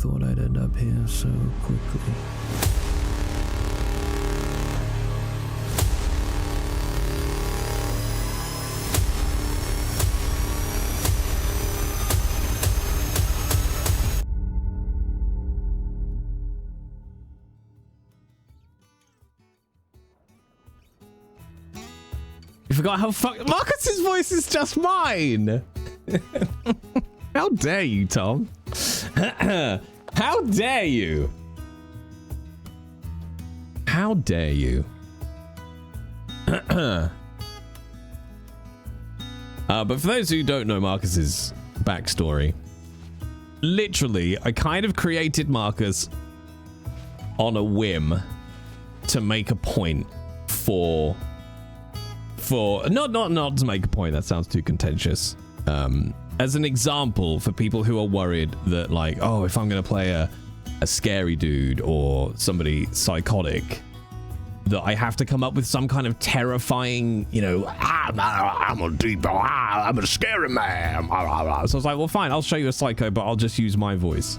thought I'd end up here so quickly. You forgot how Marcus's voice is just mine. How dare you, Tom? How dare you? How dare you? But for those who don't know Marcus's backstory, literally, I kind of created Marcus on a whim to make a point for not to make a point, that sounds too contentious. As an example for people who are worried that, like, oh, if I'm gonna play a scary dude or somebody psychotic, that I have to come up with some kind of terrifying, you know, I'm a scary man. So I was like, well, fine, I'll show you a psycho, but I'll just use my voice.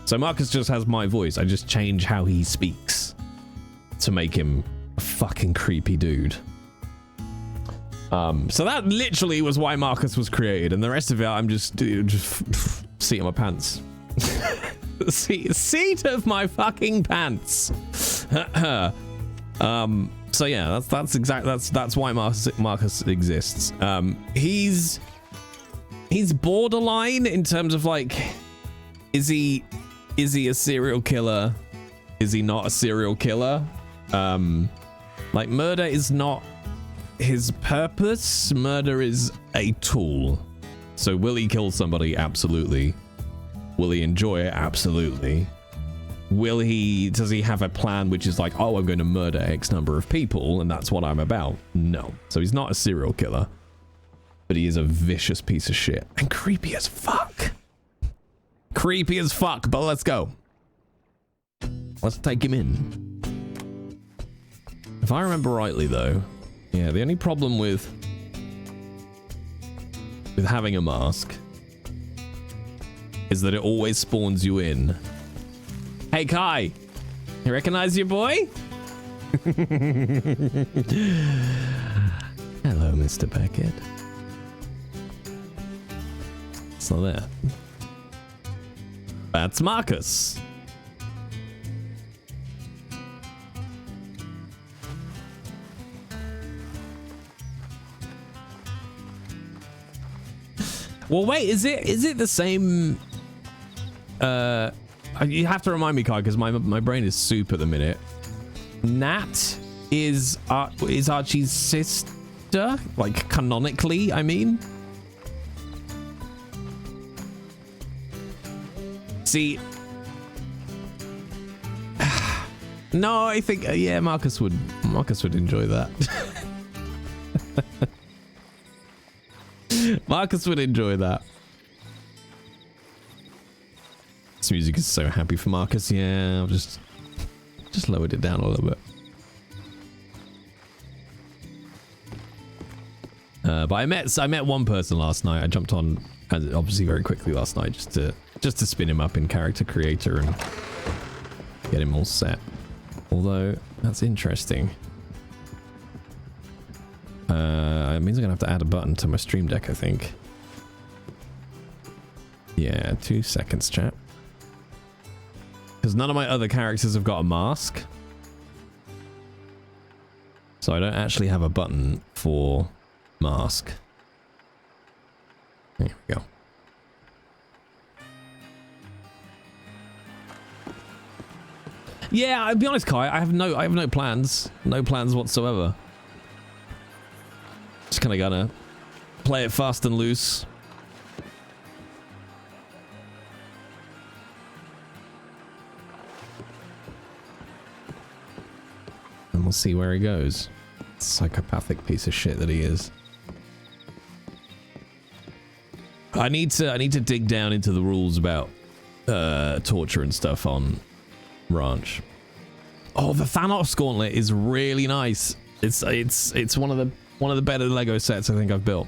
So Marcus just has my voice. I just change how he speaks to make him a fucking creepy dude. So that literally was why Marcus was created, and the rest of it, I'm just seat of my pants. seat of my fucking pants. So yeah, that's why Marcus exists. He's borderline in terms of, like, is he a serial killer? Is he not a serial killer? Like, murder is not his purpose. Murder is a tool. So will he kill somebody? Absolutely. Will he enjoy it? Absolutely. Does he have a plan which is like, oh, I'm going to murder X number of people and that's what I'm about? No. So he's not a serial killer, but he is a vicious piece of shit and creepy as fuck. Creepy as fuck, but let's go. Let's take him in. If I remember rightly though, yeah, the only problem with having a mask is that it always spawns you in. Hey, Kai, you recognize your boy? Hello, Mr. Beckett. It's not there. That's Marcus. Well, wait, is it the same? You have to remind me, Kai, because my brain is soup at the minute. Nat is Archie's sister, like canonically, I mean. See, no, I think yeah, Marcus would enjoy that. Marcus would enjoy that. This music is so happy for Marcus. Yeah, I've just lowered it down a little bit. But I met one person last night. I jumped on, obviously very quickly last night, just to spin him up in character creator and get him all set. Although that's interesting. It means I'm gonna have to add a button to my stream deck, I think. Yeah, 2 seconds, chat. Because none of my other characters have got a mask. So I don't actually have a button for mask. There we go. Yeah, I'll be honest, Kai, I have no plans. No plans whatsoever. Just kind of gonna play it fast and loose. And we'll see where he goes. Psychopathic piece of shit that he is. I need to dig down into the rules about torture and stuff on Ranch. Oh, the Thanos Gauntlet is really nice. It's one of the better Lego sets I think I've built.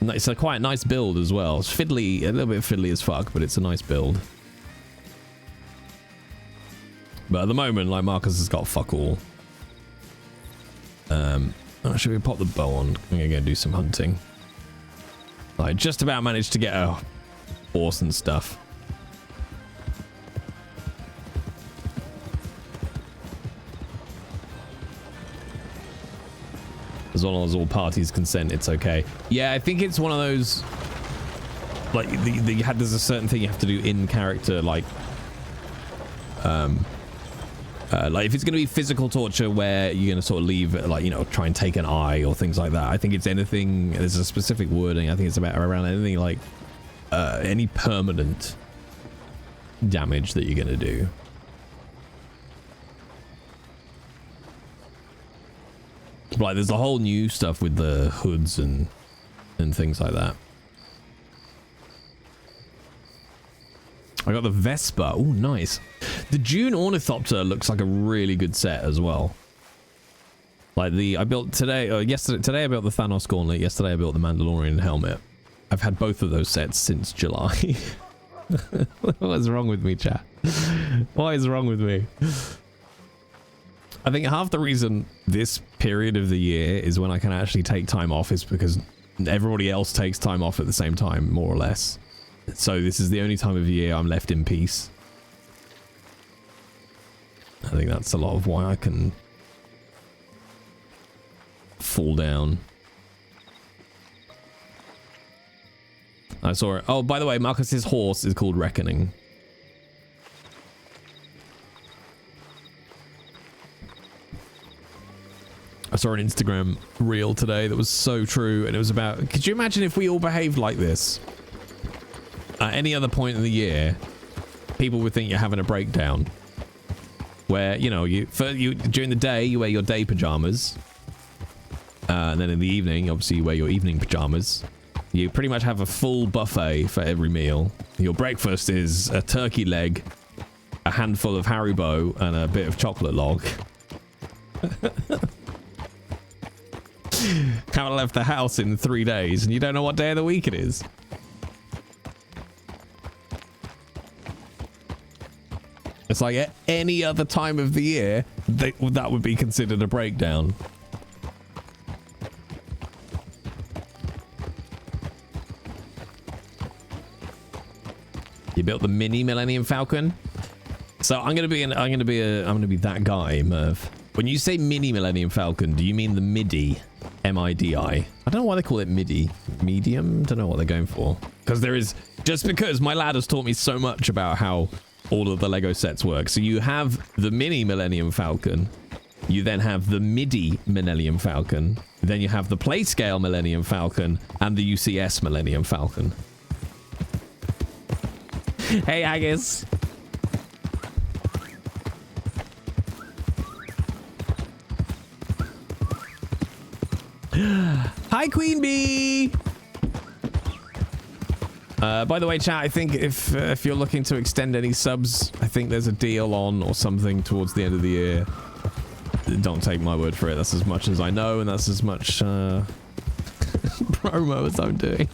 It's a quite nice build as well. It's fiddly, a little bit fiddly as fuck, but it's a nice build. But at the moment, like, Marcus has got fuck all. Should we pop the bow on? I'm gonna go do some hunting. I just about managed to get a horse and stuff. As long as all parties consent, it's okay. Yeah, I think it's one of those, like, there's a certain thing you have to do in character, like if it's going to be physical torture where you're going to sort of leave, like, you know, try and take an eye or things like that. I think it's anything, there's a specific wording, I think it's about around anything like any permanent damage that you're going to do. Like, there's a whole new stuff with the hoods and things like that. I got the Vespa. Oh, nice. The June Ornithopter looks like a really good set as well. Like I built today, today I built the Thanos Gauntlet. Yesterday I built the Mandalorian helmet. I've had both of those sets since July. What is wrong with me, chat? What is wrong with me? I think half the reason this period of the year is when I can actually take time off is because everybody else takes time off at the same time, more or less. So this is the only time of year I'm left in peace. I think that's a lot of why I can fall down. I saw it. Oh, by the way, Marcus's horse is called Reckoning. I saw an Instagram reel today that was so true, and it was about, could you imagine if we all behaved like this? At any other point in the year, people would think you're having a breakdown. Where, you know, during the day, you wear your day pajamas. And then in the evening, obviously, you wear your evening pajamas. You pretty much have a full buffet for every meal. Your breakfast is a turkey leg, a handful of Haribo, and a bit of chocolate log. Haven't left the house in 3 days, and you don't know what day of the week it is. It's like at any other time of the year, that would be considered a breakdown. You built the mini Millennium Falcon. So I'm gonna be that guy, Merv. When you say mini Millennium Falcon, do you mean the MIDI? MIDI. I don't know why they call it MIDI. Medium? Don't know what they're going for. Because just because my lad has taught me so much about how all of the Lego sets work. So you have the mini Millennium Falcon. You then have the MIDI Millennium Falcon. Then you have the Playscale Millennium Falcon and the UCS Millennium Falcon. Hey, Agus. Hi, Queen Bee. By the way, chat, I think if you're looking to extend any subs, I think there's a deal on or something towards the end of the year. Don't take my word for it. That's as much as I know, and that's as much promo as I'm doing.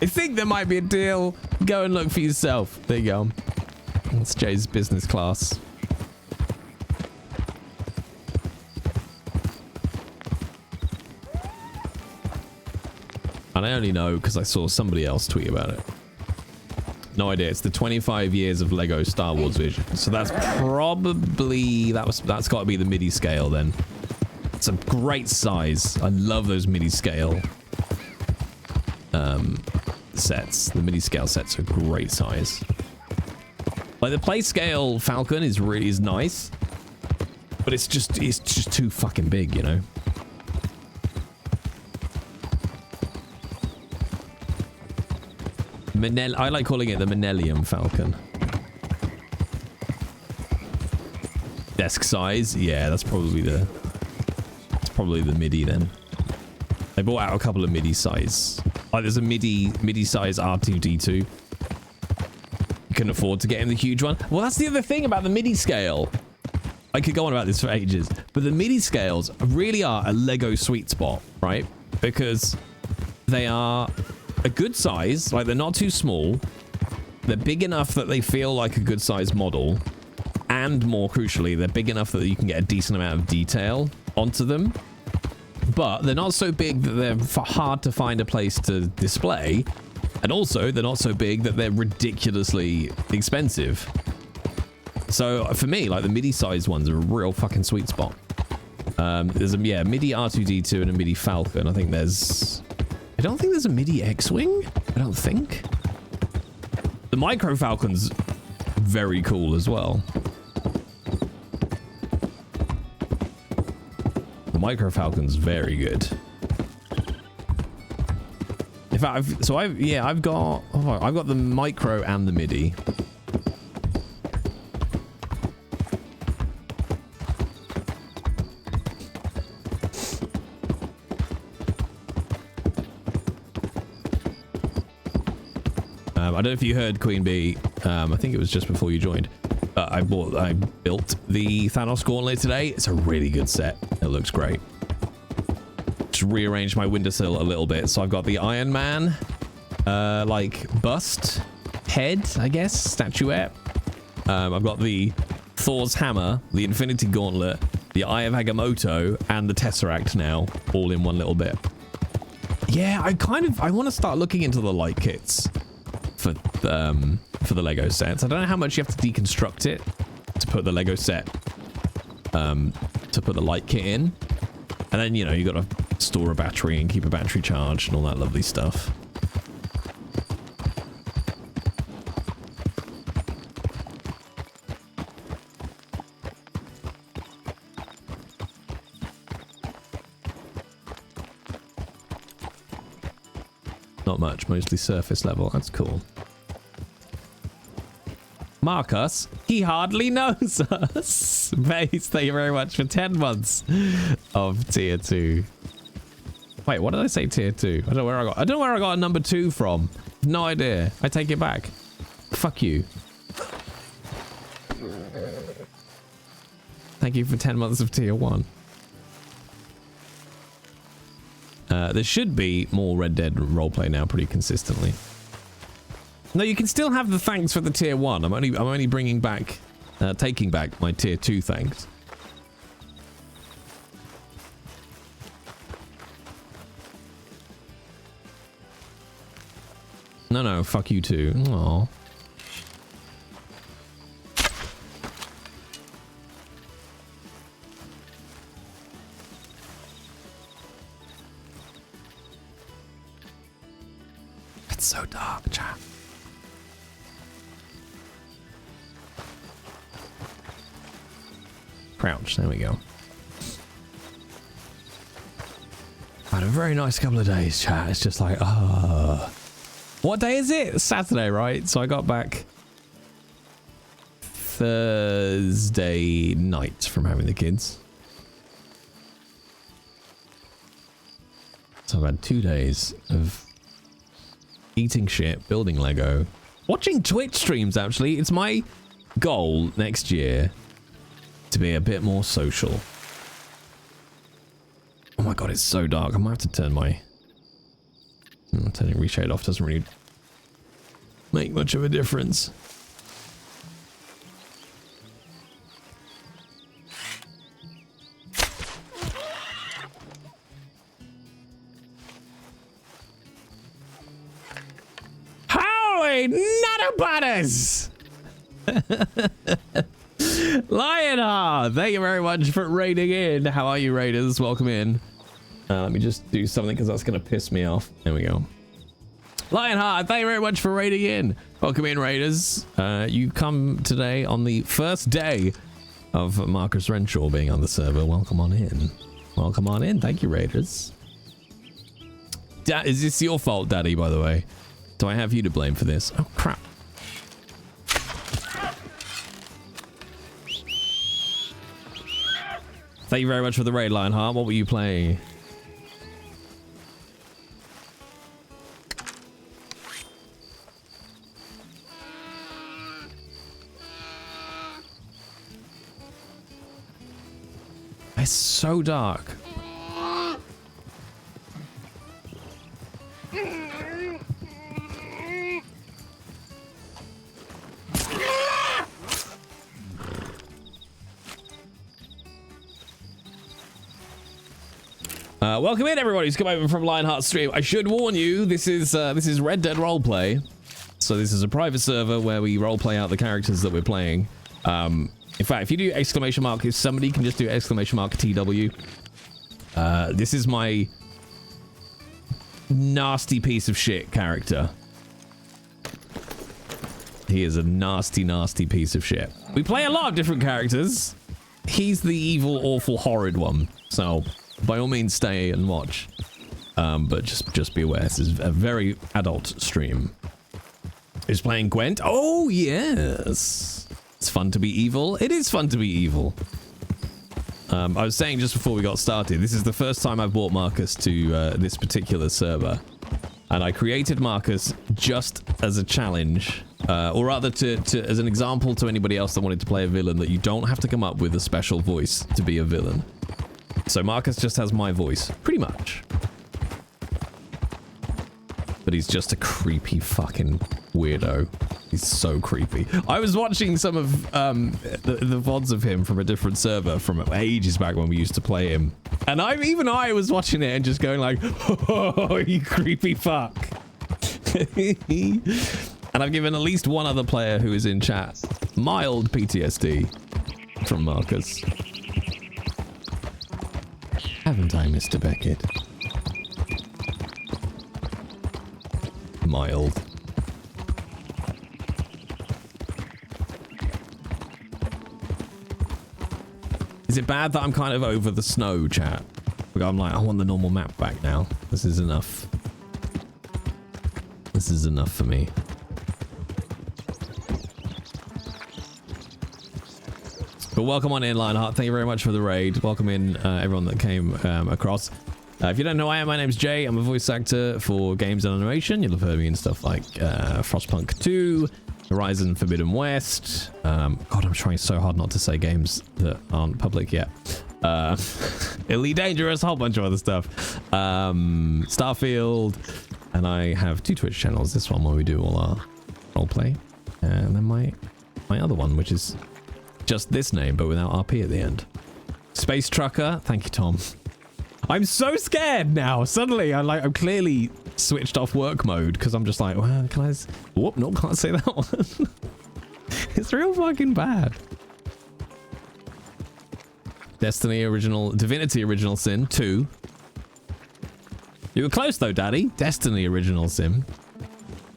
I think there might be a deal. Go and look for yourself. There you go. That's Jay's business class. And I only know because I saw somebody else tweet about it. No idea. It's the 25 years of Lego Star Wars Vision. So that's probably, that's got to be the MIDI scale then. It's a great size. I love those MIDI scale sets. The MIDI scale sets are great size. Like the Playscale Falcon is nice, but it's just too fucking big, you know. I like calling it the Millennium Falcon. Desk size, yeah, that's probably the MIDI then. They brought out a couple of MIDI size. Like there's a MIDI size R2D2. You can afford to get in the huge one. Well, that's the other thing about the MIDI scale. I could go on about this for ages, but the MIDI scales really are a Lego sweet spot, right? Because they are a good size, like they're not too small. They're big enough that they feel like a good size model. and more crucially, they're big enough that you can get a decent amount of detail onto them. But they're not so big that they're hard to find a place to display. And also, they're not so big that they're ridiculously expensive. So for me, like the MIDI-sized ones are a real fucking sweet spot. There's a MIDI R2-D2 and a MIDI Falcon. I think there's... I don't think there's a MIDI X-Wing. I don't think. The Micro Falcon's very cool as well. The Micro Falcon's very good. In fact, I've got the Micro and the MIDI. I don't know if you heard Queen Bee. I think it was just before you joined. I built the Thanos Gauntlet today. It's a really good set. It looks great. Just rearranged my windowsill a little bit. So I've got the Iron Man, like bust head, I guess, statuette. I've got the Thor's hammer, the Infinity Gauntlet, the Eye of Agamotto, and the Tesseract now, all in one little bit. Yeah, I want to start looking into the light kits for the Lego sets. I don't know how much you have to deconstruct it to put the Lego set, to put the light kit in. And then, you know, you got to store a battery and keep a battery charged and all that lovely stuff. Not much, mostly surface level. That's cool. Marcus, he hardly knows us. Base, thank you very much for 10 months of tier 2. Wait, what did I say tier 2? I don't know where I got a number 2 from. No idea. I take it back. Fuck you. Thank you for 10 months of tier 1. There should be more Red Dead roleplay now pretty consistently. No, you can still have the thanks for the tier 1. I'm only bringing back, taking back my tier 2 thanks. No, fuck you too. Aww. It's so dark, chat. Crouch, there we go. Had a very nice couple of days, chat. It's just like, what day is it? Saturday, right? So I got back Thursday night from having the kids. So I've had 2 days of eating shit, building Lego, watching Twitch streams, actually. It's my goal next year to be a bit more social. Oh my god, it's so dark. I might have to turn my... turning reshade off doesn't really make much of a difference. Holy Nutter-Butters! Lionheart, thank you very much for raiding in. How are you, raiders? Welcome in. Let me just do something because that's going to piss me off. There we go. Lionheart, thank you very much for raiding in. Welcome in, raiders. You come today on the first day of Marcus Renshaw being on the server. Welcome on in. Welcome on in. Thank you, raiders. Is this your fault, Daddy, by the way? Do I have you to blame for this? Oh, crap. Thank you very much for the raid, Lionheart. What were you playing? It's so dark. Welcome in, everybody who's come over from Lionheart's stream. I should warn you, this is Red Dead Roleplay. So this is a private server where we roleplay out the characters that we're playing. In fact, if you do exclamation mark, if somebody can just do exclamation mark TW. This is my nasty piece of shit character. He is a nasty, nasty piece of shit. We play a lot of different characters. He's the evil, awful, horrid one. So by all means, stay and watch. But just be aware, this is a very adult stream. Is playing Gwent? Oh yes, it's fun to be evil. It is fun to be evil. I was saying just before we got started, this is the first time I've brought Marcus to this particular server, and I created Marcus just as a challenge, or rather as an example to anybody else that wanted to play a villain, that you don't have to come up with a special voice to be a villain. So Marcus just has my voice, pretty much. But he's just a creepy fucking weirdo. He's so creepy. I was watching some of the VODs of him from a different server from ages back when we used to play him. And even I was watching it and just going like, oh, you creepy fuck. And I've given at least one other player who is in chat mild PTSD from Marcus. Haven't I, Mr. Beckett? Mild. Is it bad that I'm kind of over the snow, chat? I'm like, I want the normal map back now. This is enough. This is enough for me. But welcome on in, Lionheart. Thank you very much for the raid. Welcome in, everyone that came across. If you don't know who I am, my name's Jay. I'm a voice actor for games and animation. You'll have heard me in stuff like Frostpunk 2, Horizon Forbidden West. God, I'm trying so hard not to say games that aren't public yet. Elite Dangerous, a whole bunch of other stuff. Starfield. And I have 2 Twitch channels. This one where we do all our roleplay. And then my other one, which is just this name, but without RP at the end. Space Trucker. Thank you, Tom. I'm so scared now. Suddenly, I'm clearly switched off work mode because I'm just like, well, can I? Whoop, no, can't say that one. It's real fucking bad. Divinity Original Sin 2. You were close though, Daddy. Destiny Original Sin.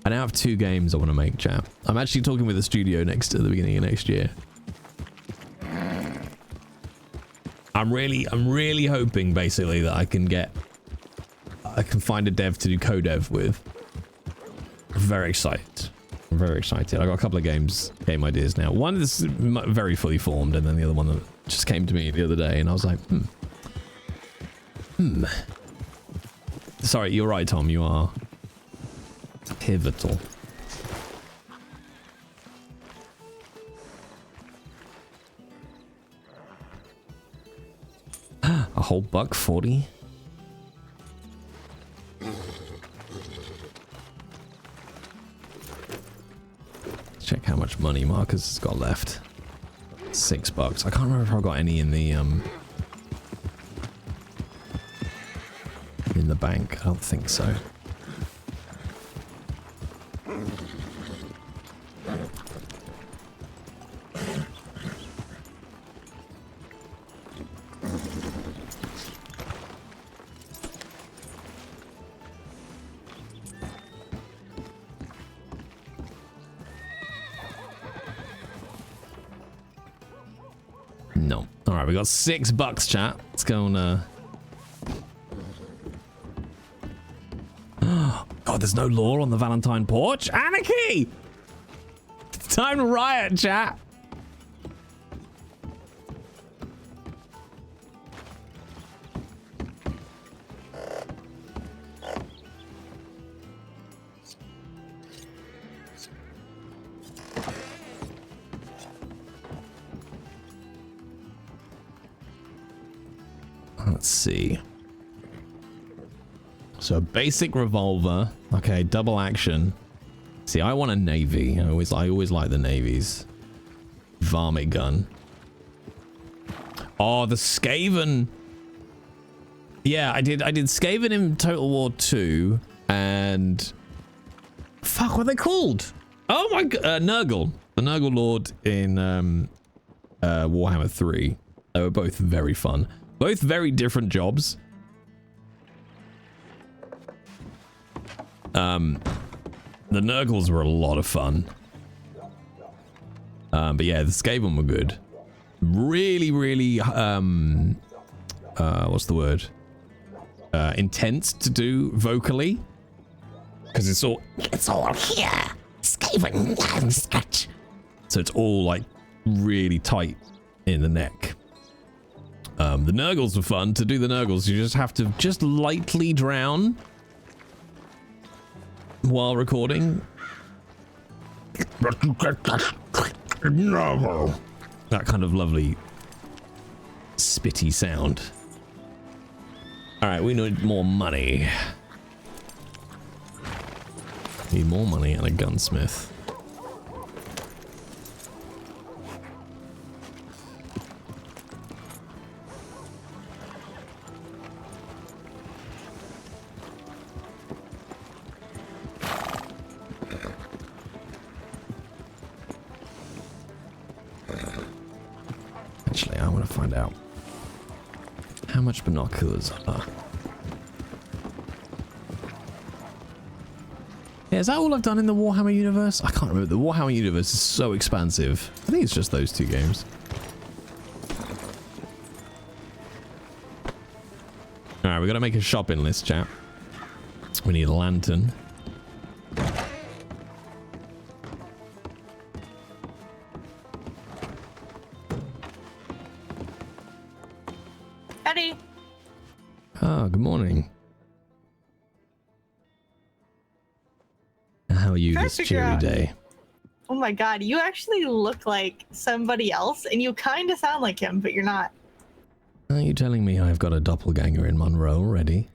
I now have 2 games I want to make, chat. I'm actually talking with a studio at the beginning of next year. I'm really hoping basically that I can find a dev to do co-dev with. I'm very excited. I'm very excited. I got a couple of game ideas now. One is very fully formed, and then the other one that just came to me the other day, and I was like, Sorry, you're right, Tom. You are pivotal. A whole $1.40? Check how much money Marcus has got left. $6. I can't remember if I got any in the bank. I don't think so. No. All right, we got $6, chat. Let's go and God, there's no law on the Valentine porch. Anarchy! It's time to riot, chat. Let's see. So a basic revolver. Okay, double action. See, I want a navy. I always like the navies. Varmint gun. Oh, the Skaven. Yeah, I did Skaven in Total War 2 and fuck, what are they called? Oh my god, Nurgle. The Nurgle Lord in Warhammer 3. They were both very fun. Both very different jobs. The Nurgles were a lot of fun. But yeah, the Skaven were good. Really, really, what's the word? Intense to do vocally. Because it's all here. Skaven, scratch. So it's all like really tight in the neck. The Nurgles were fun. To do the Nurgles, you just have to just lightly drown while recording. That kind of lovely spitty sound. Alright, we need more money. Need more money and a gunsmith. Actually, I want to find out how much binoculars are. Yeah, is that all I've done in the Warhammer universe? I can't remember. The Warhammer universe is so expansive. I think it's just those 2 games. Alright, we got to make a shopping list, chap. We need a lantern. Howdy. Ah, good morning. How are you this cheery day? Oh my god, you actually look like somebody else, and you kind of sound like him, but you're not. Are you telling me I've got a doppelganger in Monroe already?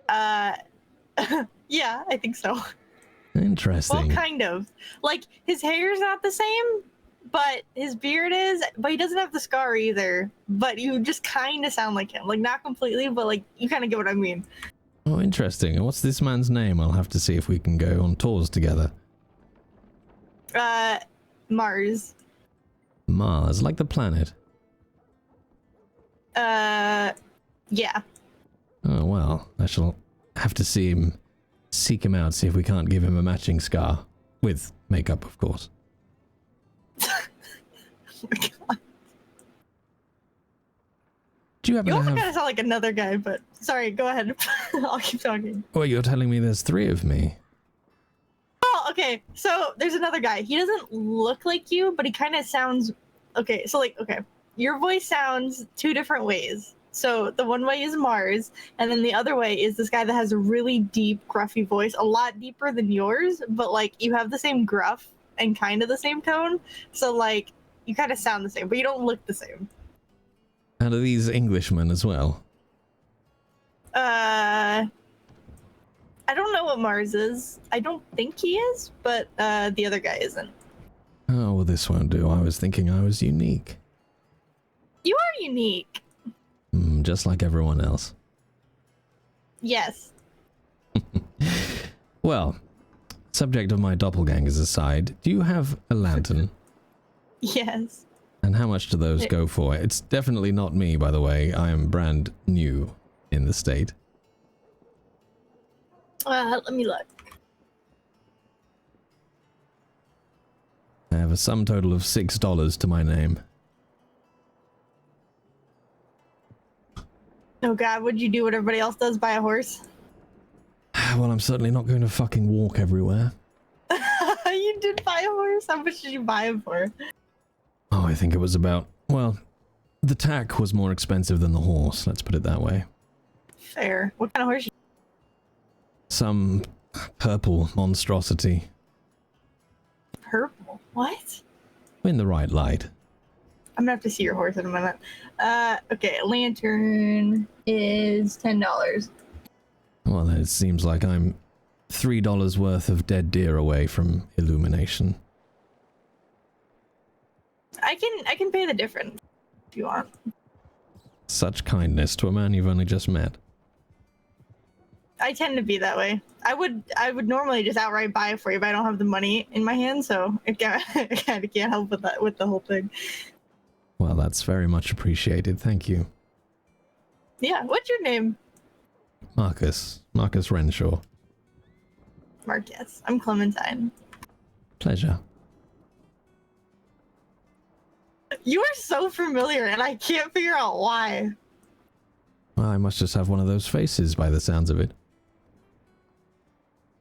Yeah, I think so. Interesting. Well, kind of. Like, his hair's not the same, but his beard is, but he doesn't have the scar either. But you just kind of sound like him. Like, not completely, but like, you kind of get what I mean. Oh, interesting. And what's this man's name? I'll have to see if we can go on tours together. Mars. Mars, like the planet? Yeah. Oh, well, I shall have to seek him out, see if we can't give him a matching scar. With makeup, of course. Oh my god. Do you happen You to also have... kind of sound like another guy, but sorry, go ahead. I'll keep talking. Oh, you're telling me there's 3 of me? Oh, okay. So there's another guy. He doesn't look like you, but he kind of sounds... Okay, so like, okay. Your voice sounds 2 different ways. So the one way is Mars, and then the other way is this guy that has a really deep, gruffy voice, a lot deeper than yours, but like you have the same gruff and kind of the same tone. So like you kind of sound the same, but you don't look the same. And are these Englishmen as well? I don't know what Mars is. I don't think he is, but the other guy isn't. Oh, well, this won't do. I was thinking I was unique. You are unique. Just like everyone else. Yes. Well, subject of my doppelgangers aside, do you have a lantern? Yes. And how much do those go for? It's definitely not me, by the way. I am brand new in the state. Let me look. I have a sum total of $6 to my name. Oh god, would you do what everybody else does, buy a horse? Well, I'm certainly not going to fucking walk everywhere. You did buy a horse? How much did you buy him for? Oh, I think it was about... Well, the tack was more expensive than the horse, let's put it that way. Fair. What kind of horse? Some purple monstrosity. Purple? What? In the right light. I'm gonna have to see your horse in a minute. Okay, a lantern is $10. Well, then it seems like I'm $3 worth of dead deer away from illumination. I can pay the difference if you want. such kindness to a man you've only just met? I tend to be that way. I would normally just outright buy it for you, but I don't have the money in my hand, so I kind of can't help with that, with the whole thing. Well, that's very much appreciated. Thank you. Yeah, what's your name? Marcus Renshaw. Marcus. I'm Clementine. Pleasure. You are so familiar, and I can't figure out why. Well, I must just have one of those faces by the sounds of it.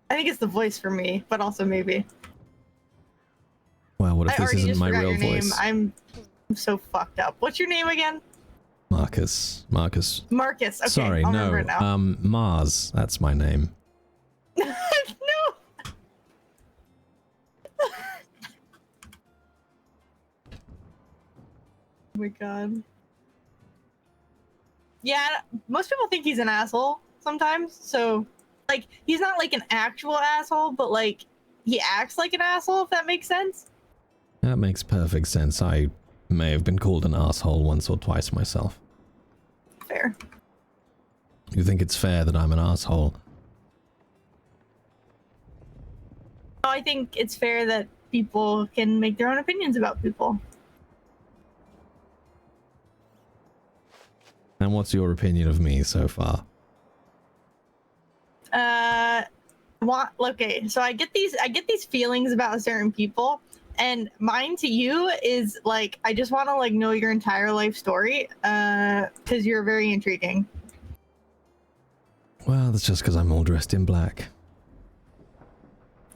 I think it's the voice for me, but also maybe. Well, what if this isn't my real voice? I'm so fucked up. What's your name again? Marcus. Marcus. Okay, Sorry, I'll no. remember it now. Mars. That's my name. No. Oh my god. Yeah, most people think he's an asshole sometimes. So, like, he's not like an actual asshole, but like, he acts like an asshole, if that makes sense. That makes perfect sense. I may have been called an asshole once or twice myself. Fair. You think it's fair that I'm an asshole? I think it's fair that people can make their own opinions about people. And what's your opinion of me so far? Okay, so I get these feelings about certain people, and mine to you is like, I just want to like know your entire life story, because you're very intriguing. Well, that's just because I'm all dressed in black.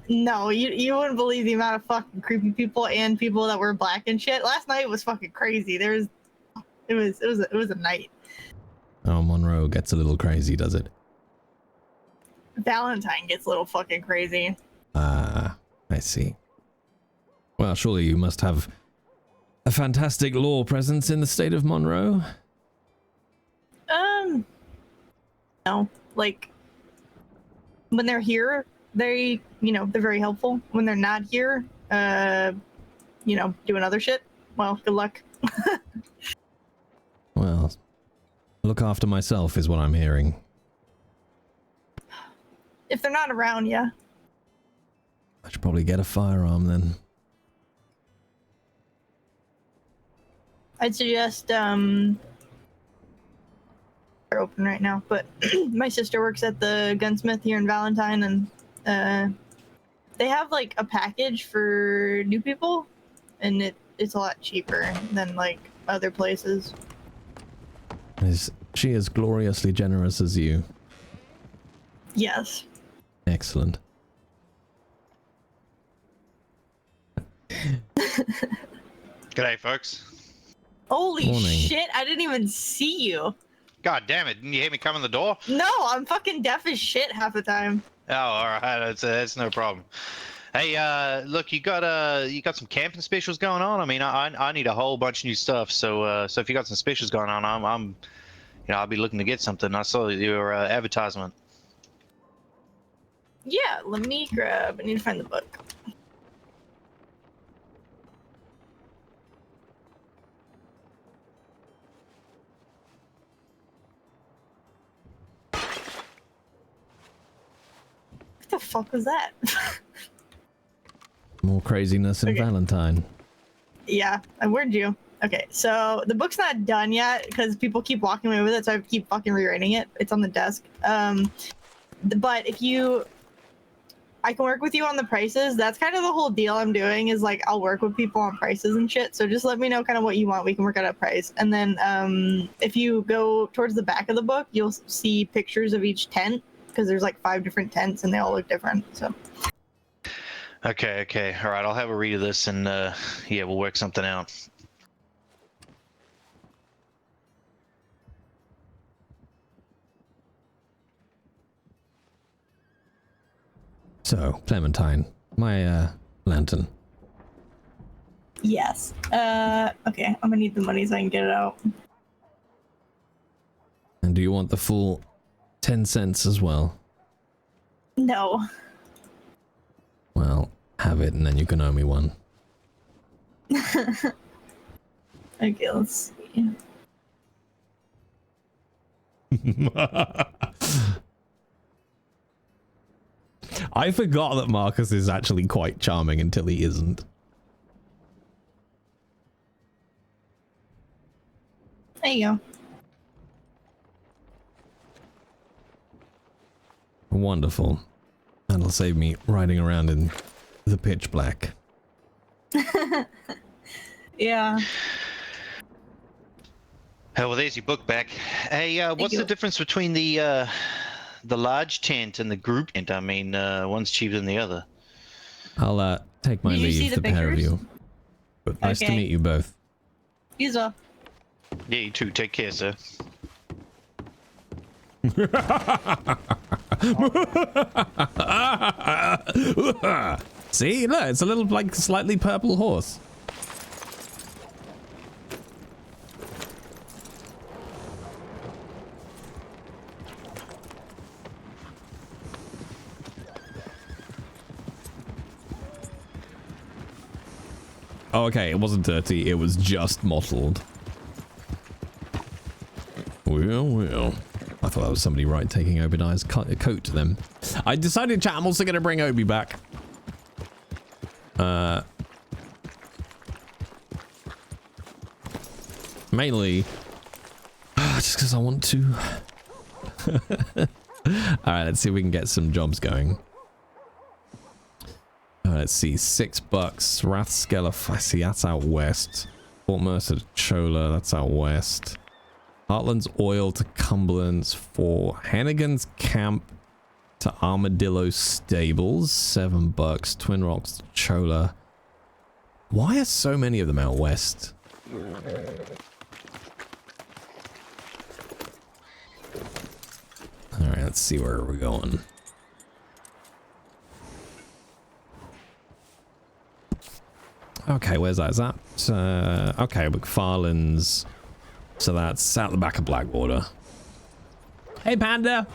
No, you wouldn't believe the amount of fucking creepy people and people that were black and shit. Last night was fucking crazy. It was a night. Oh, Monroe gets a little crazy, does it? Valentine gets a little fucking crazy. Ah, I see. Well, surely you must have a fantastic law presence in the state of Monroe? No, like, when they're here, they're very helpful. When they're not here, doing other shit, well, good luck. Well, look after myself is what I'm hearing. If they're not around, yeah. I should probably get a firearm then. I'd suggest, they're open right now, but my sister works at the gunsmith here in Valentine, and they have like a package for new people, and it's a lot cheaper than like other places. Is she as gloriously generous as you? Yes. Excellent. G'day, folks. Holy Morning. shit, I didn't even see you. God damn it! Didn't you hear me come in the door? No, I'm fucking deaf as shit half the time. Oh, all right. That's no problem. Hey, look, you got some camping specials going on. I mean, I need a whole bunch of new stuff. So if you got some specials going on, I'm I'll be looking to get something. I saw your advertisement. Yeah, let me grab. I need to find the book. What the fuck was that? More craziness in Okay. Valentine. Yeah, I warned you. Okay, so the book's not done yet because people keep walking away with it, so I keep fucking rewriting it. It's on the desk. But I can work with you on the prices. That's kind of the whole deal I'm doing, is like, I'll work with people on prices and shit. So just let me know kind of what you want. We can work out a price. And then if you go towards the back of the book, you'll see pictures of each tent, because there's like 5 different tents and they all look different. So Okay. All right, I'll have a read of this, and yeah, we'll work something out. So, Clementine, my lantern. yes. Okay, I'm gonna need the money so I can get it out. And do you want the full 10 cents as well? No. Well, have it and then you can owe me one. Okay, let's see. I forgot that Marcus is actually quite charming until he isn't. There you go. Wonderful. That'll save me riding around in the pitch black. Yeah. Oh, well, there's your book back. Hey, what's the difference between the large tent and the group tent? I mean, one's cheaper than the other. I'll take my Did you see leave, the the pair of pictures? you. But nice to Okay. meet you both. You as well. Yeah, you too. Take care, sir. See, look, it's a little like slightly purple horse. Oh, okay, it wasn't dirty, it was just mottled. Well. I thought that was somebody taking Obadiah's coat to them. I decided, chat, I'm also going to bring Obi back. Mainly, just because I want to. Alright, let's see if we can get some jobs going. Let's see, $6. Rathskeller, I see, that's out west. Fort Mercer to Chola, that's out west. Heartland's Oil to Cumberland's 4. Hannigan's Camp to Armadillo Stables, $7. Twin Rocks to Chola. Why are so many of them out west? Alright, let's see where we're going. Okay, where's that? Is that? Okay, McFarlane's. So that's out the back of Blackwater. Hey, Panda!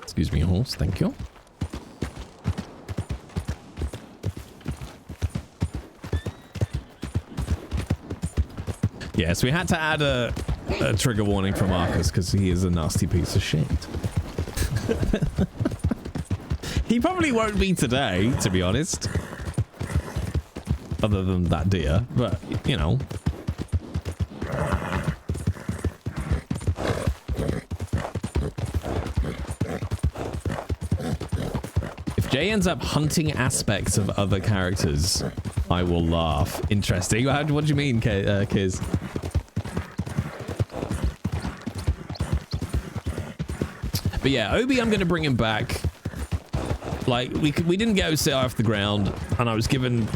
Excuse me, horse. Thank you. Yes, we had to add a trigger warning for Marcus because he is a nasty piece of shit. He probably won't be today, to be honest. Other than that deer, but, you know. If Jay ends up hunting aspects of other characters, I will laugh. Interesting. What do you mean, Kiz? But yeah, Obi, I'm going to bring him back. Like, we didn't get OCI off the ground, and I was given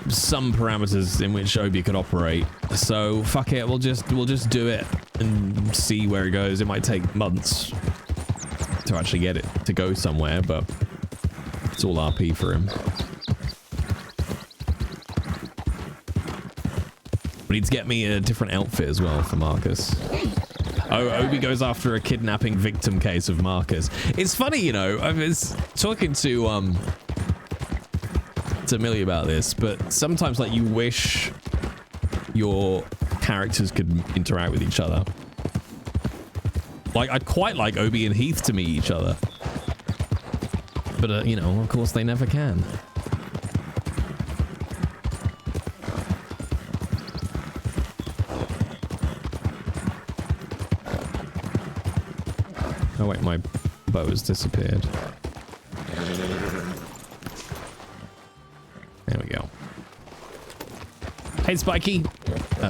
some parameters in which Obi could operate. So, fuck it, we'll just do it and see where it goes. It might take months to actually get it to go somewhere, but it's all RP for him. We need to get me a different outfit as well for Marcus. Oh, Obi goes after a kidnapping victim case of Marcus. It's funny, you know, I was talking to Millie about this, but sometimes, like, you wish your characters could interact with each other. Like, I'd quite like Obi and Heath to meet each other. But, you know, of course they never can. Oh wait, my bow has disappeared. There we go. Hey, Spiky.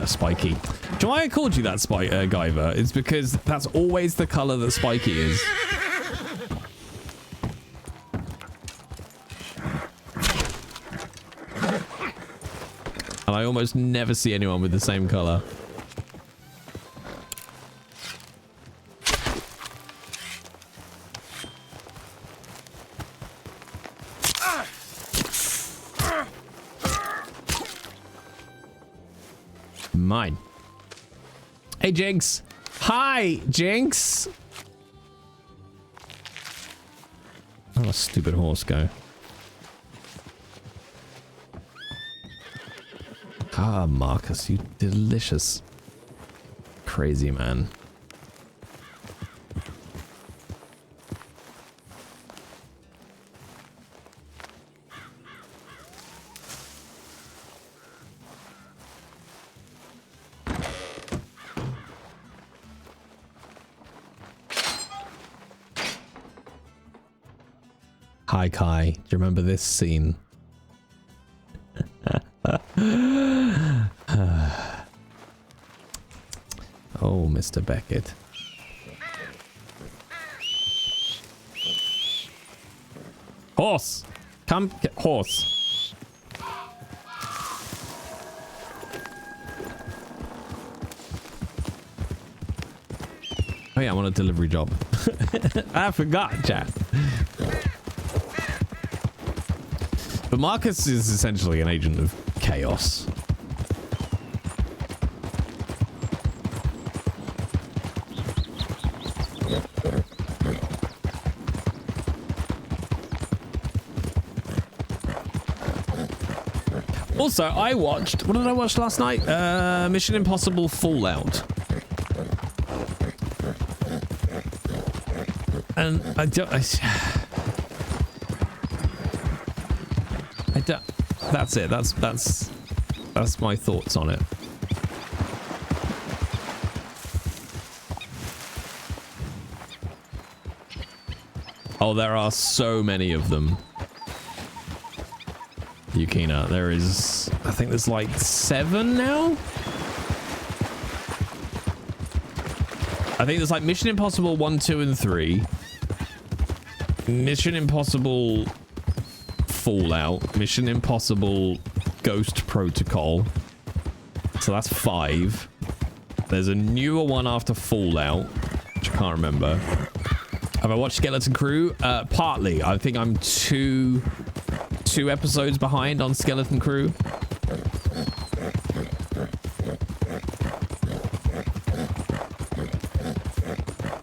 Spiky. Do you know why I called you that, Guyver? It's because that's always the color that Spiky is. And I almost never see anyone with the same color. Mine. Hey, Jinx. Hi, Jinx. Oh, stupid horse go. Ah, Marcus, you delicious. crazy, man. Hi, Kai. Do you remember this scene? Oh, Mr. Beckett. Horse! Come, horse. Oh yeah, I want a delivery job. I forgot, chat. But Marcus is essentially an agent of chaos. Also, I watched... What did I watch last night? Mission Impossible Fallout. And I don't... That's it. That's my thoughts on it. Oh, there are so many of them. Yukina, there is... I think there's like 7 now? I think there's like Mission Impossible 1, 2, and 3. Mission Impossible Fallout. Mission Impossible Ghost Protocol. So that's 5. There's a newer one after Fallout, which I can't remember. Have I watched Skeleton Crew? Partly. I think I'm two episodes behind on Skeleton Crew.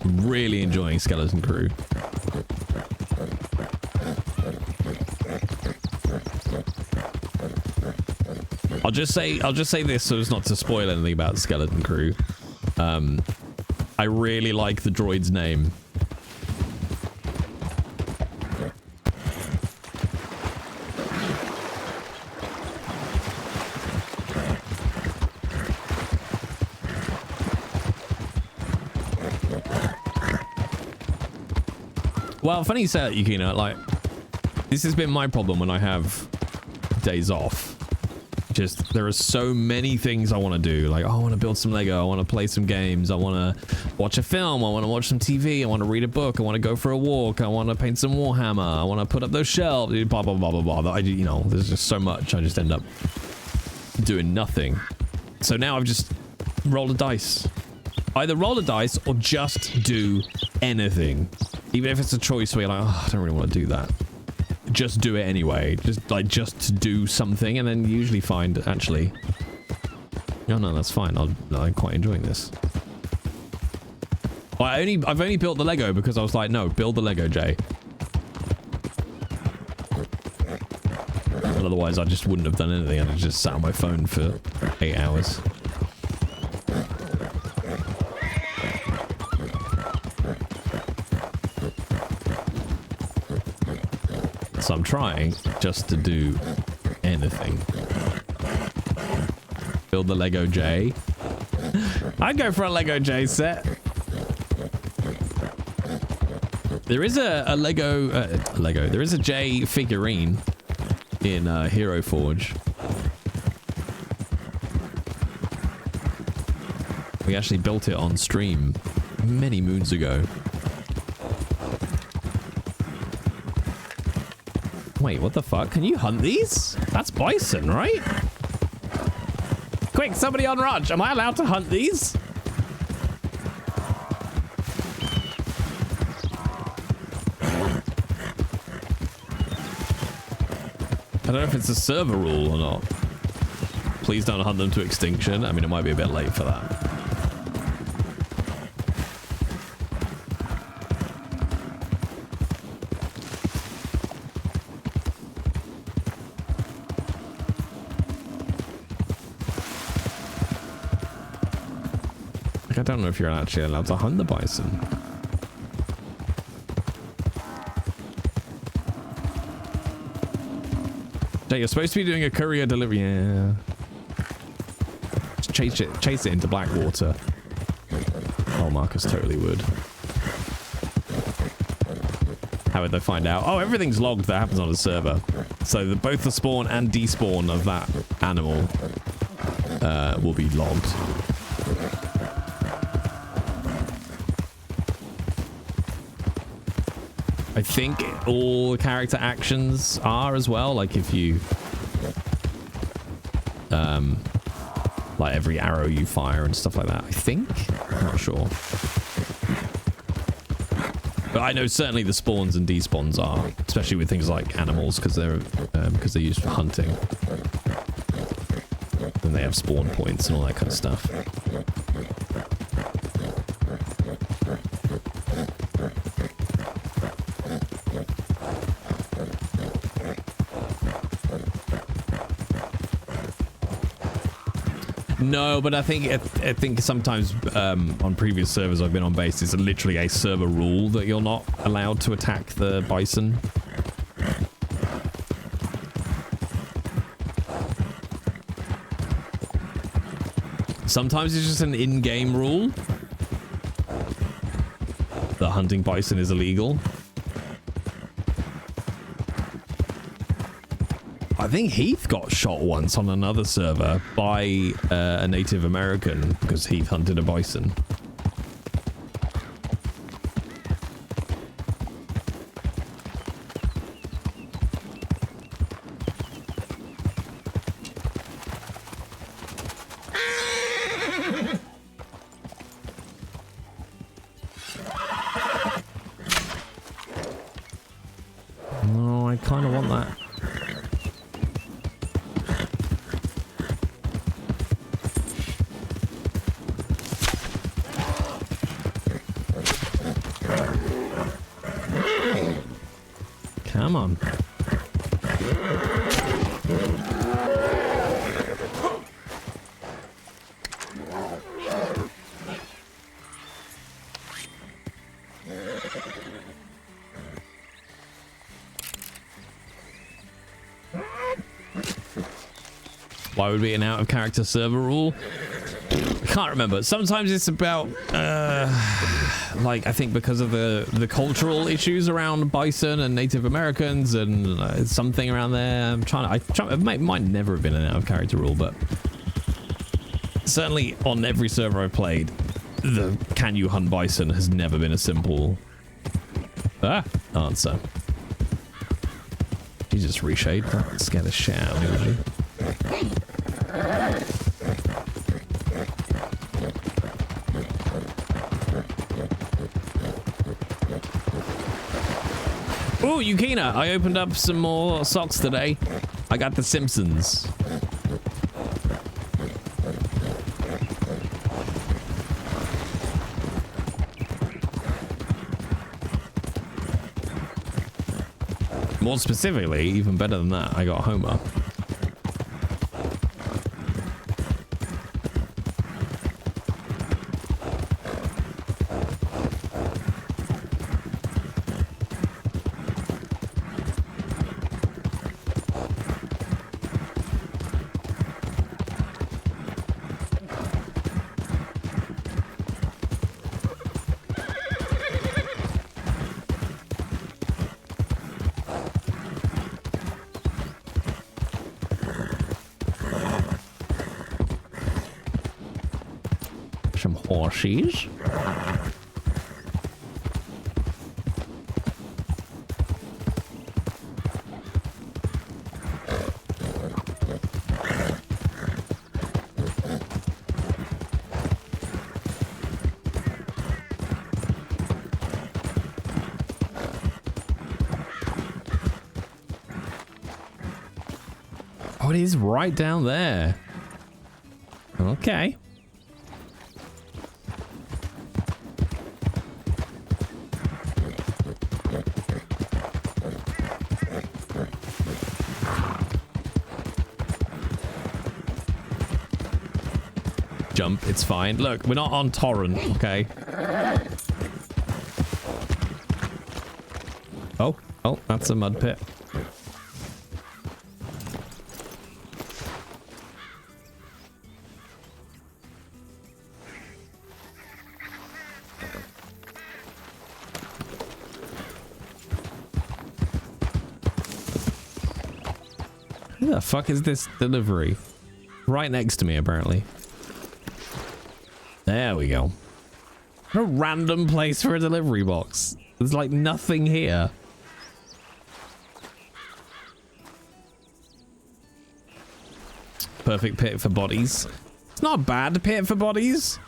Really enjoying Skeleton Crew. I'll just say this so as not to spoil anything about Skeleton Crew. I really like the droid's name. Well, funny you say that, Yukina. Like, this has been my problem when I have days off. Just, there are so many things I want to do. Like, oh, I want to build some Lego. I want to play some games. I want to watch a film. I want to watch some TV. I want to read a book. I want to go for a walk. I want to paint some Warhammer. I want to put up those shelves. Blah, blah, blah, blah, blah. You know, there's just so much. I just end up doing nothing. So now I've just rolled a dice. Either roll a dice or just do anything. Even if it's a choice where you're like, oh, I don't really want to do that. Just do it anyway. Just to do something, and then you usually find, actually, no, that's fine. I'm quite enjoying this. Well, I've only built the Lego because I was like, no, build the Lego, Jay. But otherwise, I just wouldn't have done anything. I'd have just sat on my phone for 8 hours. So I'm trying just to do anything. Build the Lego J. I'd go for a Lego J set. There is a Lego. There is a J figurine in Hero Forge. We actually built it on stream many moons ago. Wait, what the fuck? Can you hunt these? That's bison, right? Quick, somebody on Raj. Am I allowed to hunt these? I don't know if it's a server rule or not. Please don't hunt them to extinction. I mean, it might be a bit late for that. Like, I don't know if you're actually allowed to hunt the bison. So you're supposed to be doing a courier delivery. Yeah. Just chase it into Blackwater. Oh, Marcus totally would. How would they find out? Oh, everything's logged that happens on a server. So both the spawn and despawn of that animal will be logged. I think all character actions are as well. Like if you, like every arrow you fire and stuff like that. I think. I'm not sure. But I know certainly the spawns and despawns are, especially with things like animals, because they're used for hunting. And they have spawn points and all that kind of stuff. No, but I think sometimes on previous servers I've been on base, it's literally a server rule that you're not allowed to attack the bison. Sometimes it's just an in-game rule that hunting bison is illegal. I think Heath got shot once on another server by a Native American because Heath hunted a bison. Oh, I kind of want that. Come on. Why would be an out of character server rule? I can't remember. Sometimes it's about like I think because of the cultural issues around bison and Native Americans and something around there. It might never have been an out of character rule, but certainly on every server I've played, the can you hunt bison has never been a simple answer. You just reshade that, scare the shit out of me, would you? Oh, Yukina, I opened up some more socks today. I got the Simpsons. More specifically, even better than that, I got Homer. Some horses. Oh, it is right down there. Okay. jump. It's fine. Look, we're not on torrent, okay? Oh, that's a mud pit. Who the fuck is this delivery? Right next to me, apparently. There we go. What a random place for a delivery box. There's like nothing here. Perfect pit for bodies. It's not a bad pit for bodies.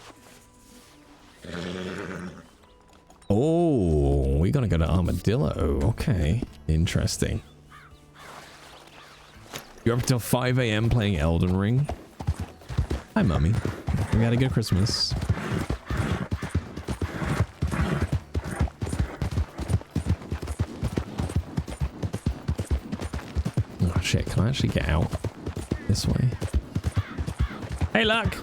Oh, we're gonna go to Armadillo. Okay, interesting. You're up until 5 a.m. playing Elden Ring. Hi, Mummy. We had a good Christmas. Oh, shit. Can I actually get out this way? Hey, look!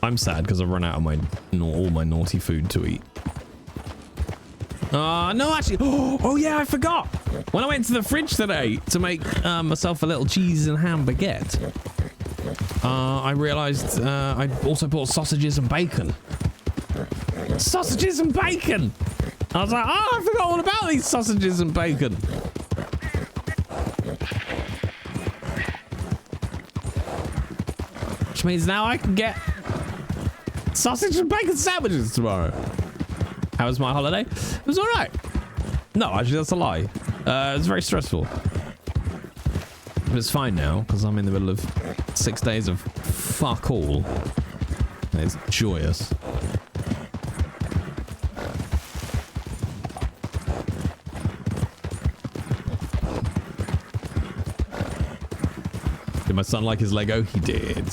I'm sad because I've run out of all my naughty food to eat. No, actually. Oh, yeah, I forgot. When I went to the fridge today to make myself a little cheese and ham baguette, I realized I also bought sausages and bacon. Sausages and bacon! I was like, oh, I forgot all about these sausages and bacon. Which means now I can get sausage and bacon sandwiches tomorrow. How was my holiday? It was all right. No, actually, that's a lie. It was very stressful. But it's fine now because I'm in the middle of 6 days of fuck all. And it's joyous. Did my son like his Lego? He did.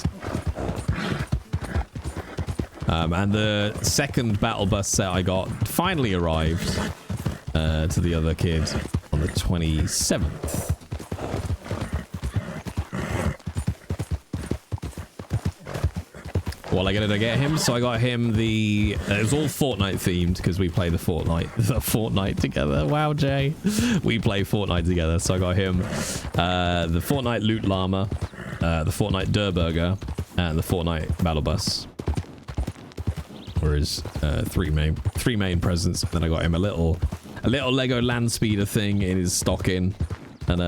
And the second battle bus set I got finally arrived to the other kid on the 27th. Well, I gotta get him, so I got him the... it was all Fortnite themed because we play the Fortnite together. Wow, Jay. We play Fortnite together, so I got him the Fortnite Loot Llama, the Fortnite Durburger, and the Fortnite Battle Bus. Whereas three main presents. Then I got him a little Lego land speeder thing in his stocking, and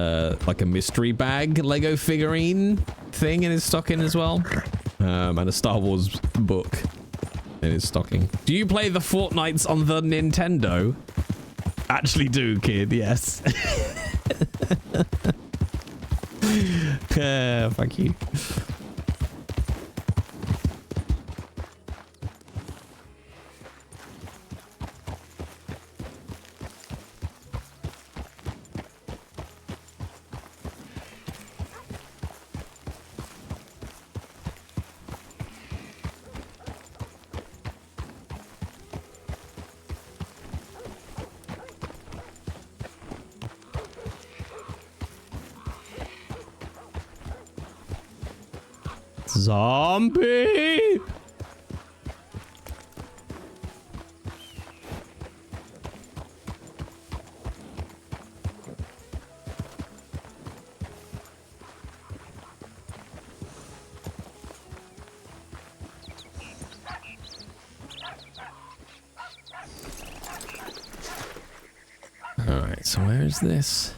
like a mystery bag Lego figurine thing in his stocking as well, and a Star Wars book in his stocking. Do you play the Fortnites on the Nintendo? Actually do, kid. Yes. Fuck you. Zombie! Alright, so where is this?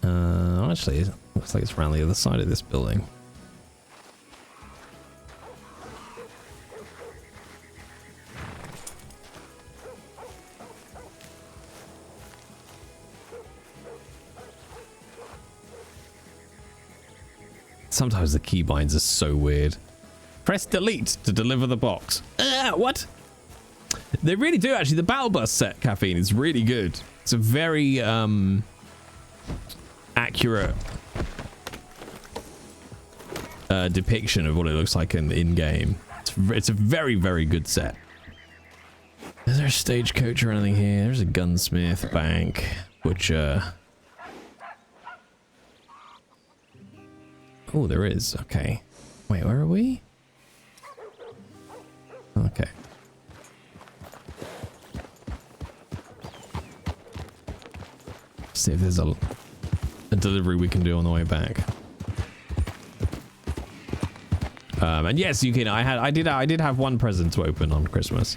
Actually, it looks like it's around the other side of this building. Sometimes the keybinds are so weird. Press delete to deliver the box. What? They really do, actually. The battle bus set, Caffeine, is really good. It's a very accurate depiction of what it looks like in game. It's a very, very good set. Is there a stagecoach or anything here? There's a gunsmith, bank, butcher. Oh, there is. Okay. Wait, where are we? Okay. See if there's a delivery we can do on the way back. And yes, you can. I did have one present to open on Christmas,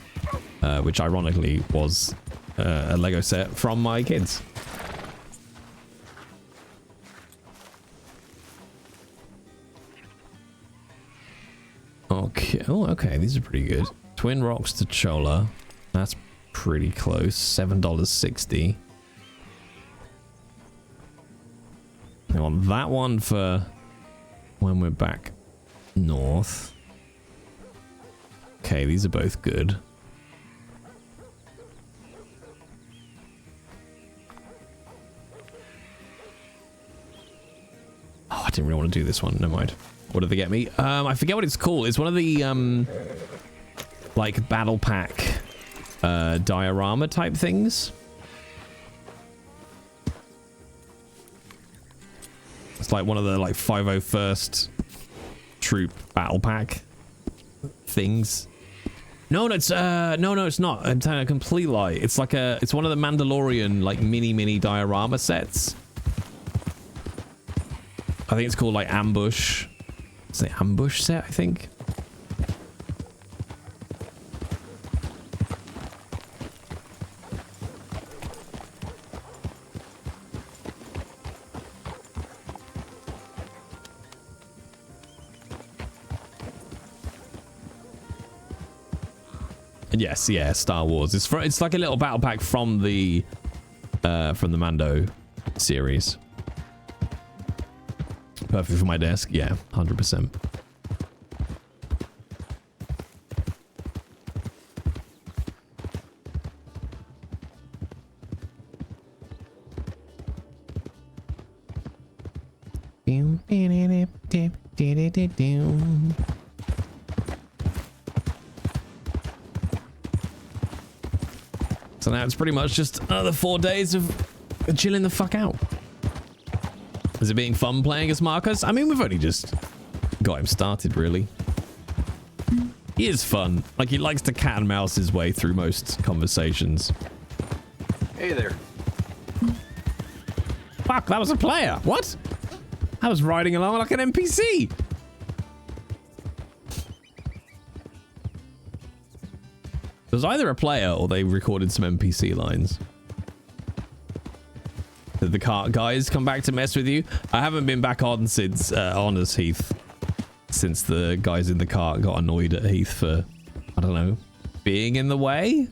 which ironically was a Lego set from my kids. Okay. Oh, okay. These are pretty good. Twin Rocks to Chola. That's pretty close. $7.60. I want that one for when we're back north. Okay, these are both good. Oh, I didn't really want to do this one. Never mind. What did they get me? I forget what it's called. It's one of the like battle pack diorama type things. It's like one of the like 501st troop battle pack things. No, it's no, it's not. I'm telling a complete lie. It's like it's one of the Mandalorian like mini diorama sets. I think it's called like Ambush. It's the Ambush set, I think. Yes, yeah, Star Wars. It's like a little battle pack from the Mando series. Perfect for my desk. Yeah, 100%. So now it's pretty much just another 4 days of chilling the fuck out. Is it being fun playing as Marcus? I mean, we've only just got him started, really. He is fun. Like, he likes to cat and mouse his way through most conversations. Hey there. Fuck, that was a player. What? I was riding along like an NPC. It was either a player or they recorded some NPC lines. Did the cart guys come back to mess with you? I haven't been back on since Honors Heath. Since the guys in the cart got annoyed at Heath for, I don't know, being in the way?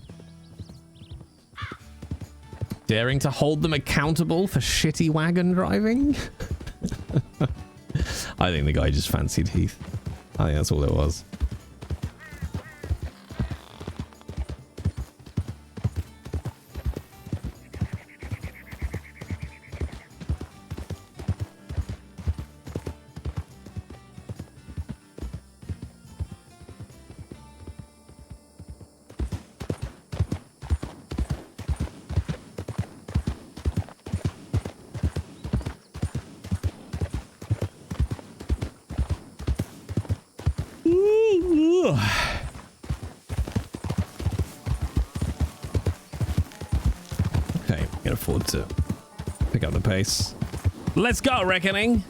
Daring to hold them accountable for shitty wagon driving? I think the guy just fancied Heath. I think that's all it was. Okay, we can afford to pick up the pace. Let's go, Reckoning!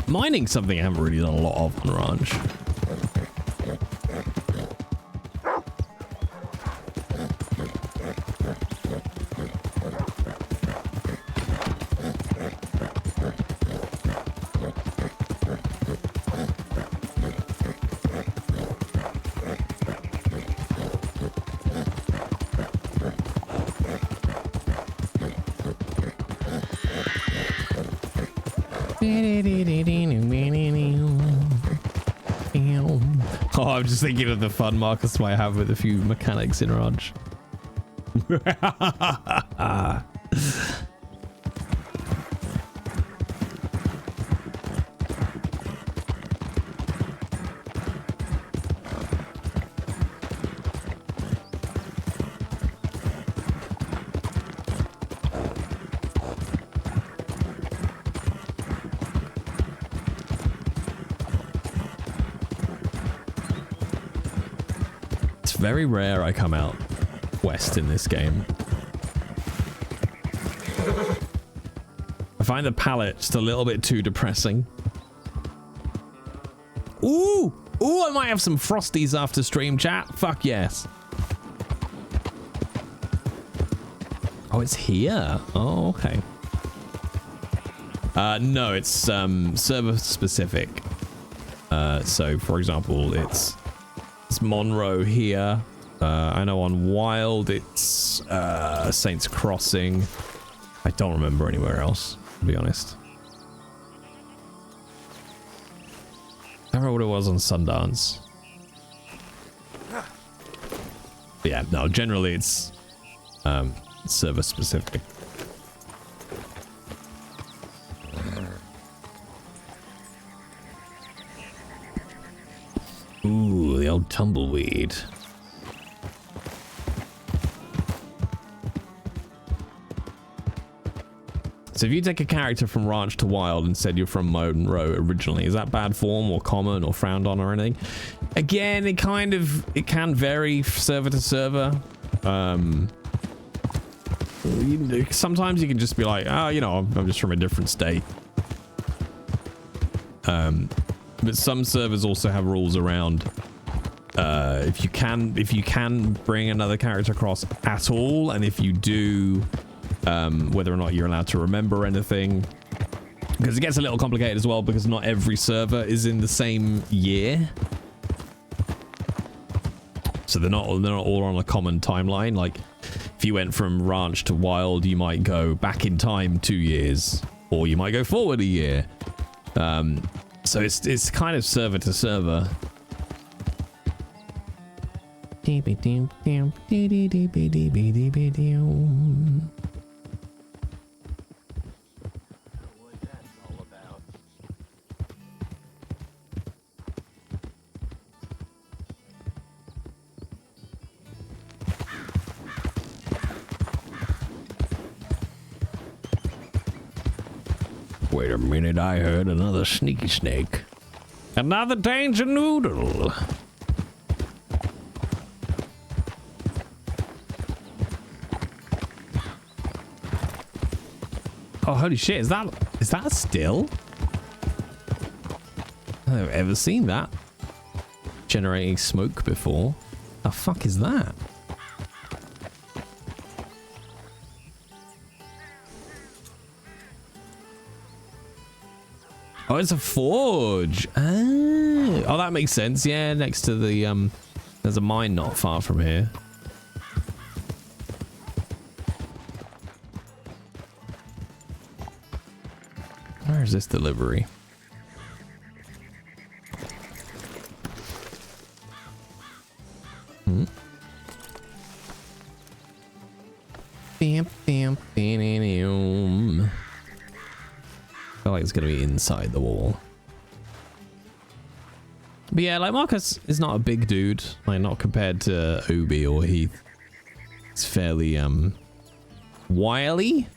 Mining's something I haven't really done a lot of on Ranch. Oh, I'm just thinking of the fun Marcus might have with a few mechanics in Ranch. very rare I come out west in this game. I find the palette just a little bit too depressing. Ooh! Ooh, I might have some Frosties after stream, chat. Fuck yes. Oh, it's here. Oh, okay. No, it's server specific. So, for example, it's Monroe here. I know on Wild it's Saints Crossing. I don't remember anywhere else, to be honest. I don't know what it was on Sundance. But yeah, no, generally it's server specific. Ooh, the old tumbleweed. So if you take a character from Ranch to Wild and said you're from Monroe originally, is that bad form or common or frowned on or anything? Again, it can vary server to server. Sometimes you can just be like, oh, you know, I'm just from a different state. But some servers also have rules around if you can bring another character across at all, and if you do, whether or not you're allowed to remember anything, because it gets a little complicated as well, because not every server is in the same year, so they're not all on a common timeline. Like if you went from Ranch to Wild, you might go back in time 2 years, or you might go forward a year. So it's kind of server to server. Wait a minute, I heard another sneaky snake. Another danger noodle. Oh, holy shit, is that a still? I don't think I've ever seen that. Generating smoke before. The fuck is that? Oh, it's a forge. Oh, that makes sense. Yeah, next to the there's a mine not far from here. Where is this delivery? Bam, bam, bam. I feel like it's gonna be inside the wall. But yeah, like Marcus is not a big dude, like not compared to Obi or Heath. It's fairly wily.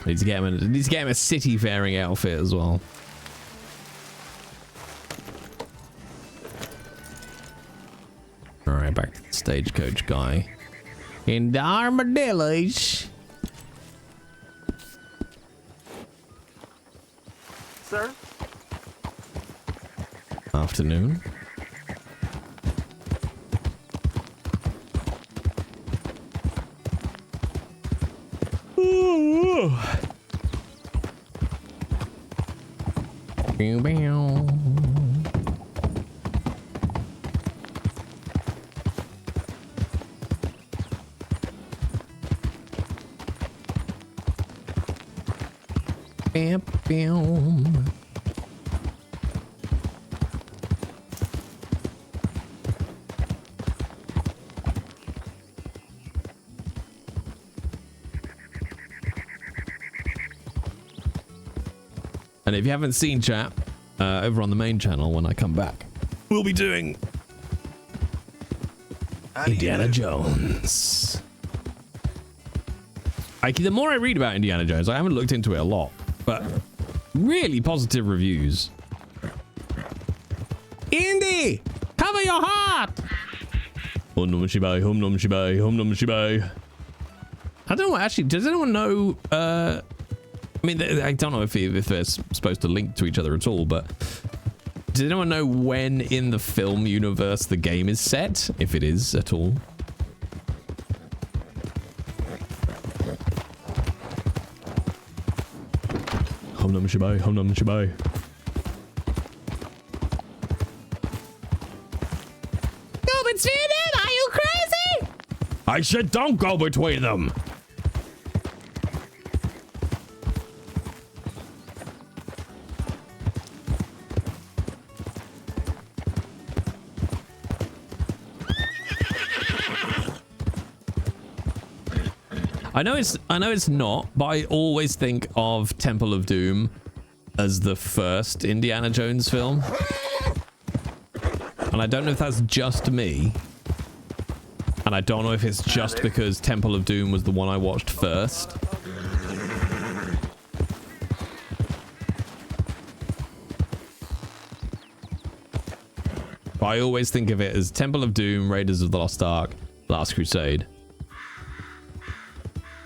Need to get him a city faring outfit as well. All right, back to the stagecoach guy. In the armadillos. Sir? Afternoon. Bam, bam. And if you haven't seen chat, over on the main channel when I come back, we'll be doing Indiana Jones. The more I read about Indiana Jones, I haven't looked into it a lot, but really positive reviews. Indy, cover your heart. Hum num shibai, hum num shibai, hum num shibai. I don't know. Actually, does anyone know? I mean, I don't know if they're supposed to link to each other at all, but does anyone know when in the film universe the game is set, if it is at all? Hum num shibai, hum num shibai. Go between them! Are you crazy? I said don't go between them! I know it's not, but I always think of Temple of Doom as the first Indiana Jones film. And I don't know if that's just me. And I don't know if it's just because Temple of Doom was the one I watched first. But I always think of it as Temple of Doom, Raiders of the Lost Ark, Last Crusade.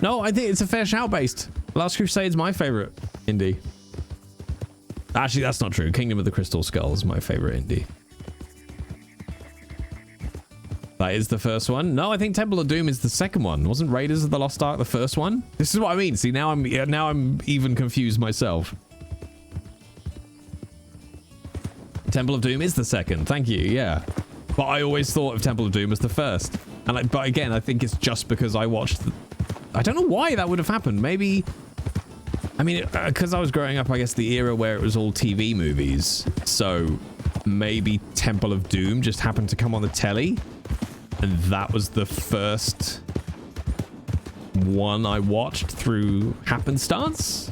No, I think it's a fair shout based. Last Crusade's my favorite indie. Actually, that's not true. Kingdom of the Crystal Skull is my favorite indie. That is the first one. No, I think Temple of Doom is the second one. Wasn't Raiders of the Lost Ark the first one? This is what I mean. See, now I'm even confused myself. Temple of Doom is the second. Thank you. Yeah. But I always thought of Temple of Doom as the first. And but again, I think it's just because I watched I don't know why that would have happened. Maybe, I mean, because I was growing up, I guess, the era where it was all TV movies. So maybe Temple of Doom just happened to come on the telly. And that was the first one I watched through happenstance.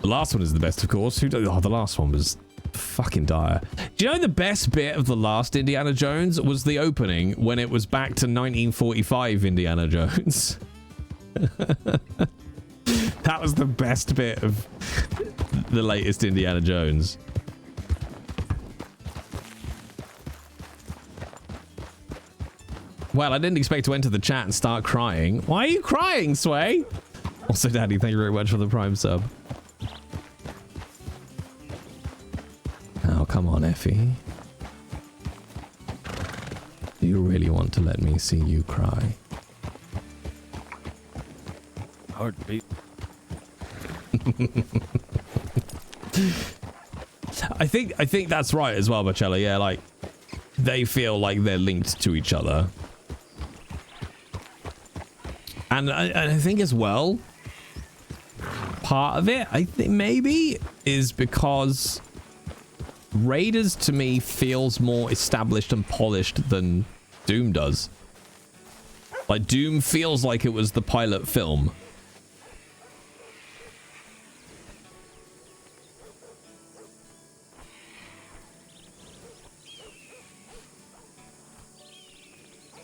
The last one is the best, of course. Oh, the last one was fucking dire. Do you know the best bit of the last Indiana Jones was the opening when it was back to 1945 Indiana Jones? That was the best bit of the latest Indiana Jones. Well, I didn't expect to enter the chat and start crying. Why are you crying, Sway? Also, Daddy, thank you very much for the Prime sub. Oh, come on, Effie. Do you really want to let me see you cry? Heartbeat. I think that's right as well, Bacella. Yeah, like they feel like they're linked to each other. And I think as well, part of it, I think maybe, is because Raiders to me feels more established and polished than Doom does. Like Doom feels like it was the pilot film.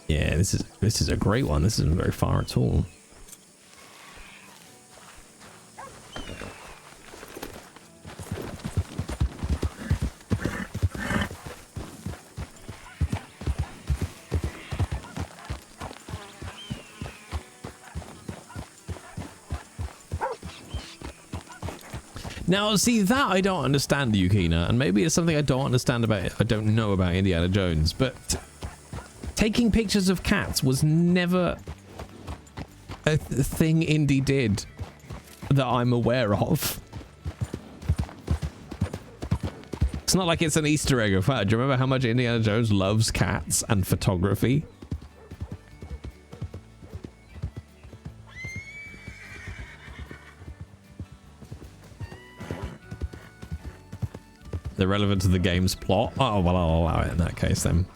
Yeah, this is a great one. This isn't very far at all. Now, see, that I don't understand, Yukina, and maybe it's something I don't understand about, I don't know about Indiana Jones, but taking pictures of cats was never a thing Indy did that I'm aware of. It's not like it's an Easter egg of that. Do you remember how much Indiana Jones loves cats and photography? They're relevant to the game's plot. Oh, well, I'll allow it in that case then.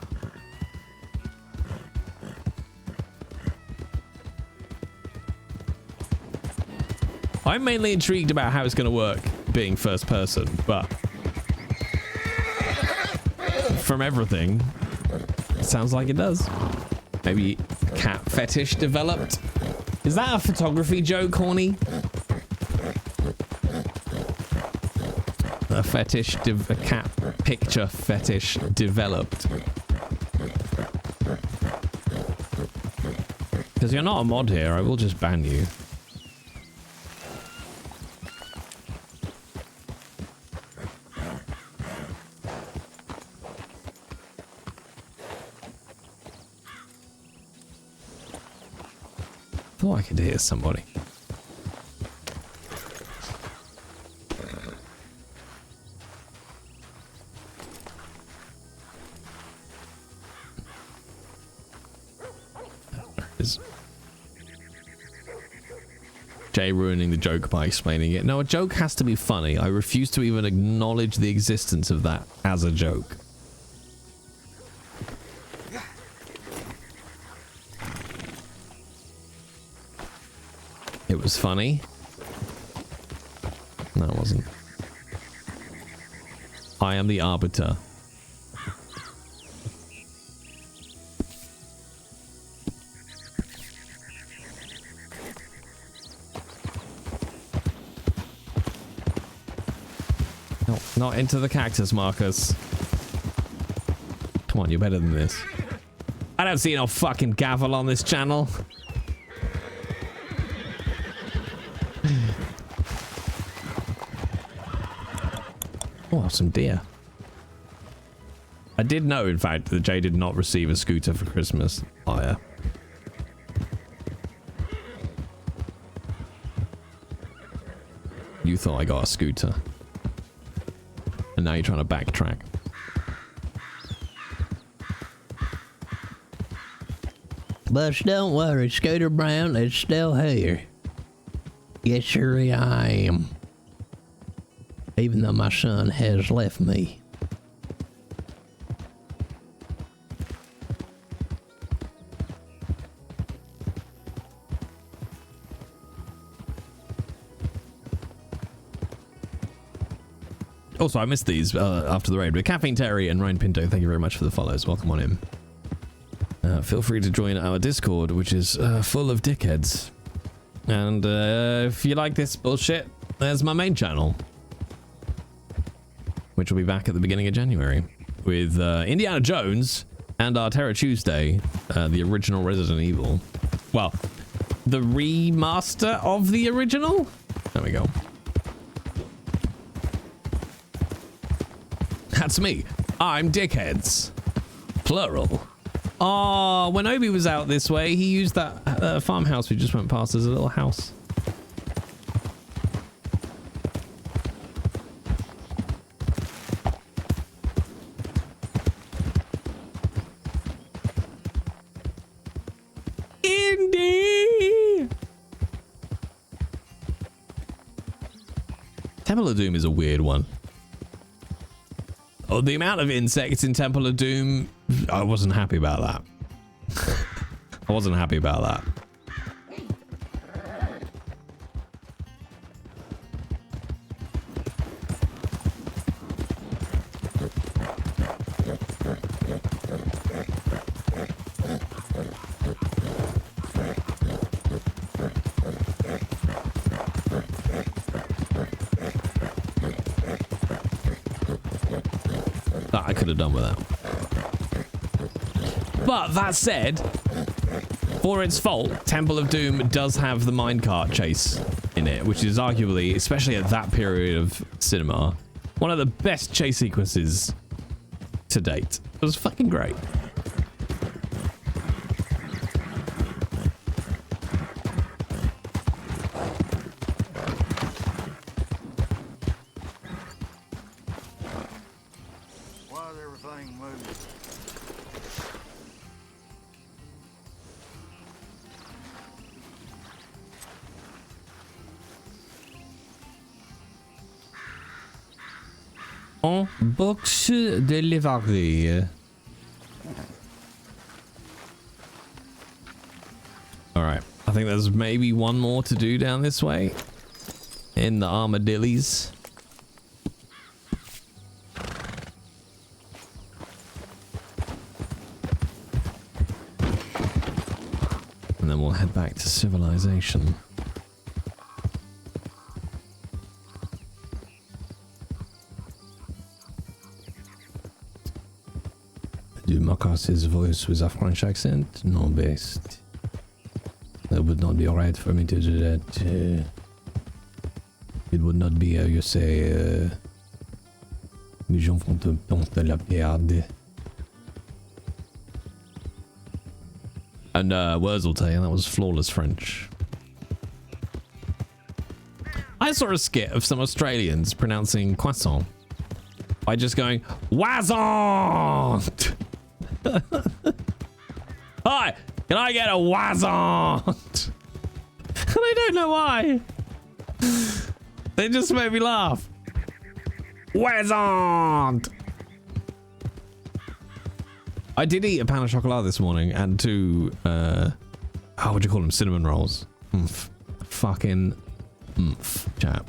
I'm mainly intrigued about how it's going to work being first person, but from everything, Sounds like it does. Maybe cat fetish developed. Is that a photography joke, Horny? A fetish, a cat picture fetish developed. Because you're not a mod here, I will just ban you. I thought I could hear somebody. Jay ruining the joke by explaining it. No, a joke has to be funny. I refuse to even acknowledge the existence of that as a joke. It was funny. No, it wasn't. I am the arbiter. No, not into the cactus, Marcus. Come on, you're better than this. I don't see no fucking gavel on this channel. Oh, some deer. I did know, in fact, that Jay did not receive a scooter for Christmas. Oh, yeah. You thought I got a scooter. And now you're trying to backtrack. But don't worry, Scooter Brown is still here. Yes, sure I am. Even though my son has left me. Also, I missed these after the raid, but Caffeine Terry and Ryan Pinto, thank you very much for the follows. Welcome on in. Feel free to join our Discord, which is full of dickheads. And if you like this bullshit, there's my main channel, which will be back at the beginning of January with Indiana Jones and our Terror Tuesday, the original Resident Evil. Well, the remaster of the original? There we go. That's me. I'm Dickheads. Plural. Oh, when Obi was out this way, he used that farmhouse we just went past as a little house. Indy! Temple of Doom is a weird one. Oh, the amount of insects in Temple of Doom, I wasn't happy about that. I wasn't happy about that. That I could have done with that. But that said, for its fault, Temple of Doom does have the minecart chase in it, which is arguably, especially at that period of cinema, one of the best chase sequences to date. It was fucking great. Box delivery. All right, I think there's maybe one more to do down this way in the armadillos. And then we'll head back to civilization. Do Marcus's voice with a French accent? No, best. That would not be alright for me to do that. It would not be how you say, les gens font de la merde. And Wurz will tell you that was flawless French. I saw a skit of some Australians pronouncing croissant by just going, Wazant! Hi, can I get a Wazant? And I don't know why. They just made me laugh. Wazant! I did eat a pan of chocolate this morning and two, what would you call them? Cinnamon rolls. Fucking chap.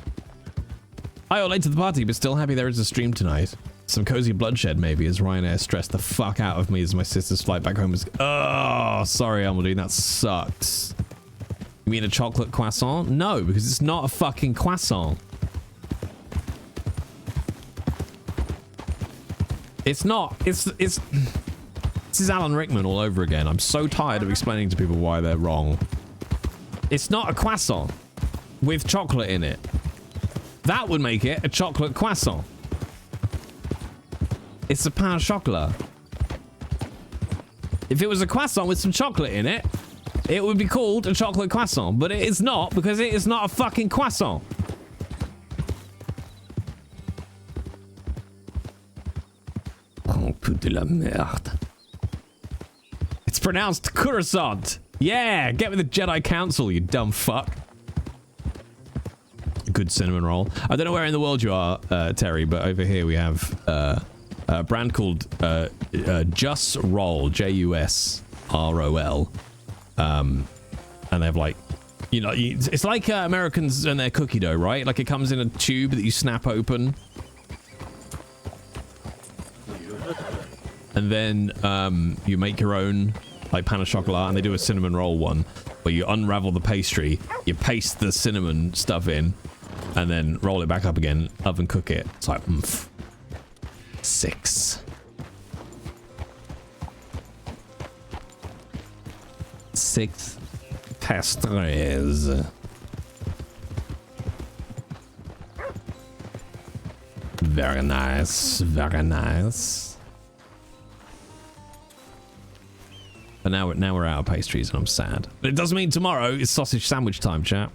I all late to the party, but still happy there is a stream tonight. Some cozy bloodshed maybe as Ryanair stressed the fuck out of me as my sister's flight back home was... Oh, sorry, Amelie, that sucks. You mean a chocolate croissant? No, because it's not a fucking croissant. It's not. This is Alan Rickman all over again. I'm so tired of explaining to people why they're wrong. It's not a croissant with chocolate in it. That would make it a chocolate croissant. It's a pain au chocolat. If it was a croissant with some chocolate in it, it would be called a chocolate croissant. But it is not, because it is not a fucking croissant. Oh, putain de la merde. It's pronounced croissant. Yeah, get with the Jedi Council, you dumb fuck. Good cinnamon roll. I don't know where in the world you are, Terry, but over here we have a brand called Just Roll, Jusrol. And they have like, you know, it's like Americans and their cookie dough, right? Like it comes in a tube that you snap open. And then you make your own, like pan au chocolat, and they do a cinnamon roll one, where you unravel the pastry, you paste the cinnamon stuff in, and then roll it back up again, oven cook it. It's like, 6. 6 pastries. Very nice, very nice. But now we're out of pastries and I'm sad. But it doesn't mean tomorrow is sausage sandwich time, chat.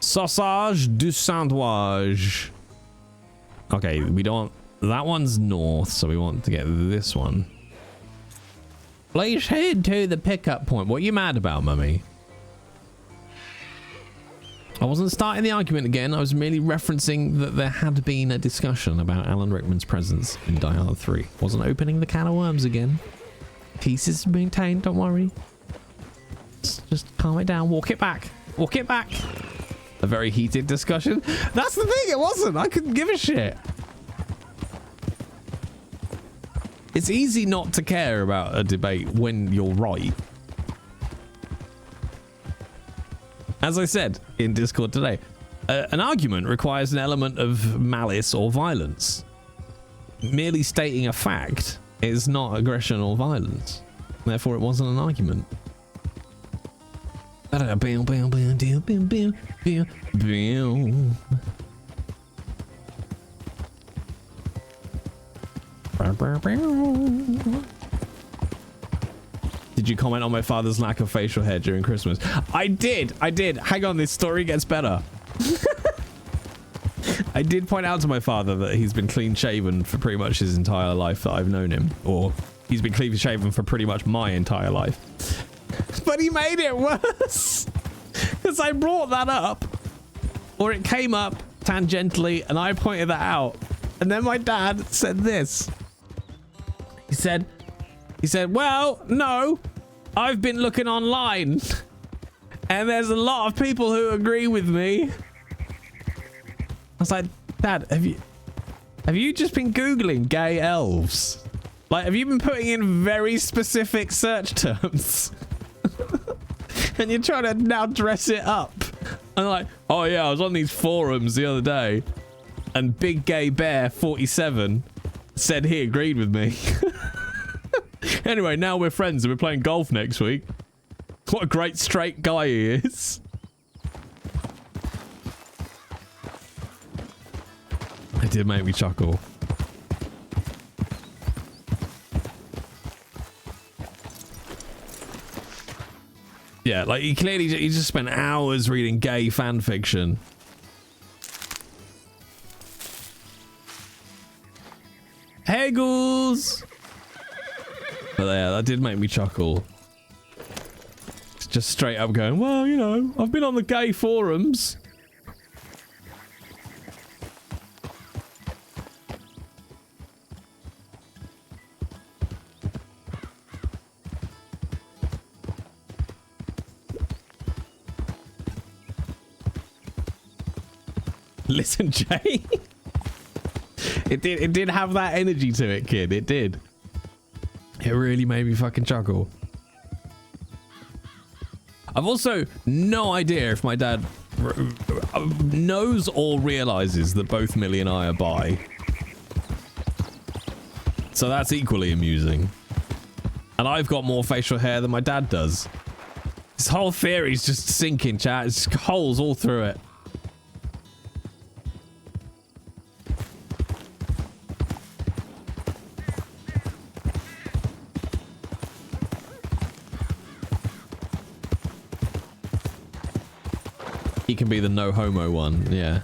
Sausage du sandwich. Okay, we don't... That one's north, so we want to get this one. Please head to the pickup point. What are you mad about, mummy? I wasn't starting the argument again. I was merely referencing that there had been a discussion about Alan Rickman's presence in Die Hard 3. Wasn't opening the can of worms again. Peace is maintained, don't worry. Just calm it down. Walk it back. Walk it back. A very heated discussion. That's the thing, it wasn't. I couldn't give a shit. It's easy not to care about a debate when you're right. As I said in Discord today, an argument requires an element of malice or violence. Merely stating a fact is not aggression or violence. Therefore, it wasn't an argument. Did you comment on my father's lack of facial hair during Christmas? I did. Hang on, this story gets better. I did point out to my father that he's been clean shaven for pretty much his entire life that I've known him. Or he's been clean shaven for pretty much my entire life. But he made it worse. Because I brought that up. Or it came up tangentially and I pointed that out. And then my dad said this. He said, well, no, I've been looking online. And there's a lot of people who agree with me. I was like, Dad, have you just been Googling gay elves? Like, have you been putting in very specific search terms? and you're trying to now dress it up. I'm like, oh yeah, I was on these forums the other day, and Big Gay Bear 47 said he agreed with me. Anyway, now we're friends and we're playing golf next week. What a great straight guy he is. It did make me chuckle. Yeah, like he just spent hours reading gay fan fiction. Hey, ghouls! But yeah, that did make me chuckle. It's just straight up going, well, you know, I've been on the gay forums. Listen, Jay. It did have that energy to it, kid. It did. It really made me fucking chuckle. I've also no idea if my dad knows or realizes that both Millie and I are bi. So that's equally amusing. And I've got more facial hair than my dad does. This whole theory's just sinking, chat. It's holes all through it. He can be the no homo one, yeah.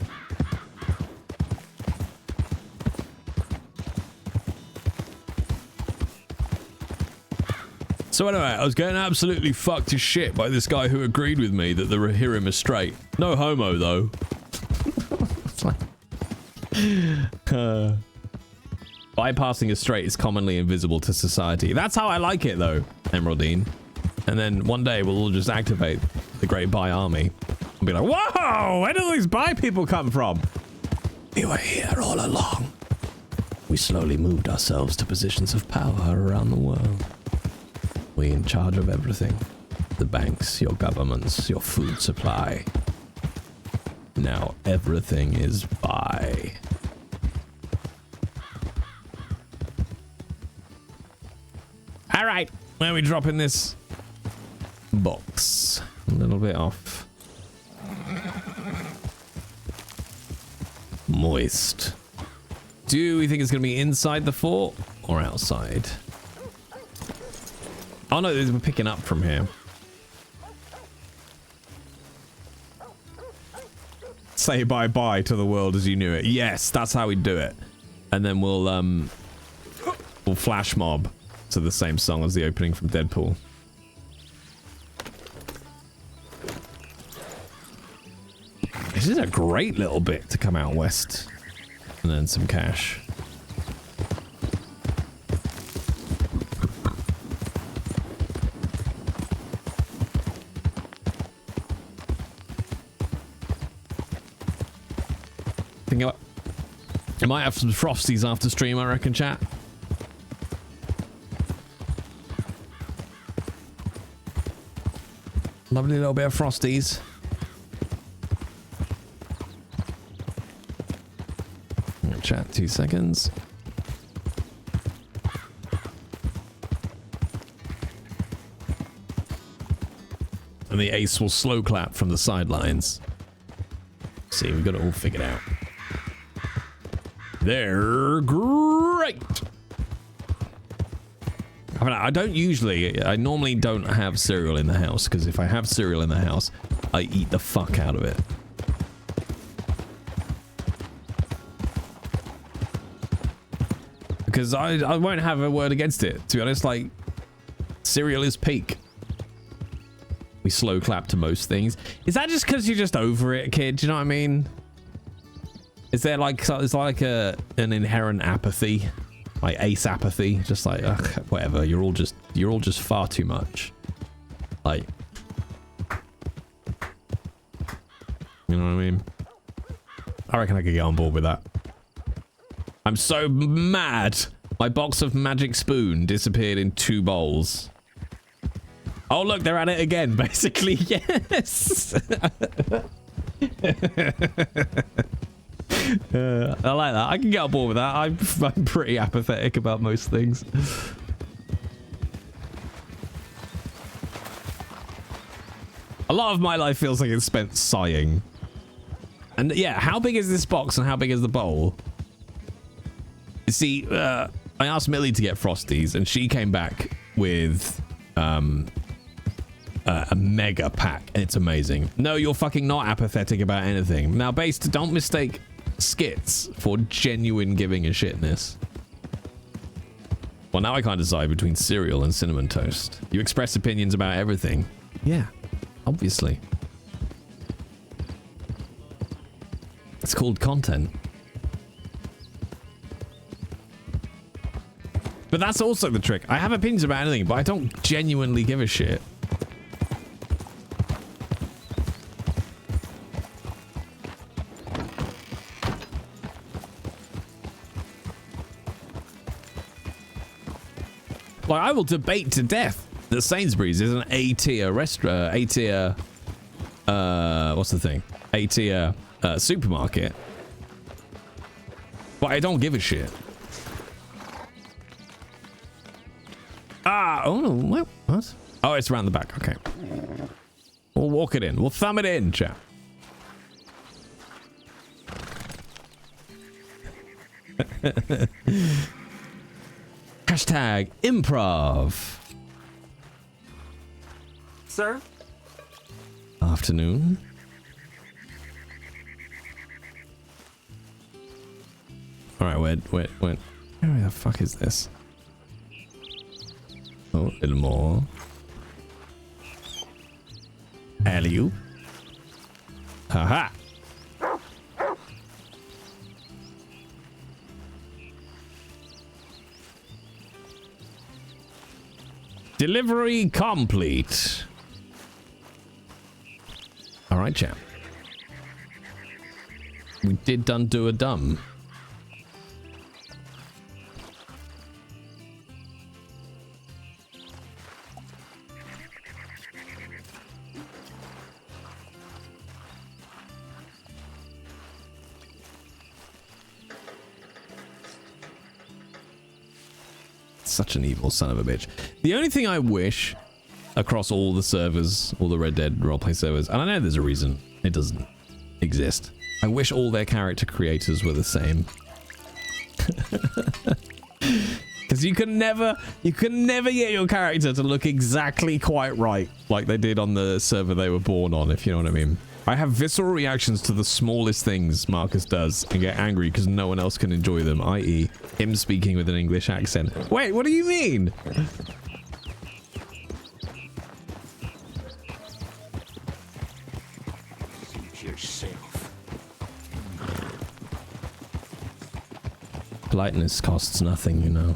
So anyway, I was getting absolutely fucked to shit by this guy who agreed with me that the Rohirrim is straight. No homo, though. It's like... bypassing as straight is commonly invisible to society. That's how I like it, though, Emeraldine. And then one day we'll all just activate the Great Bi Army. Be like, whoa, where do these bi people come from? We were here all along. We slowly moved ourselves to positions of power around the world. We in charge of everything. The banks, your governments, your food supply. Now everything is bi. All right, where are we dropping this box? A little bit off. Moist. Do we think it's going to be inside the fort or outside? Oh no, we're picking up from here. Say bye-bye to the world as you knew it. Yes, that's how we do it. And then we'll flash mob to the same song as the opening from Deadpool. This is a great little bit to come out west. And then some cash. I might have some Frosties after stream, I reckon, chat. Lovely little bit of Frosties. Chat 2 seconds. And the ace will slow clap from the sidelines. See, we've got it all figured out. They're great. I mean, I normally don't have cereal in the house, because if I have cereal in the house, I eat the fuck out of it. Because I won't have a word against it. To be honest, like, cereal is peak. We slow clap to most things. Is that just because you're just over it, kid? Do you know what I mean? Is there like, it's like an inherent apathy, like ace apathy? Just like, ugh, whatever. You're all just far too much. Like, you know what I mean? I reckon I could get on board with that. I'm so mad. My box of magic spoon disappeared in 2 bowls. Oh, look, they're at it again, basically. Yes. I like that. I can get on board with that. I'm pretty apathetic about most things. A lot of my life feels like it's spent sighing. And yeah, how big is this box and how big is the bowl? You see, I asked Millie to get Frosties and she came back with a mega pack. It's amazing. No, you're fucking not apathetic about anything. Now, Based, don't mistake skits for genuine giving a shitness. Well, now I can't decide between cereal and cinnamon toast. You express opinions about everything. Yeah, obviously. It's called content. But that's also the trick. I have opinions about anything, but I don't genuinely give a shit. Like, I will debate to death that Sainsbury's is an A-tier restaurant, A-tier, what's the thing? A-tier supermarket. But I don't give a shit. Ah, oh no, what? Oh, it's around the back, okay. We'll walk it in. We'll thumb it in, chap. Hashtag improv. Sir? Afternoon. Alright, wait. Where the fuck is this? Oh, a little more. Alley-oop. Haha. Delivery complete. All right, champ. We did done do a dumb. Such an evil son of a bitch. The only thing I wish across all the servers, all the Red Dead roleplay servers, and I know there's a reason it doesn't exist. I wish all their character creators were the same. Because you can never get your character to look exactly quite right like they did on the server they were born on, if you know what I mean. I have visceral reactions to the smallest things Marcus does and get angry because no one else can enjoy them, i.e. him speaking with an English accent. Wait, what do you mean? Suit yourself. Politeness costs nothing, you know.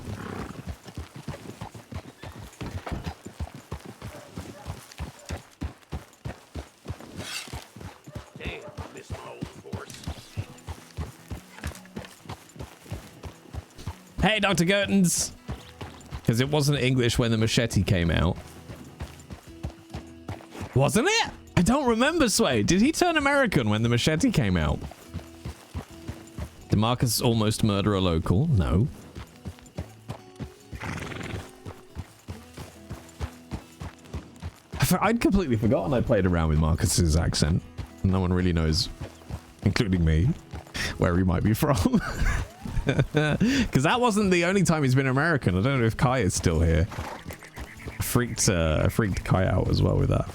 Hey, Dr. Gertens! Because it wasn't English when the machete came out. Wasn't it? I don't remember, Sway. Did he turn American when the machete came out? Did Marcus almost murder a local? No. I'd completely forgotten I played around with Marcus's accent. No one really knows, including me, where he might be from. Because that wasn't the only time he's been American. I don't know if Kai is still here. I freaked Kai out as well with that.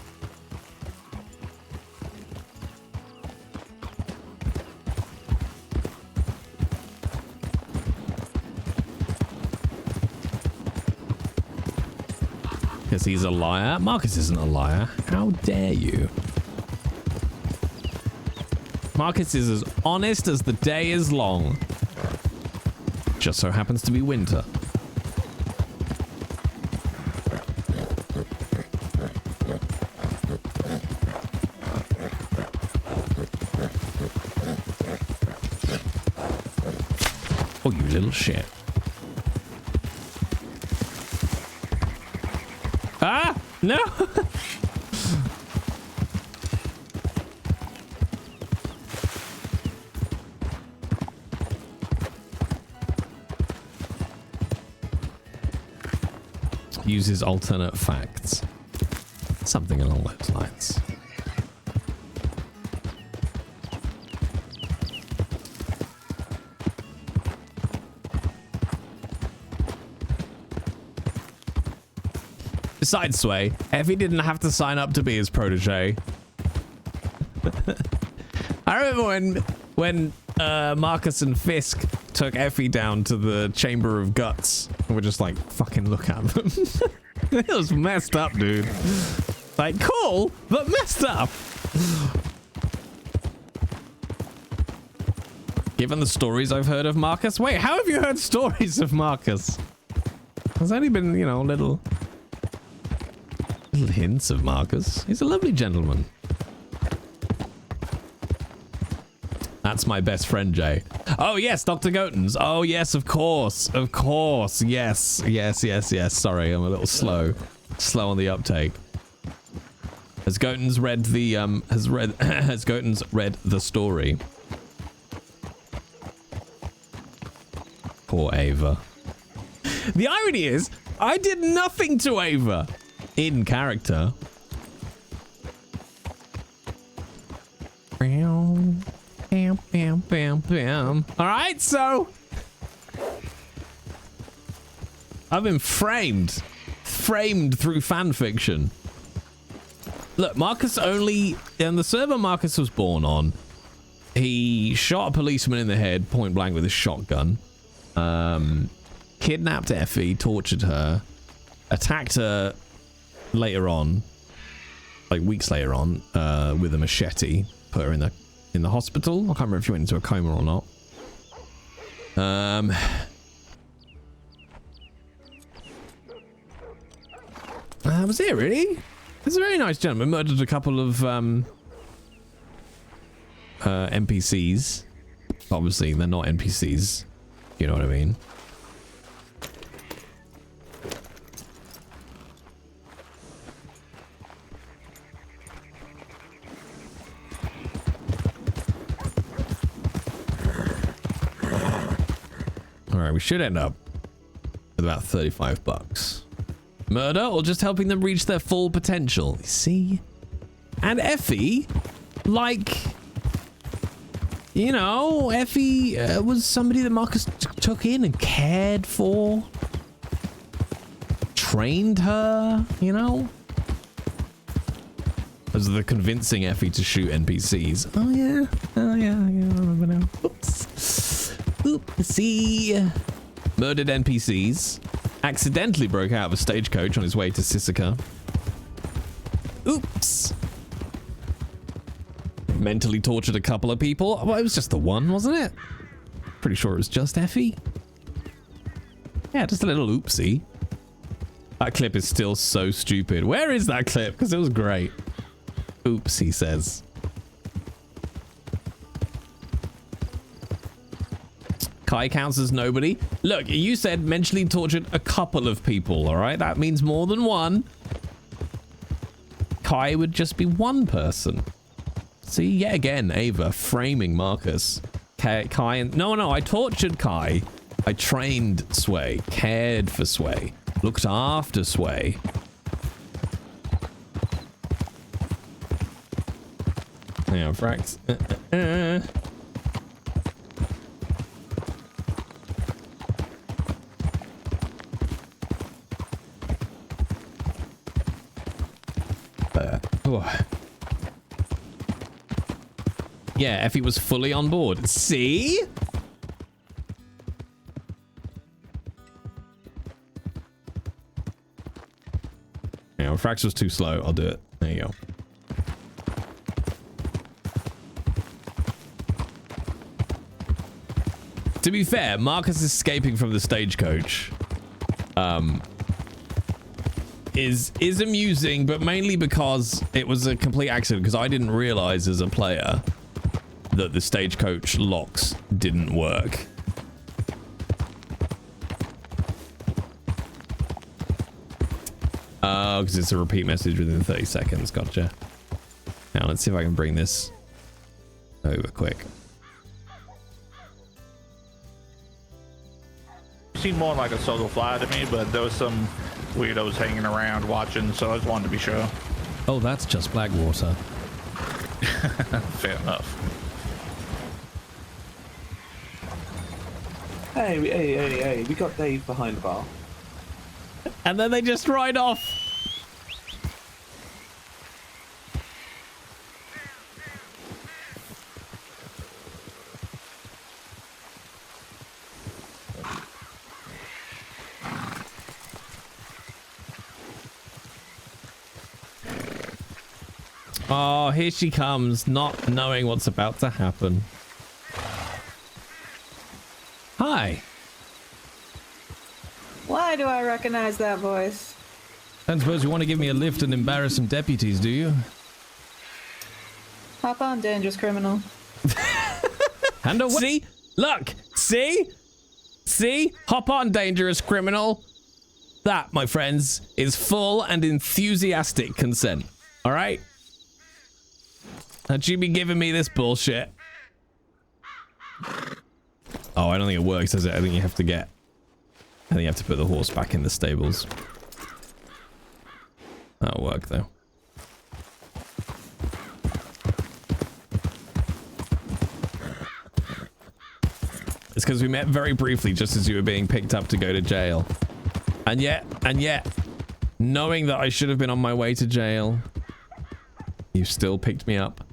Because he's a liar? Marcus isn't a liar. How dare you? Marcus is as honest as the day is long. Just so happens to be winter. Oh, you little shit. Ah! No. Uses alternate facts. Something along those lines. Besides, Sway, Effie didn't have to sign up to be his protege. I remember when Marcus and Fisk took Effie down to the Chamber of Guts. And we're just like, fucking look at them. It was messed up, dude. Like, cool, but messed up. Given the stories I've heard of Marcus. Wait, how have you heard stories of Marcus? There's only been, you know, little hints of Marcus. He's a lovely gentleman. That's my best friend, Jay. Oh, yes, Dr. Gotens. Oh, yes, of course. Of course. Yes. Yes, yes, yes. Sorry, I'm a little slow. Slow on the uptake. Has Gotens read the, has Gotens read the story? Poor Ava. The irony is, I did nothing to Ava in character. Bam, bam, bam, bam. All right, so I've been framed through fan fiction. Look, Marcus only, in the server Marcus was born on, he shot a policeman in the head point blank with a shotgun, kidnapped Effie, tortured her, attacked her later on, like weeks later on, with a machete, put her in the hospital. I can't remember if she went into a coma or not. That was it, really. He's a very nice gentleman. Murdered a couple of NPCs. Obviously, they're not NPCs. You know what I mean? Alright, we should end up with about 35 bucks. Murder or just helping them reach their full potential. See? And Effie, like, you know, Effie was somebody that Marcus took in and cared for. Trained her, you know? As the convincing Effie to shoot NPCs. Oh yeah, I remember now. Oops. Oopsie. Murdered NPCs. Accidentally broke out of a stagecoach on his way to Sisika. Oops. Mentally tortured a couple of people. Well, it was just the one, wasn't it? Pretty sure it was just Effie. Yeah, just a little oopsie. That clip is still so stupid. Where is that clip? Because it was great. Oops, he says. Kai counts as nobody. Look, you said mentally tortured a couple of people, all right? That means more than one. Kai would just be one person. See, yet again, Ava framing Marcus. Kai and... No, I tortured Kai. I trained Sway, cared for Sway, looked after Sway. Hang on, Frax. Yeah, Effie was fully on board. See? Yeah, Frax was too slow. I'll do it. There you go. To be fair, Marcus escaping from the stagecoach is amusing, but mainly because it was a complete accident, because I didn't realize as a player that the stagecoach locks didn't work. Oh, because it's a repeat message within 30 seconds. Gotcha. Now let's see if I can bring this over quick. Seemed more like a solo fly to me, but there was some weirdos hanging around watching, so I just wanted to be sure. Oh, that's just Blackwater. Fair enough. Hey, we got Dave behind the bar. And then they just ride off. Oh, here she comes, not knowing what's about to happen. Hi. Why do I recognize that voice? Don't suppose you want to give me a lift and embarrass some deputies, do you? Hop on, dangerous criminal. Hand away. See? Look! See? See? Hop on, dangerous criminal. That, my friends, is full and enthusiastic consent. Alright? Don't you be giving me this bullshit. Oh, I don't think it works, does it? I think you have to get... I think you have to put the horse back in the stables. That'll work, though. It's because we met very briefly just as you were being picked up to go to jail. And yet, knowing that I should have been on my way to jail, you still picked me up.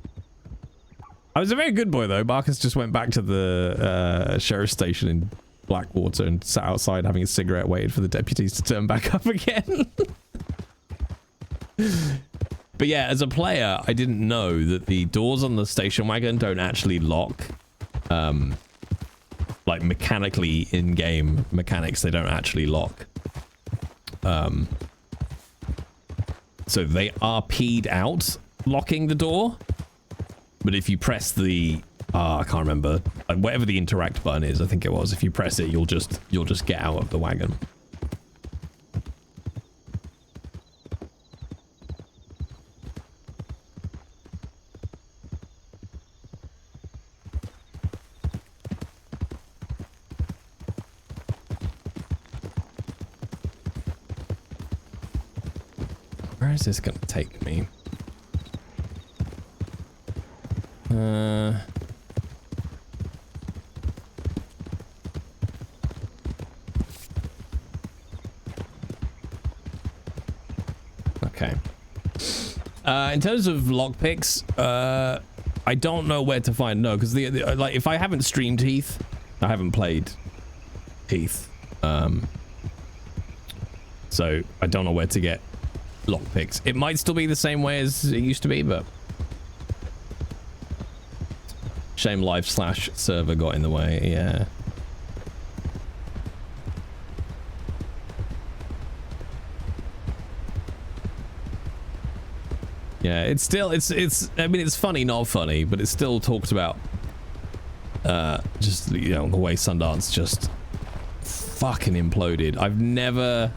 I was a very good boy, though. Marcus just went back to the sheriff's station in Blackwater and sat outside having a cigarette, waited for the deputies to turn back up again. But yeah, as a player, I didn't know that the doors on the station wagon don't actually lock. Like mechanically in-game mechanics, they don't actually lock. So they are P'd out locking the door. But if you press the, I can't remember, like whatever the interact button is, I think it was. If you press it, you'll just get out of the wagon. Where is this going to take me? Okay. In terms of lockpicks, I don't know where to find. No, because the like if I haven't streamed Heath, I haven't played Heath. So I don't know where to get lockpicks. It might still be the same way as it used to be, but shame live/server got in the way. Yeah. Yeah, it's still it's I mean it's funny, not funny, but it still talks about just, you know, the way Sundance just fucking imploded. I've never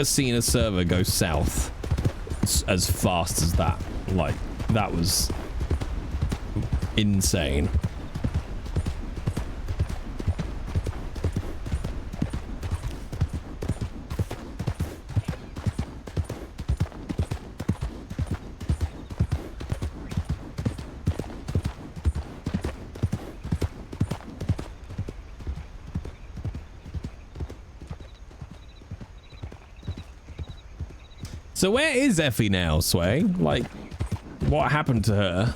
seen a server go south as fast as that. Like, that was insane. So where is Effie now, Sway? Like, what happened to her?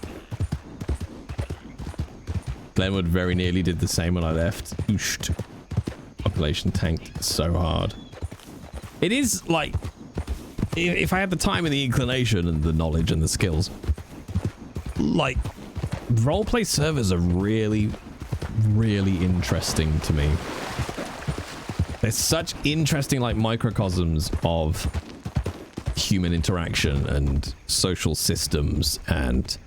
Glenwood very nearly did the same when I left. Ooshed. Population tanked so hard. It is like, if I had the time and the inclination and the knowledge and the skills, like, roleplay servers are really, really interesting to me. They're such interesting, like, microcosms of human interaction and social systems and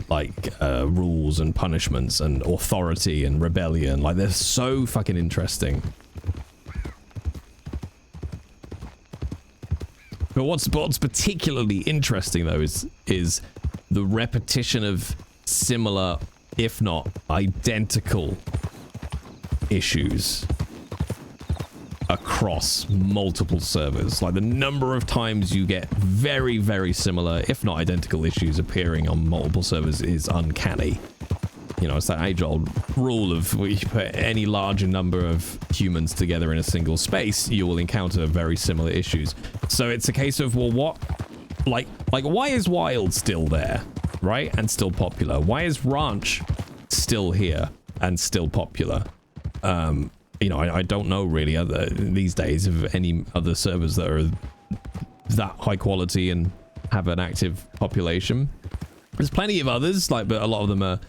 like rules and punishments and authority and rebellion. Like, they're so fucking interesting. But what's particularly interesting though is the repetition of similar, if not identical, issues across multiple servers. Like the number of times you get very, very similar, if not identical, issues appearing on multiple servers is uncanny. You know, it's that age-old rule of when you put any larger number of humans together in a single space, you will encounter very similar issues. So it's a case of, well, what, like why is Wild still there, right, and still popular? Why is Ranch still here and still popular? You know, I don't know really these days of any other servers that are that high quality and have an active population. There's plenty of others, but a lot of them are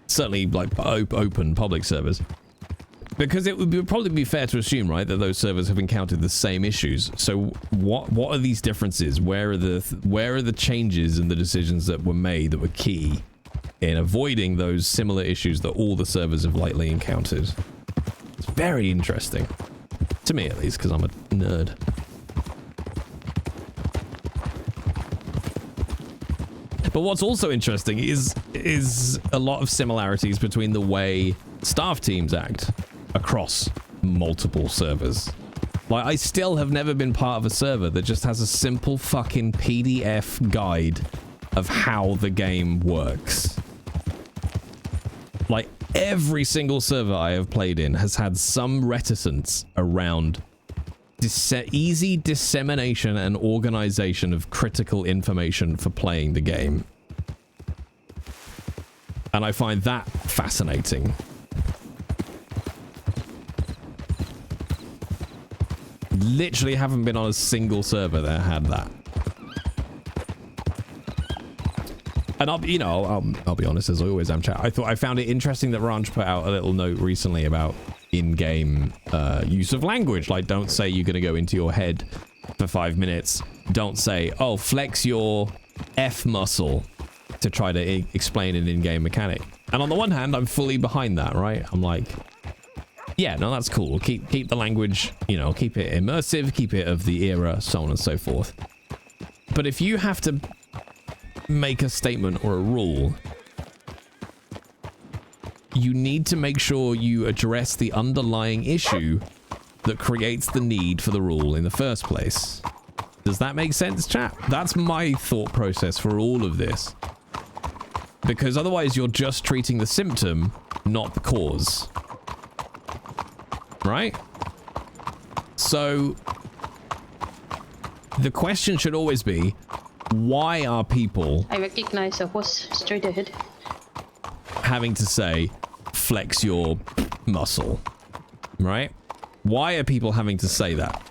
certainly like open public servers. Because it would probably be fair to assume, right, that those servers have encountered the same issues. So what are these differences? Where are the changes and the decisions that were made that were key in avoiding those similar issues that all the servers have likely encountered? It's very interesting. To me, at least, because I'm a nerd. But what's also interesting is a lot of similarities between the way staff teams act across multiple servers. Like, I still have never been part of a server that just has a simple fucking PDF guide of how the game works. Like, every single server I have played in has had some reticence around easy dissemination and organization of critical information for playing the game. And I find that fascinating. Literally haven't been on a single server that had that. And I'll be honest, as I always am, chat. I found it interesting that Ranch put out a little note recently about in-game use of language. Like, don't say you're going to go into your head for 5 minutes. Don't say, oh, flex your F muscle to try to explain an in-game mechanic. And on the one hand, I'm fully behind that, right? I'm like, yeah, no, that's cool. Keep the language, you know, keep it immersive, keep it of the era, so on and so forth. But if you have to make a statement or a rule, you need to make sure you address the underlying issue that creates the need for the rule in the first place. Does that make sense, chat? That's my thought process for all of this. Because otherwise you're just treating the symptom, not the cause. Right? So the question should always be, why are people... I recognize a horse straight ahead. ...having to say, flex your muscle, right? Why are people having to say that?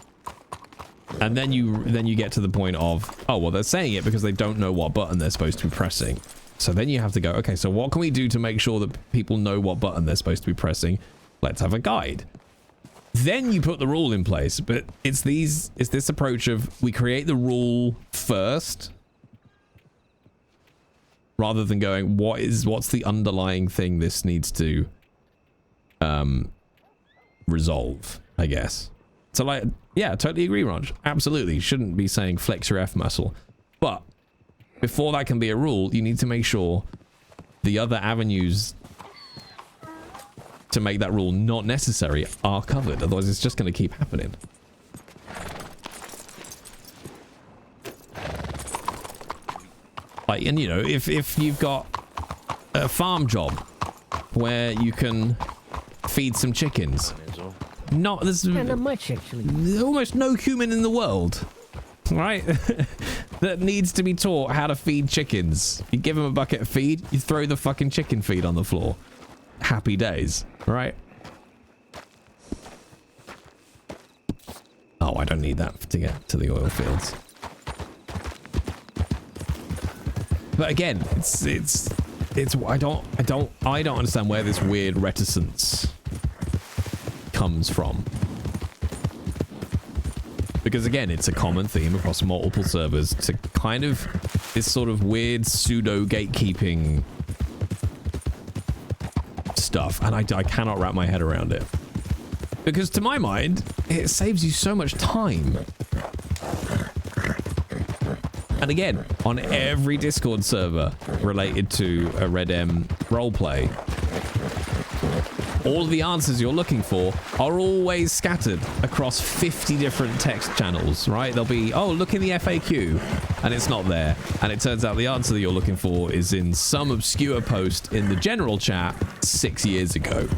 And then you get to the point of, oh, well, they're saying it because they don't know what button they're supposed to be pressing. So then you have to go, okay, so what can we do to make sure that people know what button they're supposed to be pressing? Let's have a guide. Then you put the rule in place, but it's this approach of we create the rule first rather than going, what's the underlying thing this needs to resolve, I guess. So, like, yeah, totally agree, Raj. Absolutely. Shouldn't be saying flex your F muscle. But before that can be a rule, you need to make sure the other avenues to make that rule not necessary are covered. Otherwise, it's just going to keep happening. Like, and you know, if you've got a farm job where you can feed some chickens, there's much actually. Almost no human in the world, right? That needs to be taught how to feed chickens. You give them a bucket of feed, you throw the fucking chicken feed on the floor. Happy days, right? Oh, I don't need that to get to the oil fields. But again, it's I don't understand where this weird reticence comes from. Because again, it's a common theme across multiple servers to kind of this sort of weird pseudo gatekeeping stuff, and I cannot wrap my head around it. Because to my mind, it saves you so much time. And again, on every Discord server related to a Redem roleplay, all of the answers you're looking for are always scattered across 50 different text channels, right? There'll be, oh, look in the FAQ, and it's not there. And it turns out the answer that you're looking for is in some obscure post in the general chat 6 years ago.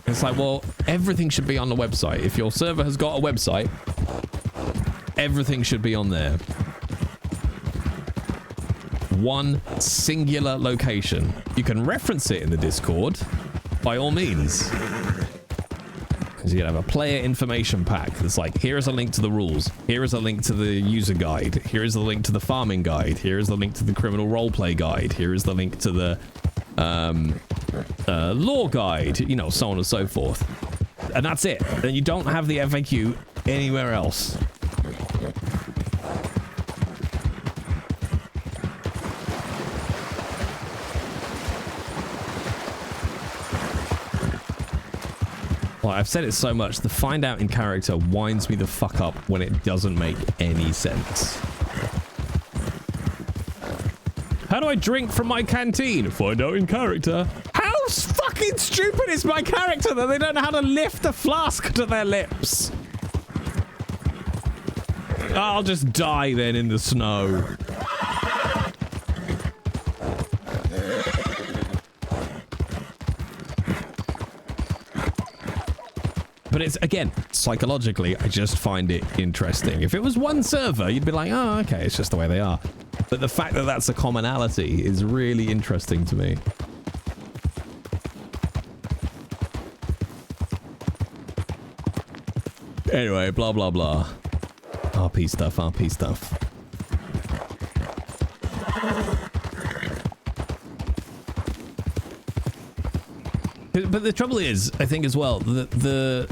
It's like, well, everything should be on the website. If your server has got a website, everything should be on there. One singular location. You can reference it in the Discord by all means. Because you can have a player information pack that's like, here is a link to the rules, here is a link to the user guide, here is the link to the farming guide, here is the link to the criminal roleplay guide, here is the link to the lore guide, you know, so on and so forth. And that's it. And you don't have the FAQ anywhere else. Well, I've said it so much, the find out in character winds me the fuck up when it doesn't make any sense. How do I drink from my canteen? Find out in character. How fucking stupid is my character that they don't know how to lift a flask to their lips? I'll just die then in the snow. But it's, again, psychologically, I just find it interesting. If it was one server, you'd be like, oh, okay, it's just the way they are. But the fact that that's a commonality is really interesting to me. Anyway, blah, blah, blah. RP stuff, RP stuff. But the trouble is, I think as well, the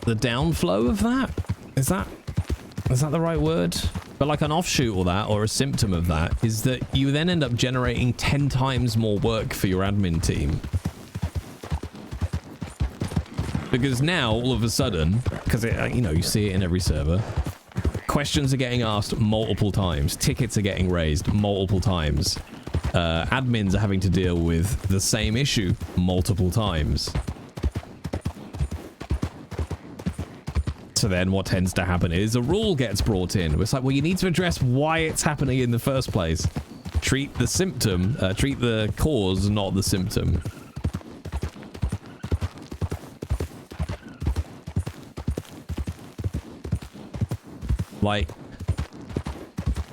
downflow of that, is that the right word? But like an offshoot or that, or a symptom of that, is that you then end up generating 10 times more work for your admin team. Because now, all of a sudden, because you know, you see it in every server, questions are getting asked multiple times, tickets are getting raised multiple times. Admins are having to deal with the same issue multiple times. So then what tends to happen is a rule gets brought in. It's like, well, you need to address why it's happening in the first place. Treat the symptom, treat the cause, not the symptom. Like,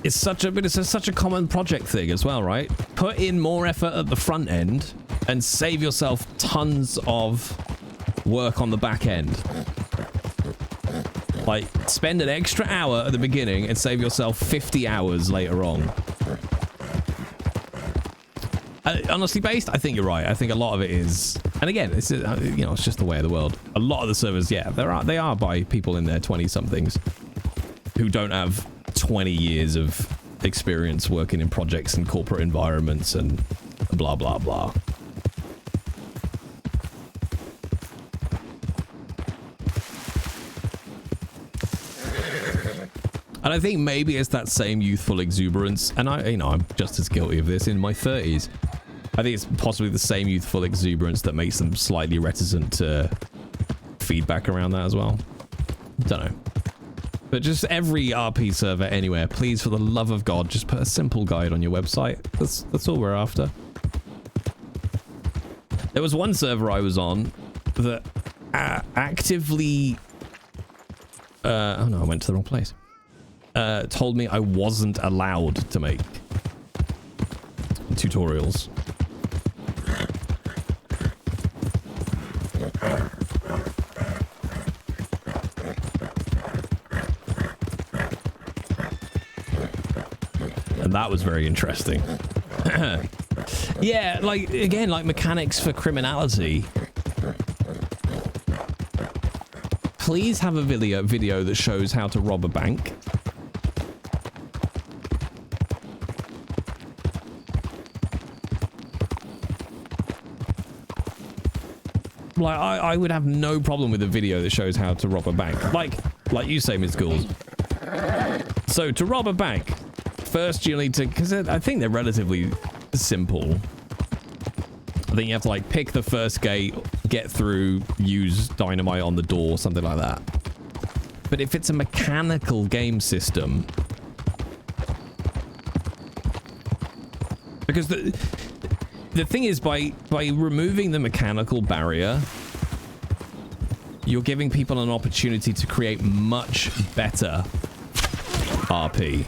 it's such a common project thing as well, right? Put in more effort at the front end and save yourself tons of work on the back end. Like, spend an extra hour at the beginning and save yourself 50 hours later on. Honestly based, I think you're right. I think a lot of it is, and again, it's, you know, it's just the way of the world. A lot of the servers, yeah, they are by people in their 20-somethings who don't have 20 years of experience working in projects and corporate environments and blah, blah, blah. And I think maybe it's that same youthful exuberance, and I'm just as guilty of this in my 30s. I think it's possibly the same youthful exuberance that makes them slightly reticent to feedback around that as well. Don't know. But just every RP server anywhere, please, for the love of God, just put a simple guide on your website. That's all we're after. There was one server I was on that actively... oh no, I went to the wrong place. Told me I wasn't allowed to make tutorials. And that was very interesting. Yeah, like, again, like mechanics for criminality. Please have a video that shows how to rob a bank. Like, I would have no problem with a video that shows how to rob a bank. Like you say, Ms. Ghouls. So to rob a bank, first you'll need to, because I think they're relatively simple. I think you have to like pick the first gate, get through, use dynamite on the door, something like that. But if it's a mechanical game system, because the thing is, by removing the mechanical barrier, you're giving people an opportunity to create much better RP.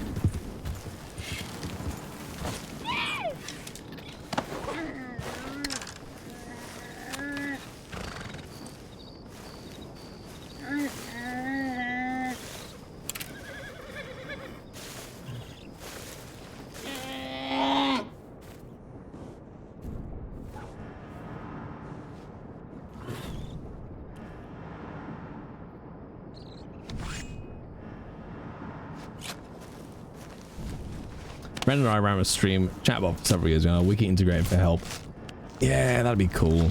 Brendan and I ran a stream chatbot several years ago. Wiki integrated for help. Yeah, that'd be cool.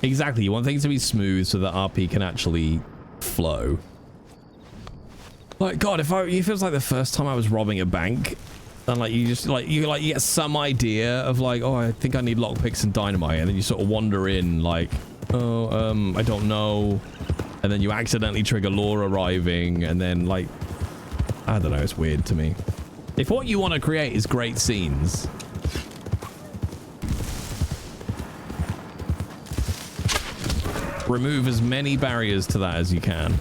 Exactly. You want things to be smooth so that RP can actually flow. Like, God, it feels like the first time I was robbing a bank, and like you get some idea of like, oh, I think I need lockpicks and dynamite, and then you sort of wander in like, oh, I don't know. And then you accidentally trigger law arriving, and then like, I don't know, it's weird to me. If what you want to create is great scenes, remove as many barriers to that as you can.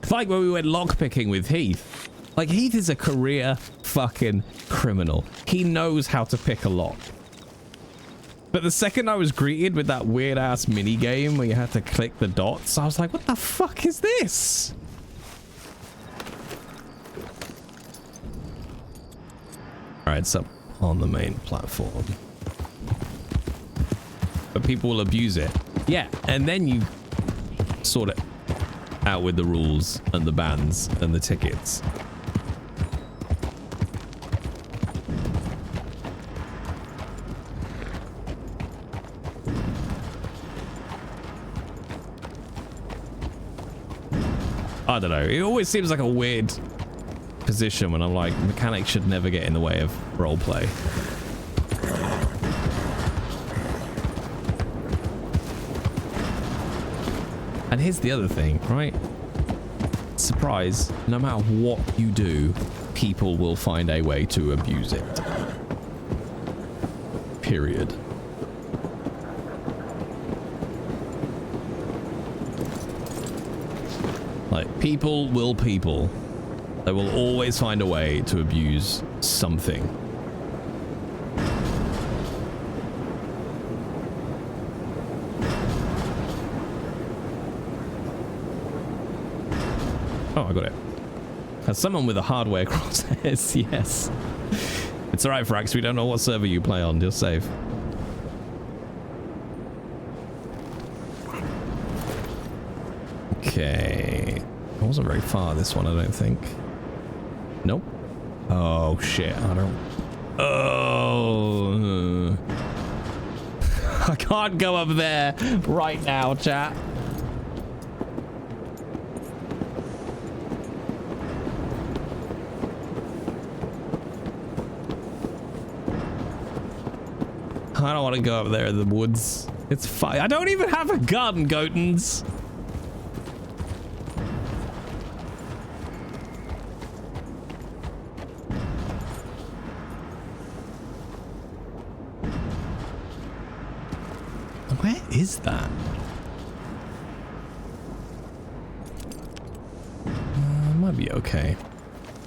It's like when we went lockpicking with Heath. Like, Heath is a career fucking criminal. He knows how to pick a lock. But the second I was greeted with that weird ass mini game where you had to click the dots, I was like, what the fuck is this? Alright, it's up on the main platform. But people will abuse it. Yeah, and then you sort it out with the rules and the bans and the tickets. I don't know. It always seems like a weird position when I'm like, mechanics should never get in the way of roleplay. And here's the other thing, right? Surprise, no matter what you do, people will find a way to abuse it. Period. Like, people will people. They will always find a way to abuse something. Oh, I got it. As someone with a hardware crosshairs, yes. It's alright, Frax, we don't know what server you play on, you're safe. Okay. It wasn't very far, this one, I don't think. Nope. Oh, shit, I don't... Oh... I can't go up there right now, chat. I don't want to go up there in the woods. It's fine. I don't even have a gun, Gotens. Where is that? Might be okay.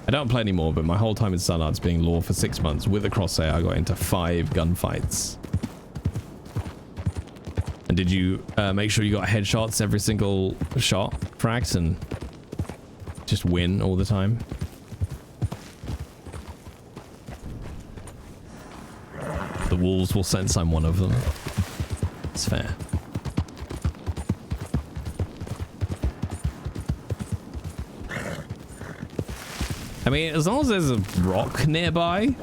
I don't play anymore, but my whole time in Sunart's being law for 6 months with a crosshair, I got into 5 gunfights. And did you make sure you got headshots every single shot, Frax, and just win all the time? The wolves will sense I'm one of them. It's fair. I mean, as long as there's a rock nearby.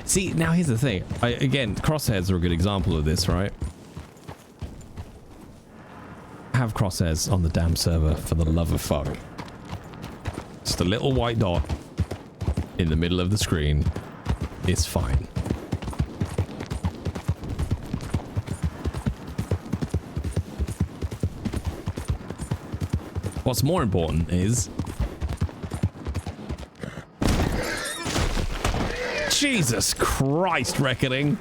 See, now here's the thing. Again, crosshairs are a good example of this, right? Have crosshairs on the damn server, for the love of fuck. Just a little white dot in the middle of the screen is fine. What's more important is... Jesus Christ, Reckoning.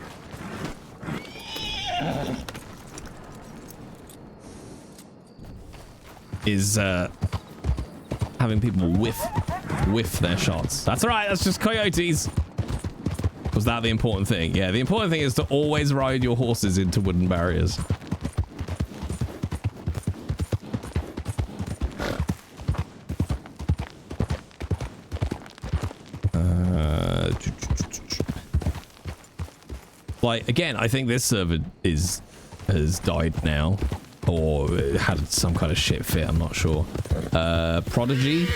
Is having people whiff their shots. That's all right, that's just coyotes. Was that the important thing? Yeah, the important thing is to always ride your horses into wooden barriers. Like, again, I think this server has died now, or it had some kind of shit fit. I'm not sure. Prodigy.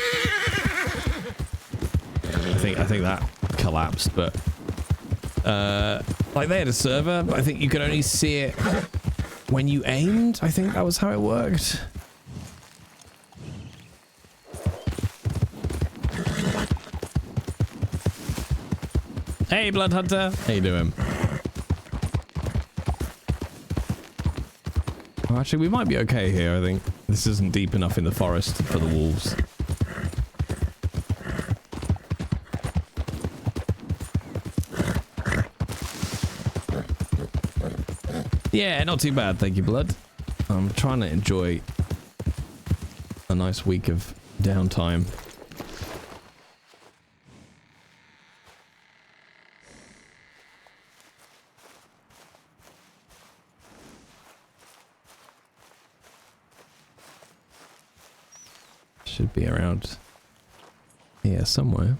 I think that collapsed, but like they had a server, but I think you could only see it when you aimed. I think that was how it worked. Hey, Blood Hunter. How you doing? Oh, actually, we might be okay here, I think. This isn't deep enough in the forest for the wolves. Yeah, not too bad, thank you, Blood. I'm trying to enjoy a nice week of downtime. Should be around here somewhere.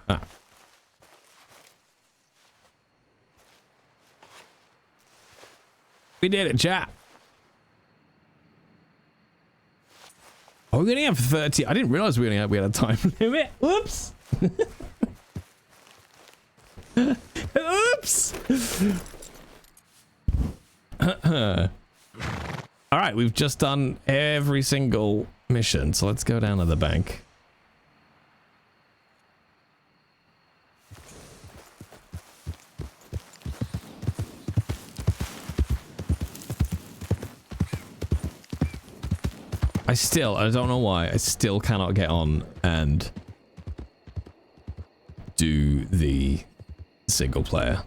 Ah. We did it, chat. Oh, we're gonna have 30. I didn't realize we had a time limit. Whoops. Oops. All right, we've just done every single mission, so let's go down to the bank. I don't know why, I still cannot get on and do the single player.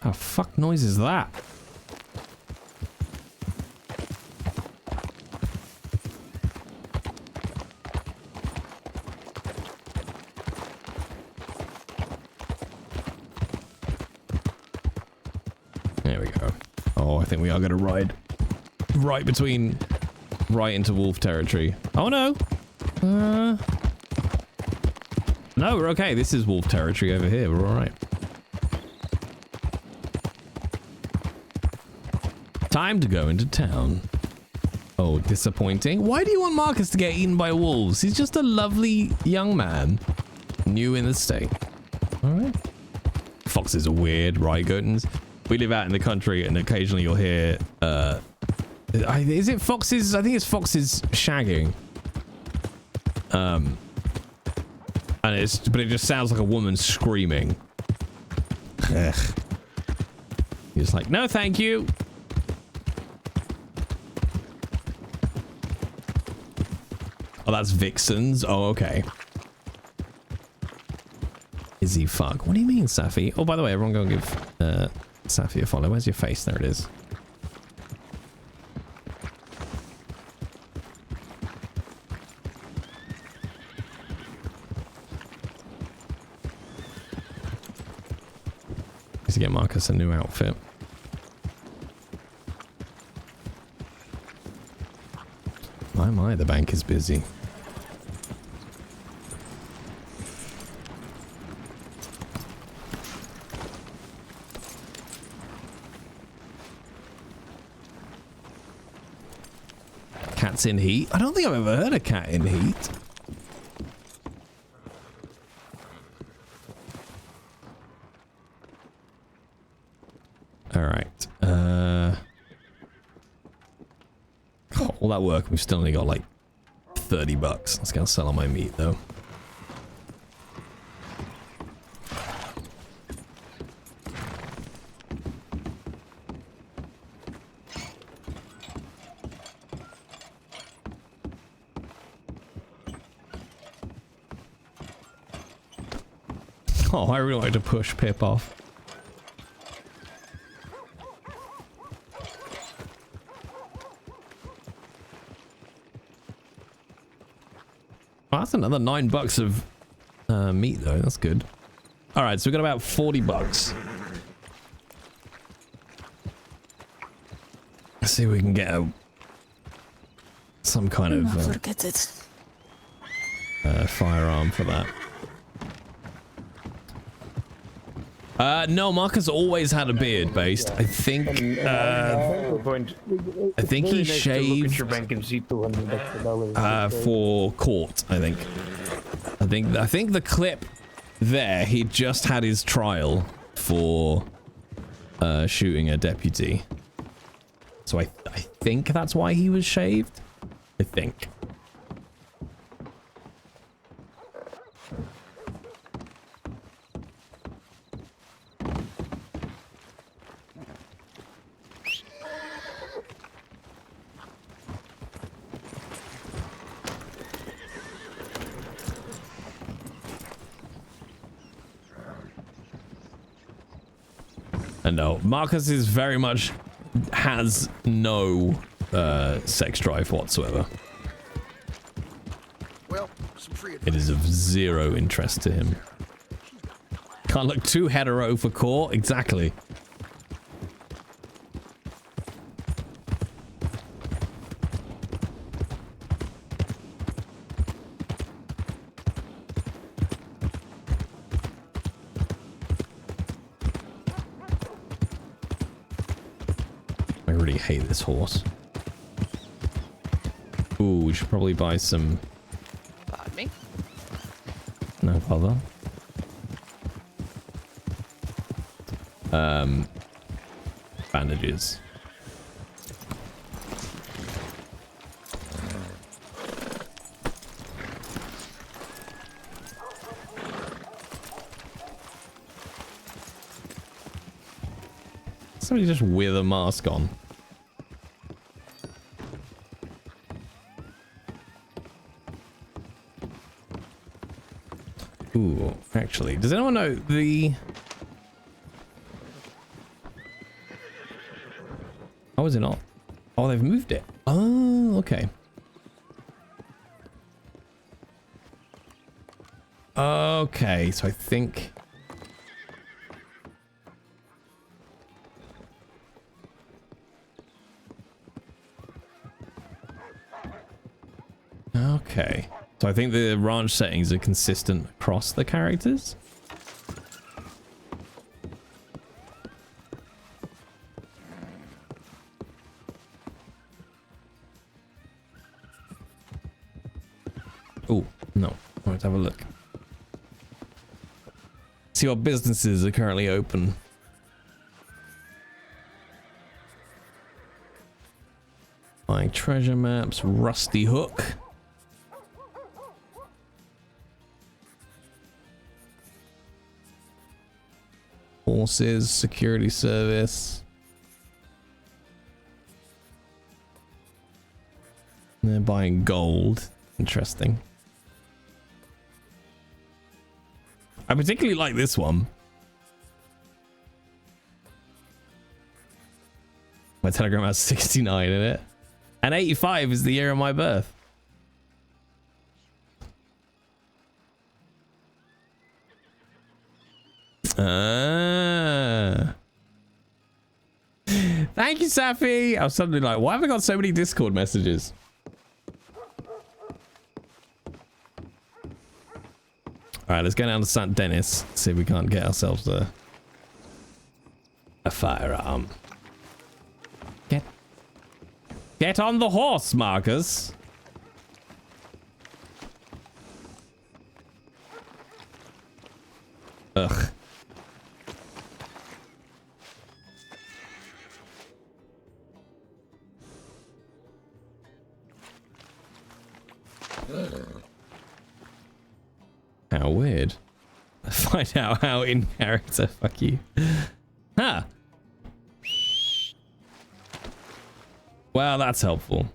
How fuck noise is that? There we go. Oh, I think we are going to ride right into wolf territory. Oh no! No, we're okay. This is wolf territory over here. We're all right. Time to go into town. Oh, disappointing. Why do you want Marcus to get eaten by wolves? He's just a lovely young man. New in the state. Alright. Foxes are weird, right, Gotens? We live out in the country and occasionally you'll hear, is it foxes? I think it's foxes shagging. But it just sounds like a woman screaming. Ugh. You're just like, no, thank you. Oh, that's vixens. Oh, okay. Izzy fuck. What do you mean, Safi? Oh, by the way, everyone go and give Safi a follow. Where's your face? There it is. Need to get Marcus a new outfit. My, the bank is busy. Cats in heat? I don't think I've ever heard a cat in heat. All right. All that work, we've still only got like $30. Let's go sell all my meat though. Oh, I really like to push Pip off. Oh, that's another $9 of meat though. That's good. All right, so we got about $40. Let's see if we can get some kind of firearm for that. No, Marcus always had a beard based. I think he shaved for court, I think the clip there, he just had his trial for shooting a deputy. So I think that's why he was shaved. I think. No, Marcus is very much has no sex drive whatsoever. Well, it is of zero interest to him. Can't look too hetero for court. Exactly. Hate this horse. Ooh, we should probably buy some. Pardon me? No bother. Bandages. Somebody just with a mask on. Ooh, actually, does anyone know the... Oh, is it not? Oh, they've moved it. Oh, okay. Okay, so I think... Okay. So I think the ranch settings are consistent across the characters. Oh, no. Let's have a look. See what businesses are currently open. Buying treasure maps, Rusty Hook. Horses, security service. They're buying gold. Interesting. I particularly like this one. My telegram has 69 in it. And 85 is the year of my birth. Thank you, Safi. I was suddenly like, why have I got so many Discord messages? All right, let's go down to St. Denis. See if we can't get ourselves a firearm. Get on the horse, Marcus. Ugh. How weird. Find out how in character. Fuck you. Huh. Well, that's helpful.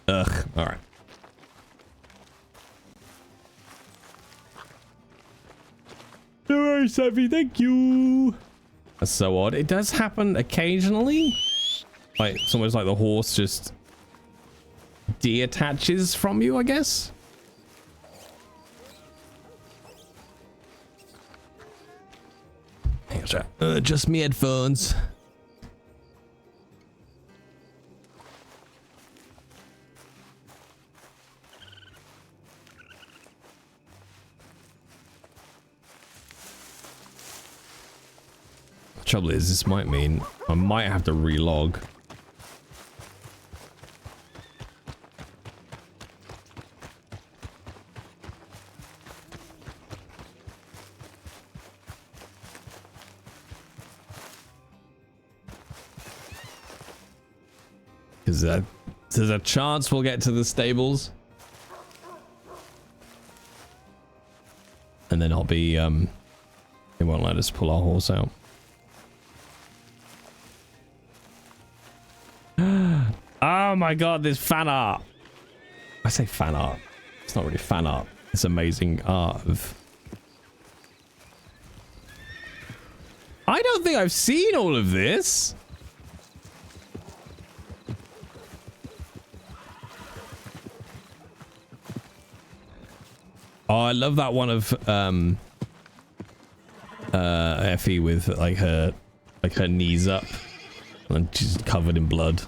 Ugh. All right. Alright, Savvy, thank you. That's so odd. It does happen occasionally. Like, it's almost like the horse just detaches from you, I guess. Hang on, chat. Just me headphones. Trouble is, this might mean I might have to relog. Because there's a chance we'll get to the stables. And then I'll be, they won't let us pull our horse out. Oh my god, there's fan art. I say fan art. It's not really fan art. It's amazing art of... I don't think I've seen all of this. Oh, I love that one of Effie with like her knees up and she's covered in blood.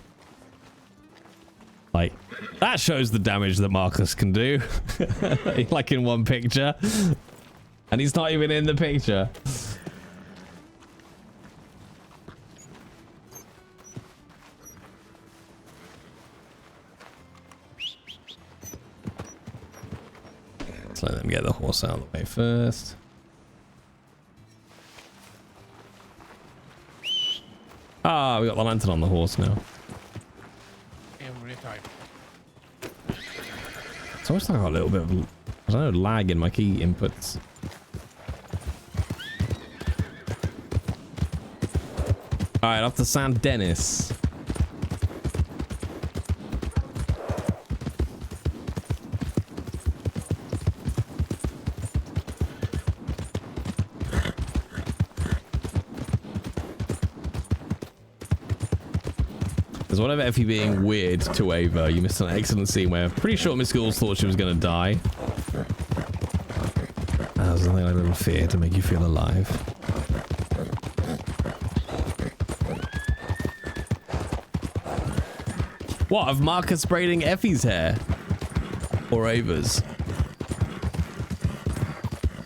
Like, that shows the damage that Marcus can do. Like in one picture. And he's not even in the picture. Let's let them get the horse out of the way first. Ah, we got the lantern on the horse now. It's almost like I got a little bit of, I don't know, lag in my key inputs. Alright, off to San Dennis. Because whatever Effie being weird to Ava, you missed an excellent scene where I'm pretty sure Miss Gouls thought she was going to die. That was something like a little fear to make you feel alive. What, of Marcus braiding Effie's hair? Or Ava's?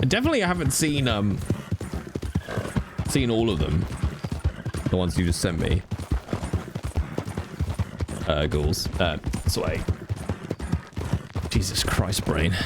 I definitely haven't seen all of them. The ones you just sent me. Ghouls. Sway. Jesus Christ, brain.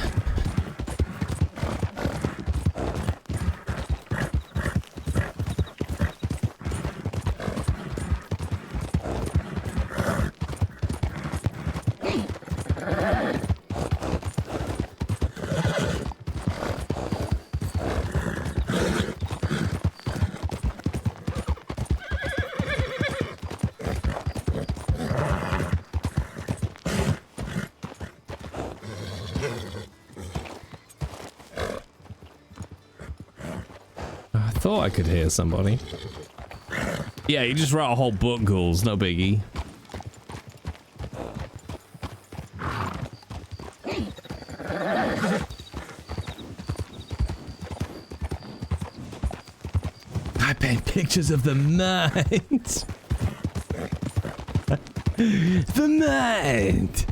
Thought I could hear somebody. Yeah, you just wrote a whole book, Ghouls, no biggie. I paint pictures of the mind. The mind.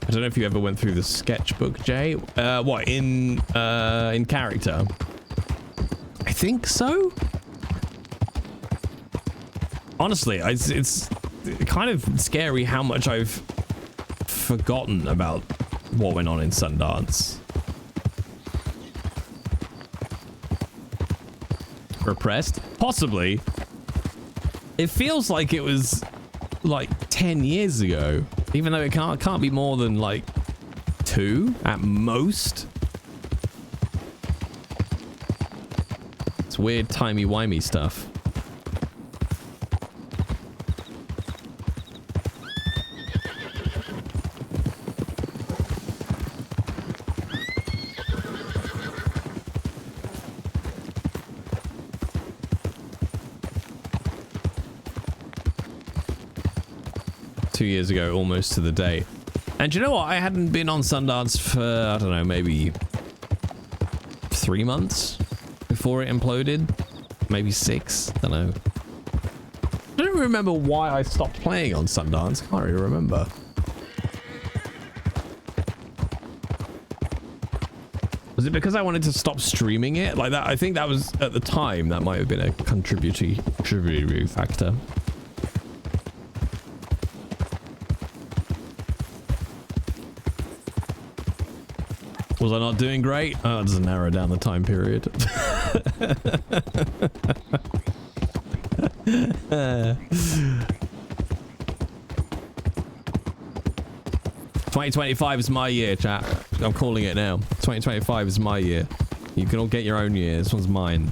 I don't know if you ever went through the sketchbook, Jay. What, in character? I think so. Honestly, it's kind of scary how much I've forgotten about what went on in Sundance. Repressed? Possibly. It feels like it was like 10 years ago, even though it can't be more than like 2 at most. It's weird timey-wimey stuff. Years ago, almost to the day. And you know what? I hadn't been on Sundance for, I don't know, maybe 3 months before it imploded. Maybe 6. I don't know. I don't remember why I stopped playing on Sundance. Can't really remember. Was it because I wanted to stop streaming it? Like that, I think that was, at the time, that might have been a contributory factor. Was I not doing great? Oh, it doesn't narrow down the time period. 2025 is my year, chat. I'm calling it now. 2025 is my year. You can all get your own year. This one's mine.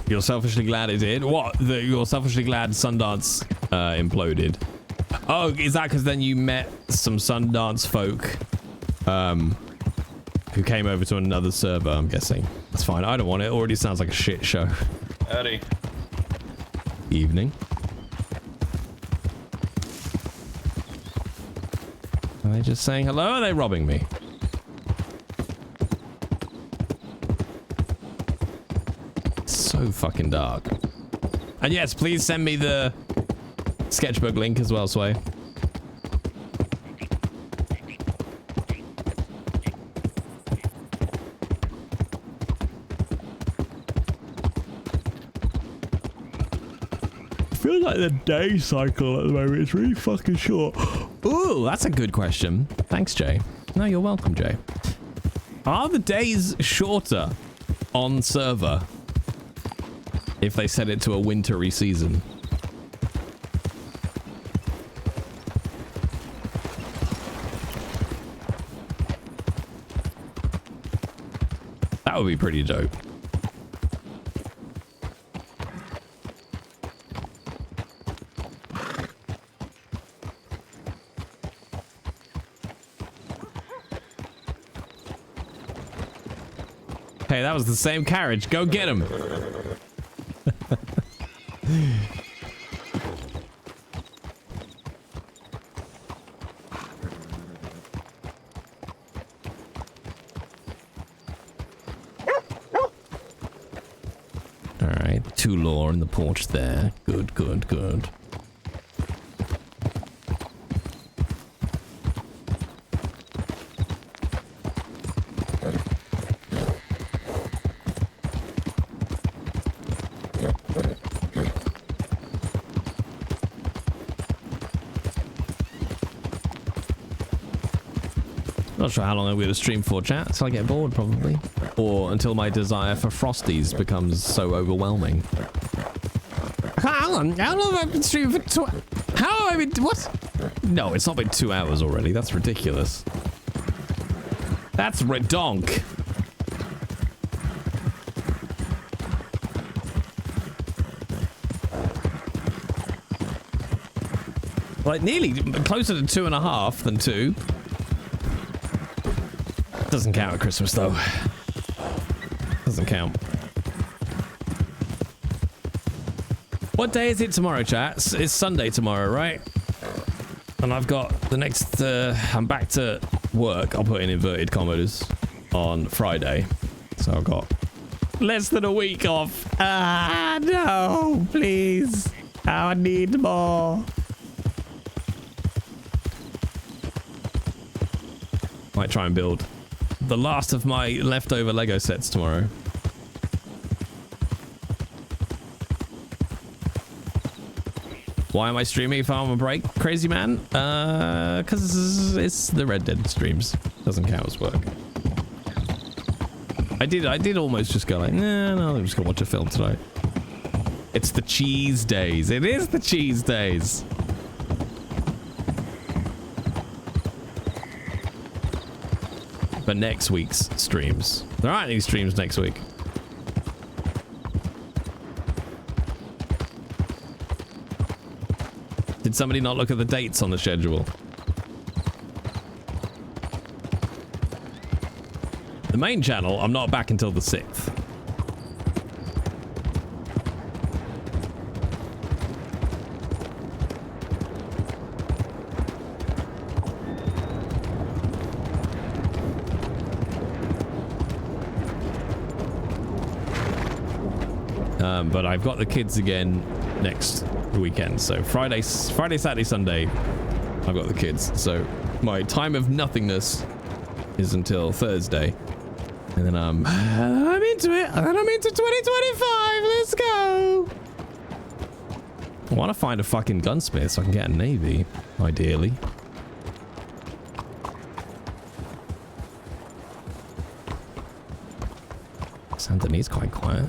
You're selfishly glad it did? What? You're selfishly glad Sundance imploded? Oh, is that because then you met some Sundance folk who came over to another server, I'm guessing. That's fine. I don't want it. It already sounds like a shit show. Eddie. Evening. Are they just saying hello? Or are they robbing me? So fucking dark. And yes, please send me the sketchbook link as well, Sway. I feel like the day cycle at the moment is really fucking short. Ooh, that's a good question. Thanks, Jay. No, you're welcome, Jay. Are the days shorter on server if they set it to a wintry season? That would be pretty dope. Hey, that was the same carriage. Go get him. All right, 2 lore in the porch there. Good, good, good. Not sure how long I'm going to stream for, chat, until I get bored, probably. Or until my desire for Frosties becomes so overwhelming. Hang on, how long have I been streaming for how have I been... What? No, it's not been 2 hours already. That's ridiculous. That's redonk. Like, nearly closer to 2.5 than 2. Doesn't count at Christmas, though. Doesn't count. What day is it tomorrow, chat? It's Sunday tomorrow, right? And I've got the next... I'm back to work. I'll put in inverted commas. on Friday. So I've got less than a week off. Ah, no, please. I need more. Might try and build the last of my leftover Lego sets tomorrow. Why am I streaming if I'm on a break, crazy man? Because it's the Red Dead streams. Doesn't count as work. I did almost just go like, nah, no, I'm just gonna watch a film tonight. It's the cheese days. It is the cheese days. But next week's streams. There aren't any streams next week. Did somebody not look at the dates on the schedule? The main channel, I'm not back until the 6th. But I've got the kids again next weekend. So Friday, Saturday, Sunday, I've got the kids. So my time of nothingness is until Thursday. And then I'm into it. And then I'm into 2025. Let's go. I want to find a fucking gunsmith so I can get a navy, ideally. Saint Denis is quite quiet.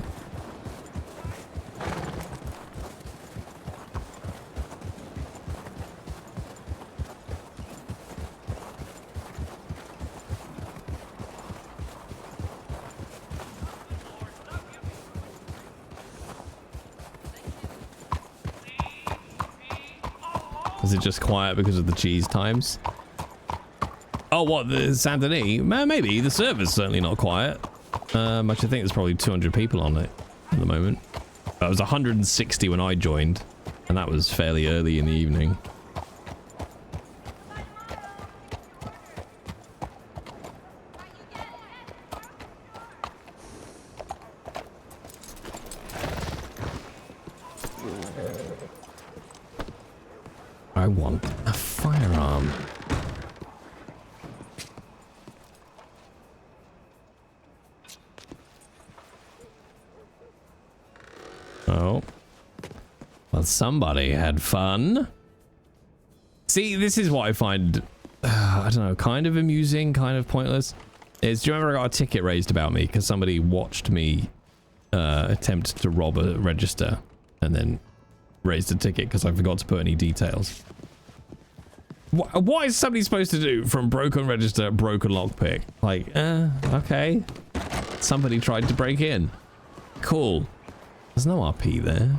Is it just quiet because of the cheese times? Oh, what, the Saint Denis? Maybe. The server's certainly not quiet. I think there's probably 200 people on it at the moment. It was 160 when I joined, and that was fairly early in the evening. I want a firearm. Oh. Well, somebody had fun. See, this is what I find, I don't know, kind of amusing, kind of pointless. Do you remember I got a ticket raised about me because somebody watched me attempt to rob a register and then raised a ticket because I forgot to put any details. What is somebody supposed to do from broken register, broken lockpick? Like, okay. Somebody tried to break in. Cool. There's no RP there.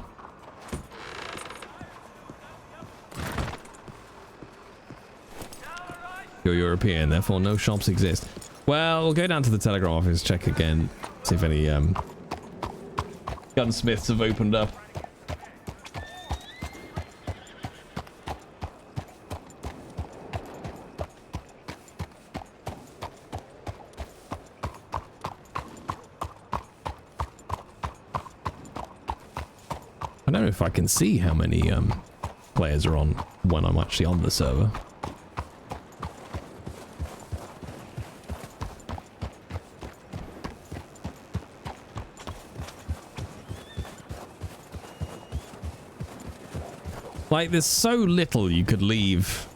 You're European, therefore no shops exist. Well, we'll go down to the Telegram office, check again, see if any gunsmiths have opened up. I don't know if I can see how many players are on when I'm actually on the server. Like, there's so little you could leave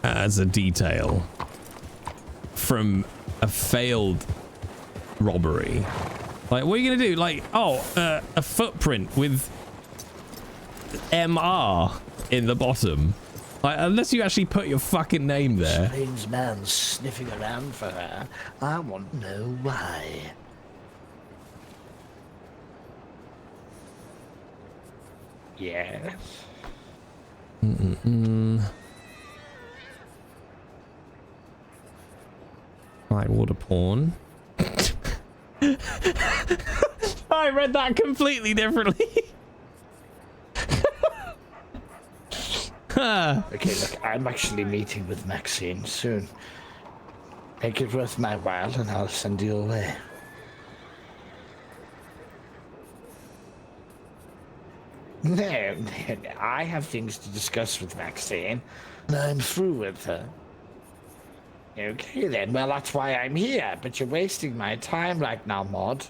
as a detail from a failed robbery. Like, what are you gonna do? Like, oh, a footprint with MR in the bottom. Like, unless you actually put your fucking name there. Strange man sniffing around for her. I want to know why. Yes. Like water porn. I read that completely differently. Okay, look, I'm actually meeting with Maxine soon. Make it worth my while and I'll send you away. No, I have things to discuss with Maxine, and I'm through with her. Okay then, well that's why I'm here, but you're wasting my time right now, Maud.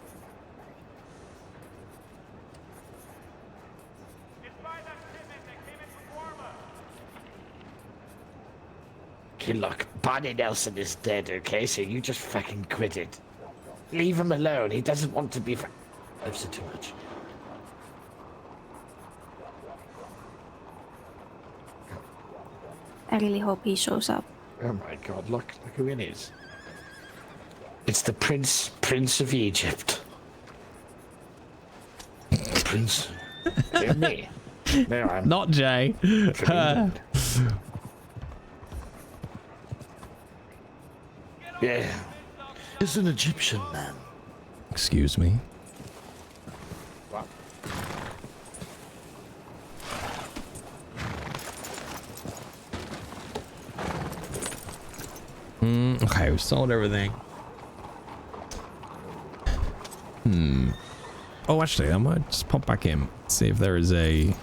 Okay, look, Barney Nelson is dead, okay, so you just fucking quit it. Leave him alone, he doesn't want to be I've said too much. I really hope he shows up. Oh my god, look who it is. It's the Prince of Egypt. Prince? They're me. No, I'm Not Jay. from England. Yeah. He's an Egyptian man. Excuse me. What? Okay, we sold everything. Oh, actually, I might just pop back in, see if there is a...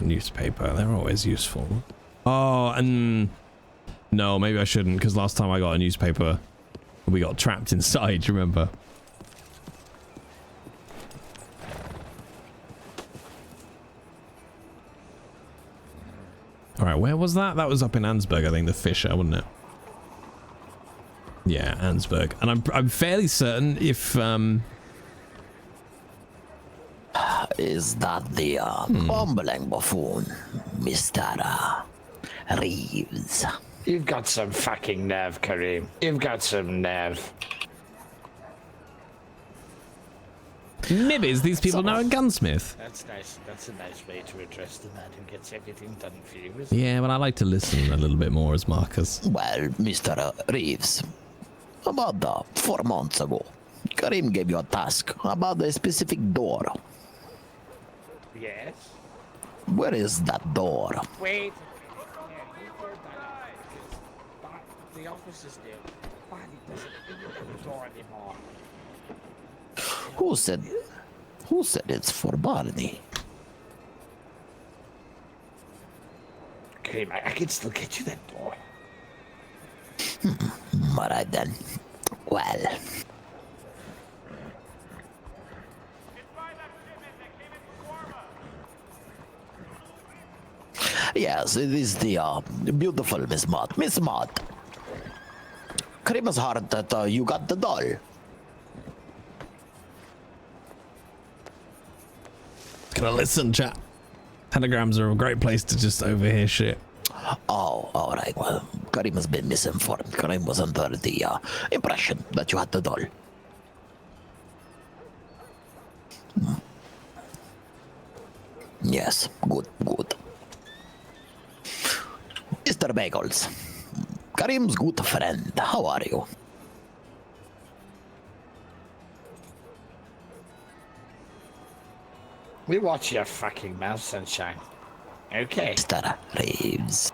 newspaper. They're always useful. Oh, and... No, maybe I shouldn't, because last time I got a newspaper, we got trapped inside, remember? Alright, where was that? That was up in Ansburg, I think, the Fisher, wasn't it? Yeah, Ansburg. And I'm fairly certain if, Is that the bumbling buffoon, Mr. Reeves? You've got some fucking nerve, Kareem. You've got some nerve. Nibbies, these people know a gunsmith. That's nice. That's a nice way to address the man who gets everything done for you, isn't it? Yeah, but I like to listen a little bit more as Marcus. Well, Mr. Reeves, about 4 months ago, Kareem gave you a task about a specific door. Yes? Where is that door? Wait. The office is there. Barney doesn't open the door anymore. Who said it's for Barney? Okay, I can still get you that door. Alright then. Well. Yes, it is the beautiful Miss Mott. Miss Mott. Kareem has heard that you got the doll. Gonna listen, chat. Telegrams are a great place to just overhear shit. Oh, alright. Well, Kareem has been misinformed. Kareem was under the impression that you had the doll. Yes, good. Mr. Bagels, Kareem's good friend, how are you? We watch your fucking mouth, Sunshine. Okay. Mr. Reeves.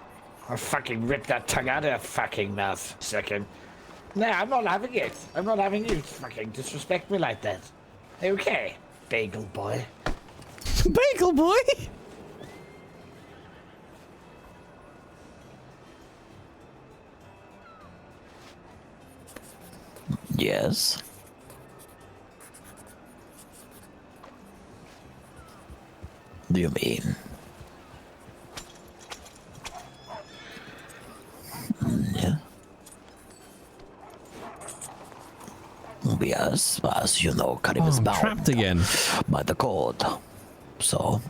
I'll fucking rip that tongue out of your fucking mouth. Second. No, I'm not having it. I'm not having you fucking disrespect me like that. Okay, bagel boy. Bagel boy? Yes. Do you mean? Yeah. Yes, as you know, Kareem is bound trapped again by the code. So,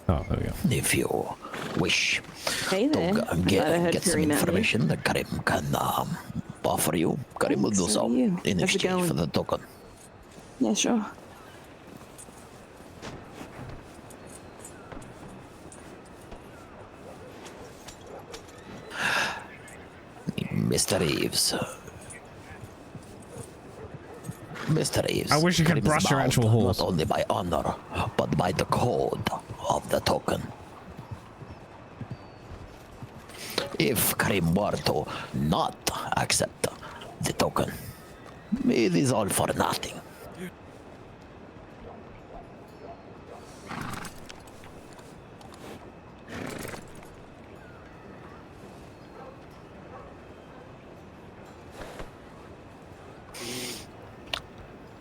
oh, there we go. If you wish Hey there. to get some information that Kareem can offer you, Kareem will do so in exchange for the token. Yeah, sure. Mr. Reeves, Mr. Reeves, I wish you could Karim is brush your bound actual horse. Not only by honor, but by the code of the token. If Karim were to not accept the token, it is all for nothing.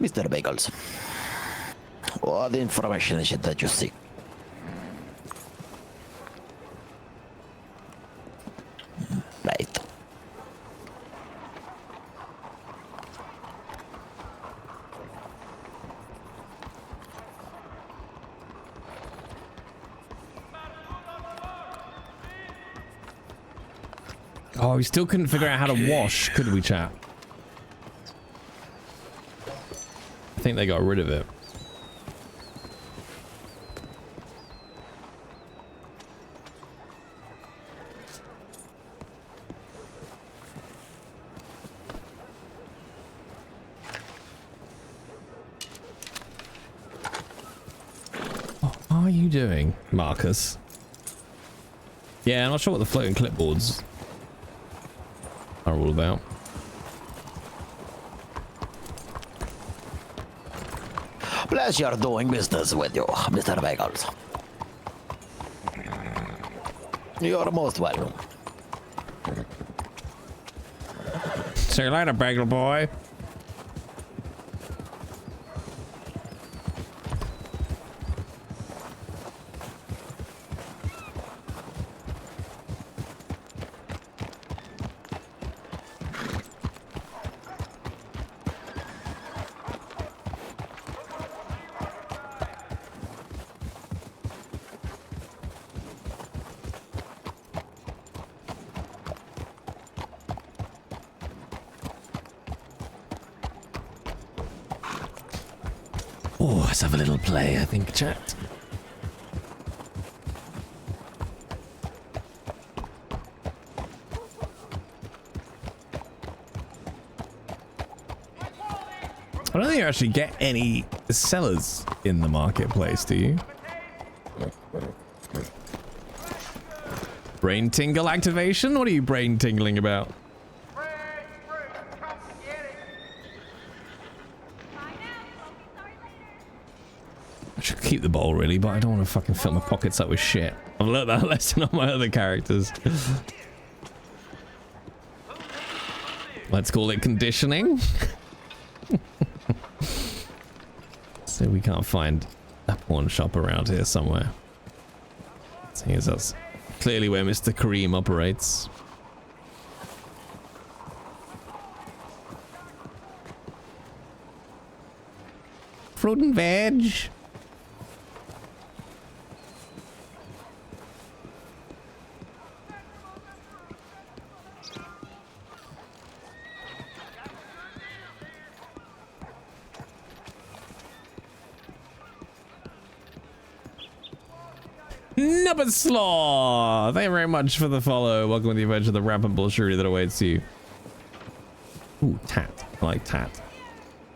Mr. Bagels, what information is it that you seek? Right. Oh, we still couldn't figure out how to wash, could we, chat? I think they got rid of it. What are you doing, Marcus? Yeah, I'm not sure what the floating clipboards are all about. Pleasure doing business with you, Mr. Bagels. You're most welcome. See you later, bagel boy. Oh, let's have a little play, I think, chat. I don't think you actually get any sellers in the marketplace, do you? Brain tingle activation? What are you brain tingling about? I should keep the bowl really, but I don't want to fucking fill my pockets up with shit. I've learned that lesson on my other characters. Let's call it conditioning. So we can't find a pawn shop around here somewhere. Seeing as that's clearly where Mr. Kareem operates. Fruit and veg. Nubbin Slaw! Thank you very much for the follow. Welcome to the adventure of the rampant bullshittery that awaits you. Ooh, tat. I like tat.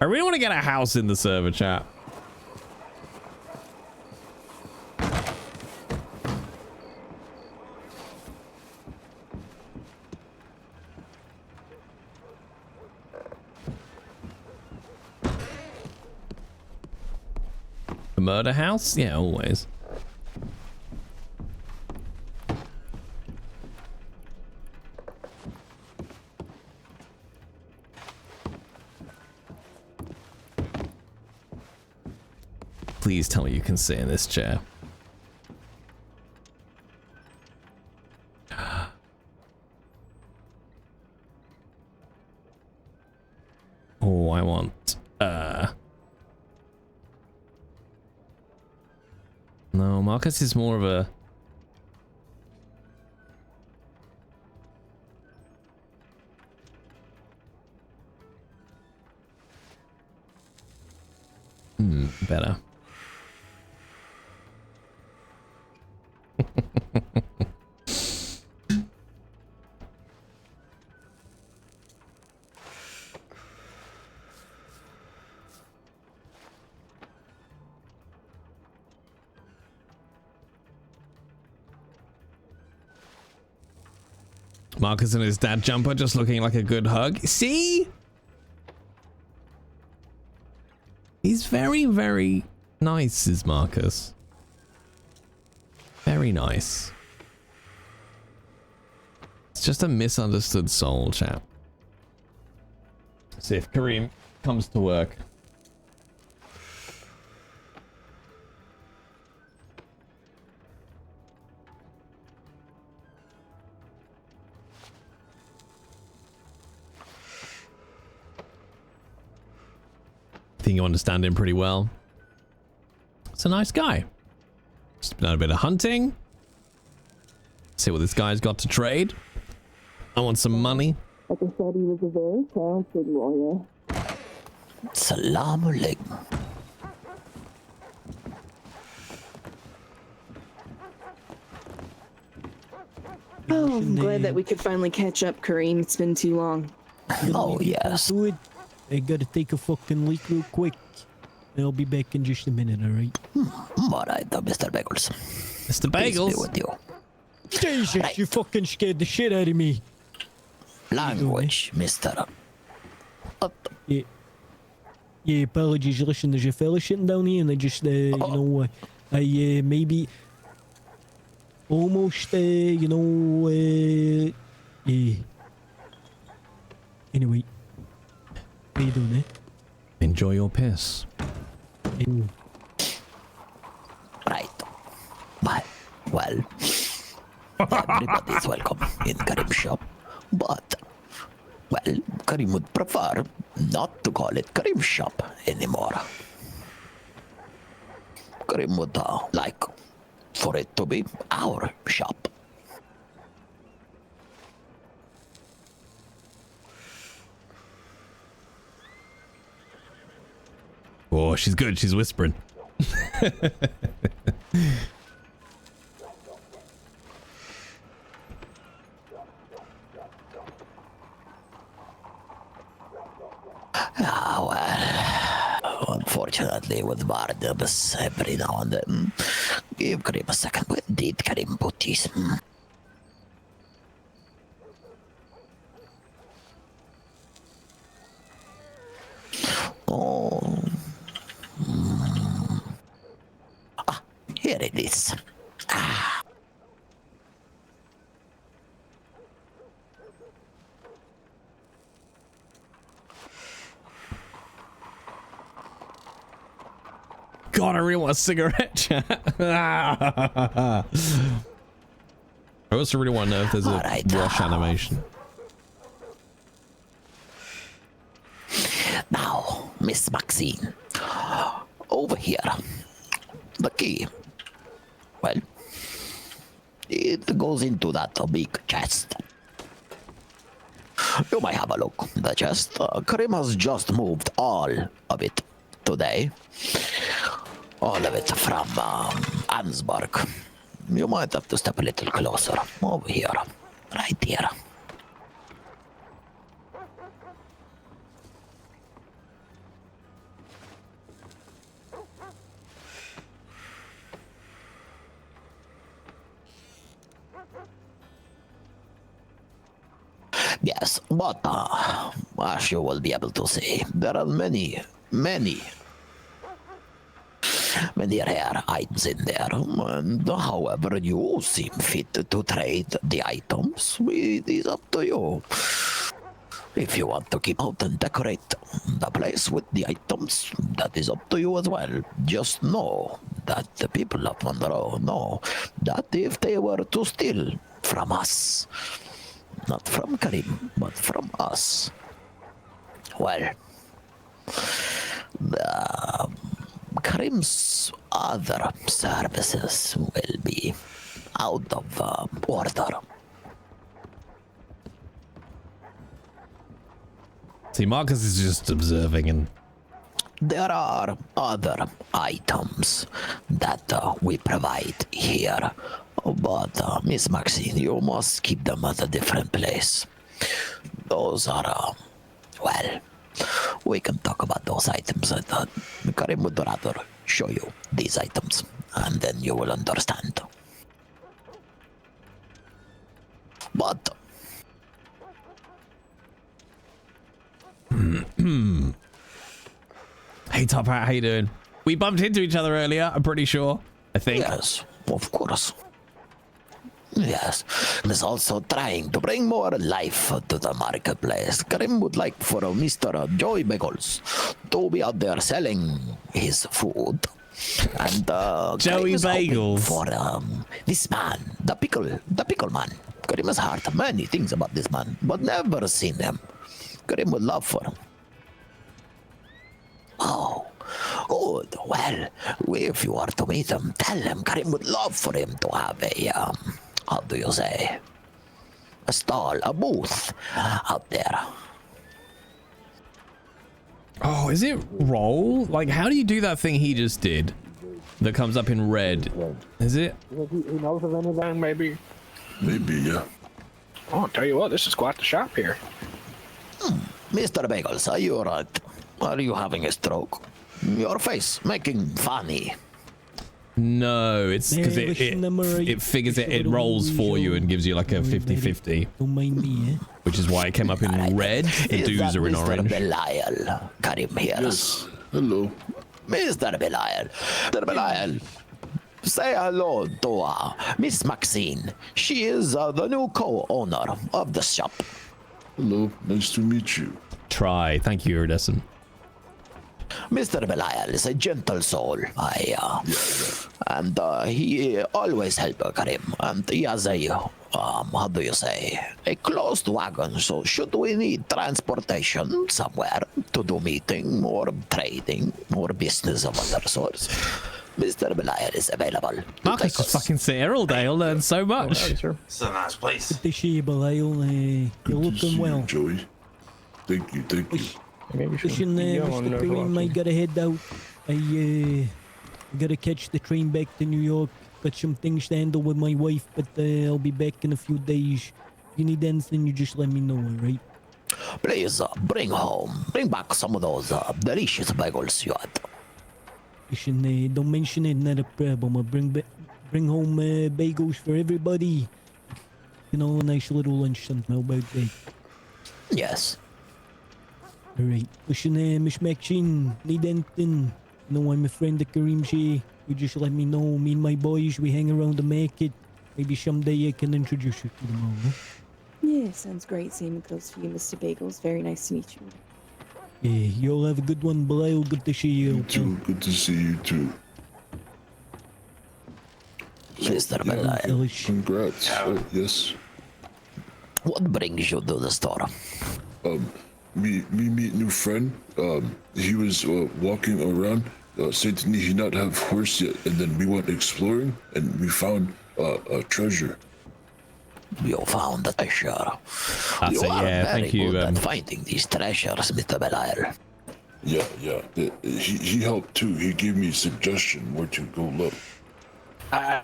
I really want to get a house in the server, chat. A murder house? Yeah, always. Please tell me you can sit in this chair. Oh, I want... No, Marcus is more of a... better. Marcus and his dad jumper just looking like a good hug. See? He's very, very nice, is Marcus. Very nice. It's just a misunderstood soul, chap. See if Kareem comes to work. I think you understand him pretty well. It's a nice guy. Just done a bit of hunting. See what this guy's got to trade. I want some money. Like I said, he was a very talented lawyer. Salam alaikum. Oh, I'm glad that we could finally catch up, Kareem. It's been too long. Oh, yes. Good. I gotta take a fucking leak real quick. I'll be back in just a minute, alright? Alright, Mr. Bagels. Mr. Peace be Bagels. with you. Jesus, Right. you fucking scared the shit out of me. Language, Mr. Yeah, apologies. Listen, there's a fella sitting down here, and I just, you know, I maybe almost, you know, yeah. Anyway, how you doing, Enjoy your piss. Right. But, well, everybody's welcome in Karim's shop. But, well, Karim would prefer not to call it Karim's shop anymore. Karim would like for it to be our shop. Oh, she's good. She's whispering. Well, unfortunately, with Barnabas, every now and then, give Karim a second. Where did Karim put this? Oh. Ah, here it is. Ah. God, I really want a cigarette, chat. I also really want to know if there's a wash animation. Now, Miss Maxine, over here. The key. Well, it goes into that big chest. You might have a look. The chest. Karim has just moved all of it today. All of it from Ansburg. You might have to step a little closer. Over here. Right here. Yes, but as you will be able to see, there are many rare items in there. And however you seem fit to trade the items, it is up to you. If you want to keep out and decorate the place with the items, that is up to you as well. Just know that the people of Monroe know that if they were to steal from us, not from Karim, but from us, well, Karim's other services will be out of order. See, Marcus is just observing and... There are other items that we provide here, but Miss Maxine, you must keep them at a different place. Those are, well, we can talk about those items. I thought Karim would rather show you these items, and then you will understand. But Hey, Top Hat, how you doing? We bumped into each other earlier, I'm pretty sure. I think. Yes, of course. Yes, and is also trying to bring more life to the marketplace. Karim would like for Mr. Joey Bagels to be out there selling his food. And Joey Bagels for this man, the pickle man. Karim has heard many things about this man, but never seen him. Karim would love for him. Oh, good. Well, if you are to meet him, tell him Karim would love for him to have a how do you say, a stall, a booth out there. Oh, is it roll? Like, how do you do that thing he just did that comes up in red? Is it? He knows of anything, maybe? Maybe, yeah. Oh, I'll tell you what, this is quite the shop here. Mr. Bagels, are you alright? Are you having a stroke? Your face making funny. No, it's because it figures it rolls for you and gives you like a 50-50. Which is why it came up in red. The dues are in orange. Mr. Belial, Karim here. Yes, hello. Mr. Belial. Mr. Belial, say hello to Miss Maxine. She is the new co-owner of the shop. Hello, nice to meet you. Try. Thank you, Iridescent. Mr. Belial is a gentle soul. And he always helps Karim. And he has a, how do you say, a closed wagon. So should we need transportation somewhere to do meeting or trading or business of other sorts, Mr. Belial is available. Marcus just fucking sit here all day. I'll learn so much. It's a nice place. Good to see you, Belial. You're looking well. Joey. Thank you, thank you. Listen, Mr. Kareem, I gotta head out. I gotta catch the train back to New York. Got some things to handle with my wife, but I'll be back in a few days. If you need anything, you just let me know, alright? Please bring back some of those delicious bagels you had. Listen, don't mention it, not a problem. I'll bring home bagels for everybody. You know, a nice little lunch something. How about that? Yes. Alright. Listen, Miss Maxine, need anything? You know, I'm a friend of Kareem's here. You just let me know. Me and my boys, we hang around the market. Maybe someday I can introduce you to them all, huh? Yeah, sounds great. Same goes for you, Mr. Bagels. Very nice to meet you. Yeah, you all have a good one, Belial. Good to see you. You too. Good to see you too. Mr. Belial. Congrats. Yes. What brings you to the store? Me meet new friend. He was walking around, said to me he not have horse yet, and then we went exploring, and we found a treasure. You found a treasure. That's it, yeah, thank you. Good at finding these treasures, Mr. Belial. Yeah. He helped too. He gave me a suggestion where to go look. I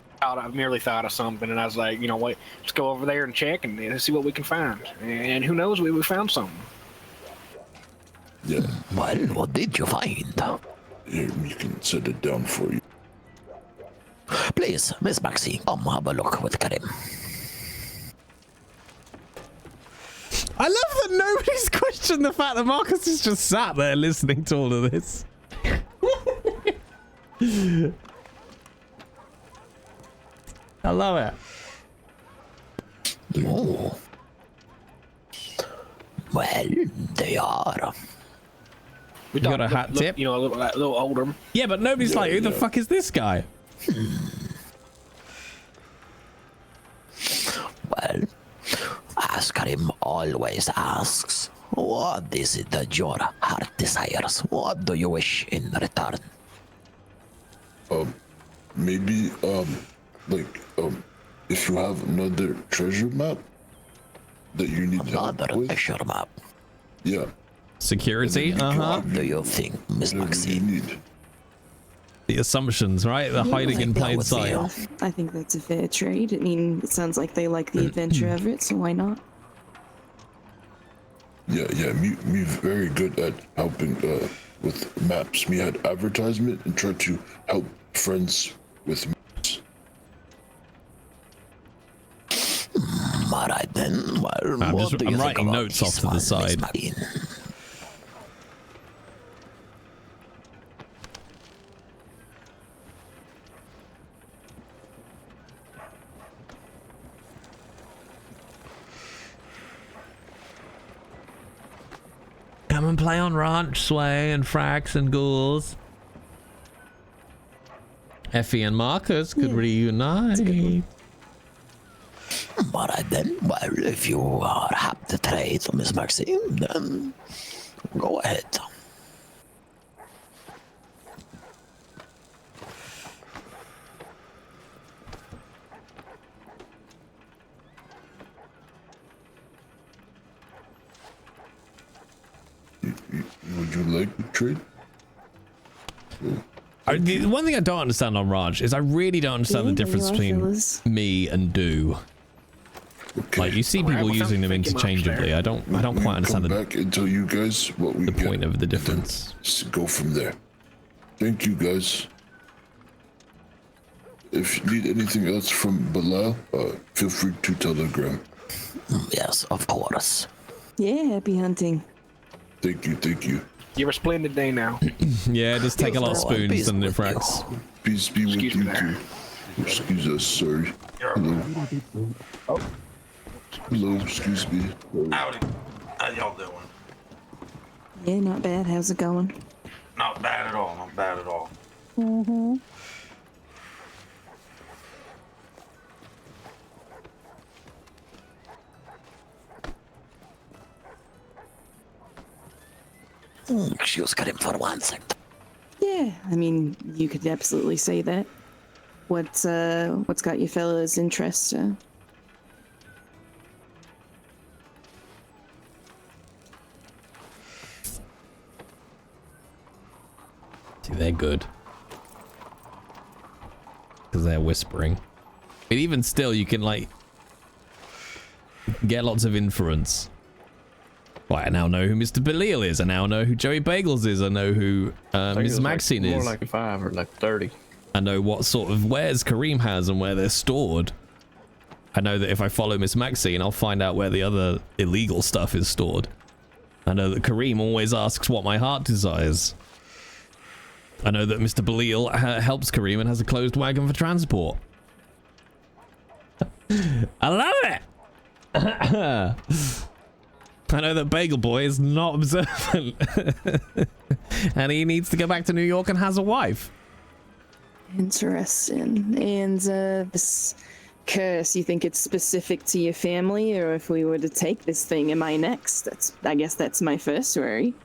merely thought of something, and I was like, you know what, let's go over there and check and see what we can find. And who knows, we found something. Yeah. Well, what did you find? Here, you can set it down for you. Please, Miss Maxine, come have a look with Karim. I love that nobody's questioned the fact that Marcus is just sat there listening to all of this. I love it. Oh. Well, they are. You got a hat tip? You know, a little older. Yeah, but nobody's like, who the fuck is this guy? Well, as Karim always asks, what is it that your heart desires? What do you wish in return? Maybe, if you have another treasure map that you need help with. Another treasure map? Yeah. Security? What do you think, Miss Maxine? The assumptions, right? The hiding in plain sight. I think that's a fair trade. I mean, it sounds like they like the adventure of it, so why not? Yeah, me very good at helping with maps. Me had advertisement and tried to help friends with maps. Alright then, well, I'm writing notes off to the side. Come and play on Ranch, Sway, and Frax and Ghouls. Effie and Marcus could reunite. Alright then, well, if you are happy to trade, Miss Maxine, then go ahead. Would you like to trade? The one thing I don't understand on Raj is I really don't understand the difference between me and do. Okay. Like you see people using them interchangeably. I don't quite understand back and tell you guys what we the point of the difference. Go from there. Thank you guys. If you need anything else from Bilal, feel free to telegram. Yes, of course. Yeah, happy hunting. Thank you, thank you. You have a splendid day now. Yeah, just take a lot of spoons and it fracks. Peace be with you too. Excuse us, sorry. Hello. Oh. Hello, excuse me. Howdy. How y'all doing? Yeah, not bad. How's it going? Not bad at all, not bad at all. Mm-hmm. Excuse Karim for 1 second. Yeah, I mean, you could absolutely say that. What's got you fellas' interest? See, they're good. Because they're whispering. But even still, you can, like, get lots of inference. Right, I now know who Mr. Belial is. I now know who Joey Bagels is. I know who Ms. Maxine is. More like 5 or like 30. I know what sort of wares Kareem has and where they're stored. I know that if I follow Miss Maxine, I'll find out where the other illegal stuff is stored. I know that Kareem always asks what my heart desires. I know that Mr. Belial helps Kareem and has a closed wagon for transport. I love it! I know that Bagel Boy is not observant. And he needs to go back to New York and has a wife. Interesting. And this curse, you think it's specific to your family, or if we were to take this thing, am I next? I guess that's my first worry.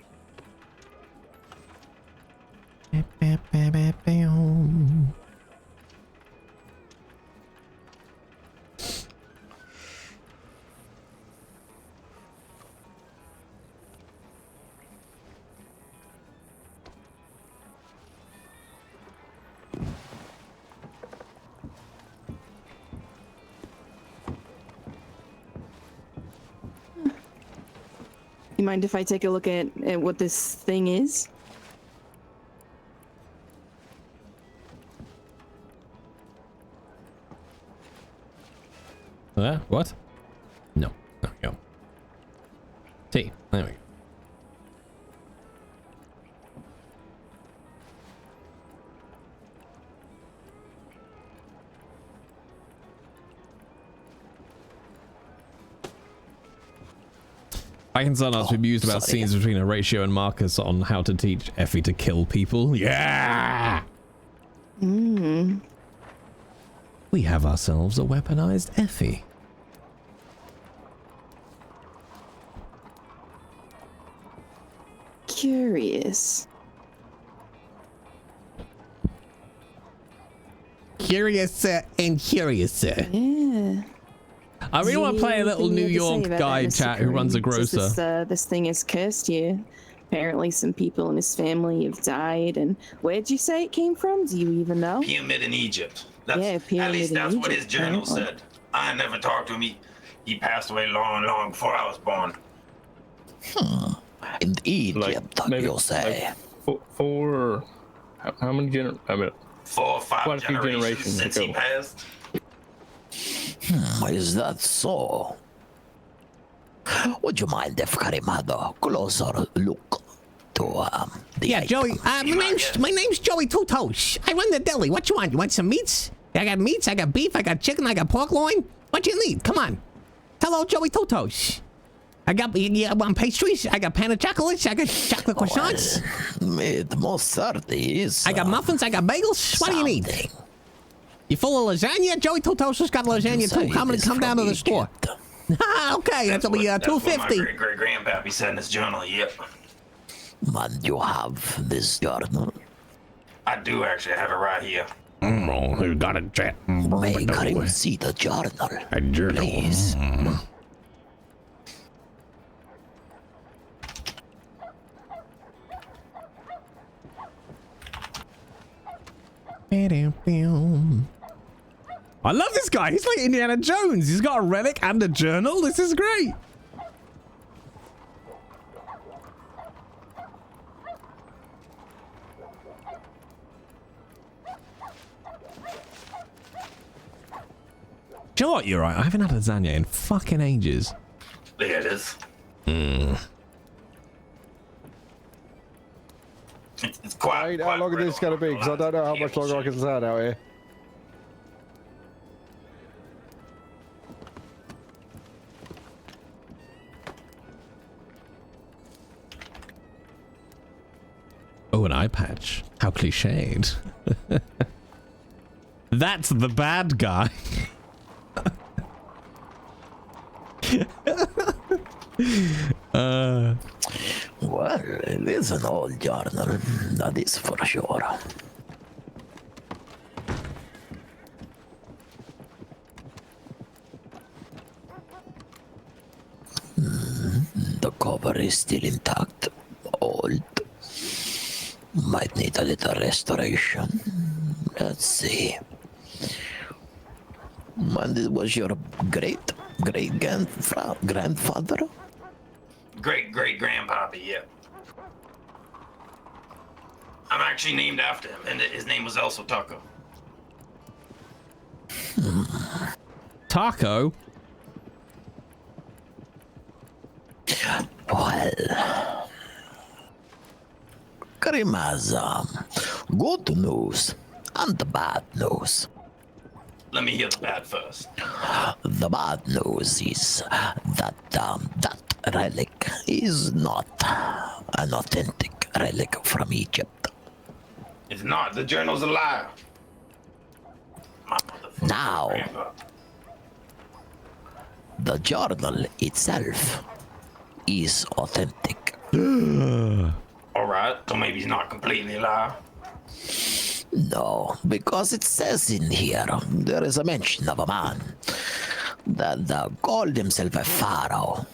You mind if I take a look at what this thing is? What? No. There we go. T. There we go. I can start us bemused about scenes between Horatio and Marcus on how to teach Effie to kill people. Yeah! We have ourselves a weaponized Effie. Curious. Curiouser and curiouser. Yeah. I really want to play a little New York guy chat who runs a grocer. This thing is cursed here. Apparently some people in his family have died. And where'd you say it came from? Do you even know? Pyramid in Egypt. Pyramid at least that's what his general apparently. said. I never talked to him. He passed away long before I was born. In Egypt, you'll say. Four. How many 4 or 5 quite a few generations since ago. he passed. Is that so? Would you mind if Karim had a closer look to the Yeah, Joey. My name's Joey Two Toes. I run the deli. What you want? You want some meats? I got meats. I got beef. I got chicken. I got pork loin. What you need? Come on. Hello, Joey Two Toes. I got pastries. I got pan of chocolates. I got chocolate croissants. It most certainly is. I got muffins. I got bagels. What do you need? You full of lasagna? Joey Totosa's got lasagna too. Come down to the store. Okay, that'll be That's what my $2.50. great-grandpappy said in his journal. Yep. And you have this journal? I do actually have it right here. Who got a jet? May Karim see the journal? A journal. Please. I love this guy. He's like Indiana Jones. He's got a relic and a journal. This is great. Do you know what? You're right. I haven't had lasagna in fucking ages. There it is. It's quite. How long is this going to be? Because I don't know how much longer I can stand out here. Oh, an eye patch. How cliched. That's the bad guy. Well, it is an old journal, that is for sure. The cover is still intact, old. Might need a little restoration. Let's see. And it was your great-grandfather? Great-great-grandpappy, yeah. I'm actually named after him, and his name was also Taco. Taco? Well, Karim has good news and bad news. Let me hear the bad first. The bad news is that that relic is not an authentic relic from Egypt. It's not. The journal's a liar. Now, the journal itself is authentic. Alright, so maybe he's not completely a liar. No, because it says in here, there is a mention of a man that called himself a pharaoh.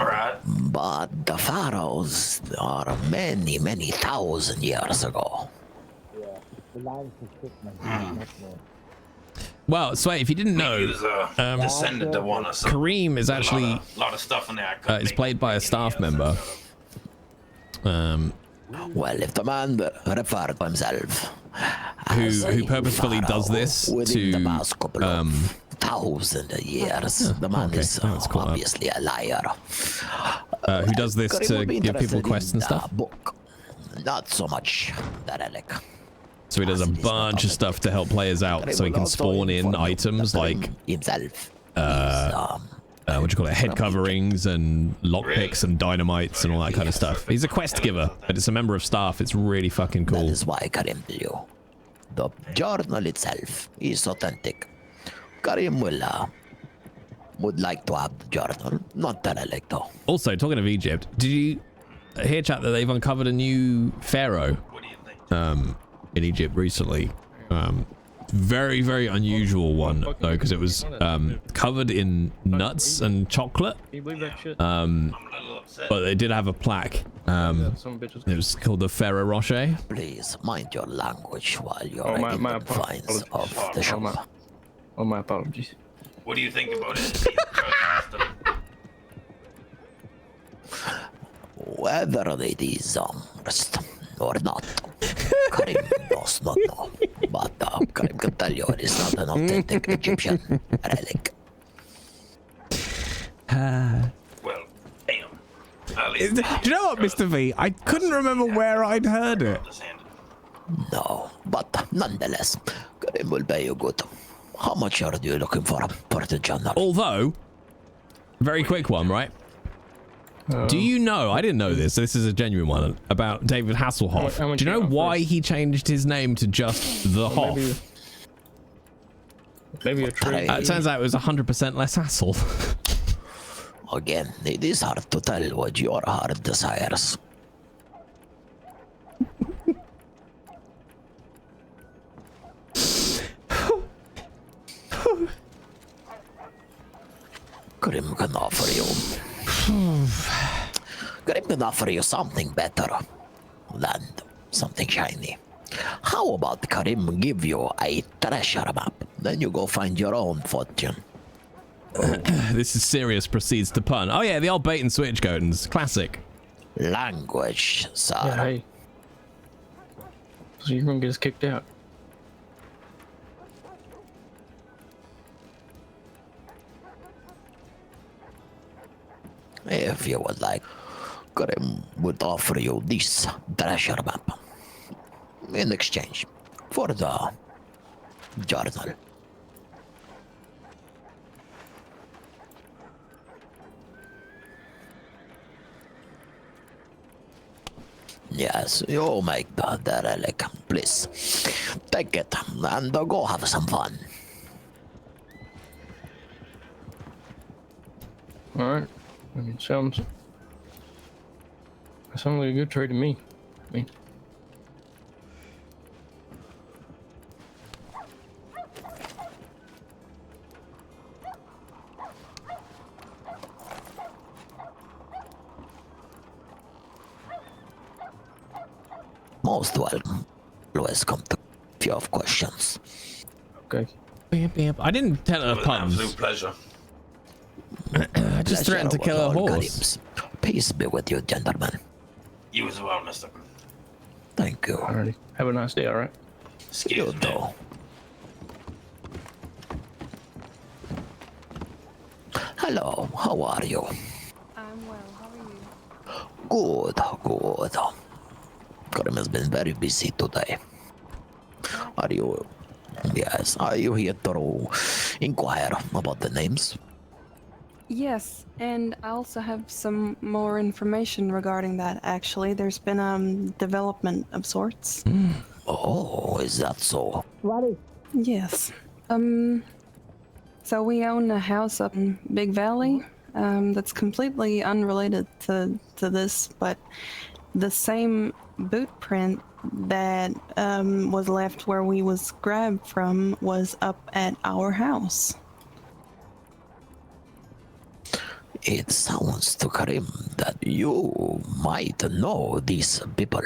Alright. But the pharaohs are many, many thousand years ago. Well, Sway, if you didn't know, descendant of one or something. Kareem is actually A lot of stuff in there. is played by a staff member. Well, if the man referred to himself who purposefully does this to thousand years, the man is obviously a liar. Who does this to give people quests and stuff? Book. Not so much the relic. So he does a bunch of stuff to help players out, so he can spawn in items like himself. What do you call it? Head coverings and lockpicks and dynamites and all that kind of stuff. He's a quest giver, but it's a member of staff. It's really fucking cool. That is why Karim did you. The journal itself is authentic. Karim would like to have the journal, not the relic though. Also, talking of Egypt, did you hear, chat, that they've uncovered a new pharaoh in Egypt recently? Very, very unusual one though, because it was covered in nuts and chocolate. Can you believe that shit? But they did have a plaque. It was called the Ferrero Rocher. Please mind your language while you're my the confines of the shop. Oh, my apologies. What do you think about it? Whether it is rest or not, Karim does not know. But Karim can tell you it is not an authentic Egyptian relic. Well, damn. Do you know what, Mr. V? I couldn't remember where I'd heard it. No, but nonetheless, Karim will pay you good. How much are you looking for the journal? Although, very quick one, right? Do you know, I didn't know this, so this is a genuine one, about David Hasselhoff. Do you know why he changed his name to just the Hoff? Maybe a tree. It turns out it was 100% less hassle. Again, it is hard to tell what your heart desires. Grim can offer you. Grim can offer you something better than something shiny. How about Karim give you a treasure map? Then you go find your own fortune. This is serious, proceeds to pun. Oh yeah, the old bait and switch Godens. Classic. Language, sir. Yeah, hey. So you're gonna get us kicked out. If you would like, Karim would offer you this treasure map in exchange for the journal. Yes, you make the relic, please. Take it and go have some fun. Alright. I mean, sounds like a good trade to me. I mean, most welcome. Always come to if you have questions. Okay. I didn't tell her puns. Absolute pleasure. I just threatened to kill a horse. Peace be with you, gentlemen. You as well, mister. Thank you. Alrighty. Have a nice day, alright? You though. Hello, how are you? I'm well, how are you? Good. Karim has been very busy today. Are you here to inquire about the names? Yes, and I also have some more information regarding that, actually. There's been development of sorts. Oh, is that so? Yes. So we own a house up in Big Valley that's completely unrelated to this, but the same boot print that was left where we was grabbed from was up at our house. It sounds to Karim that you might know these people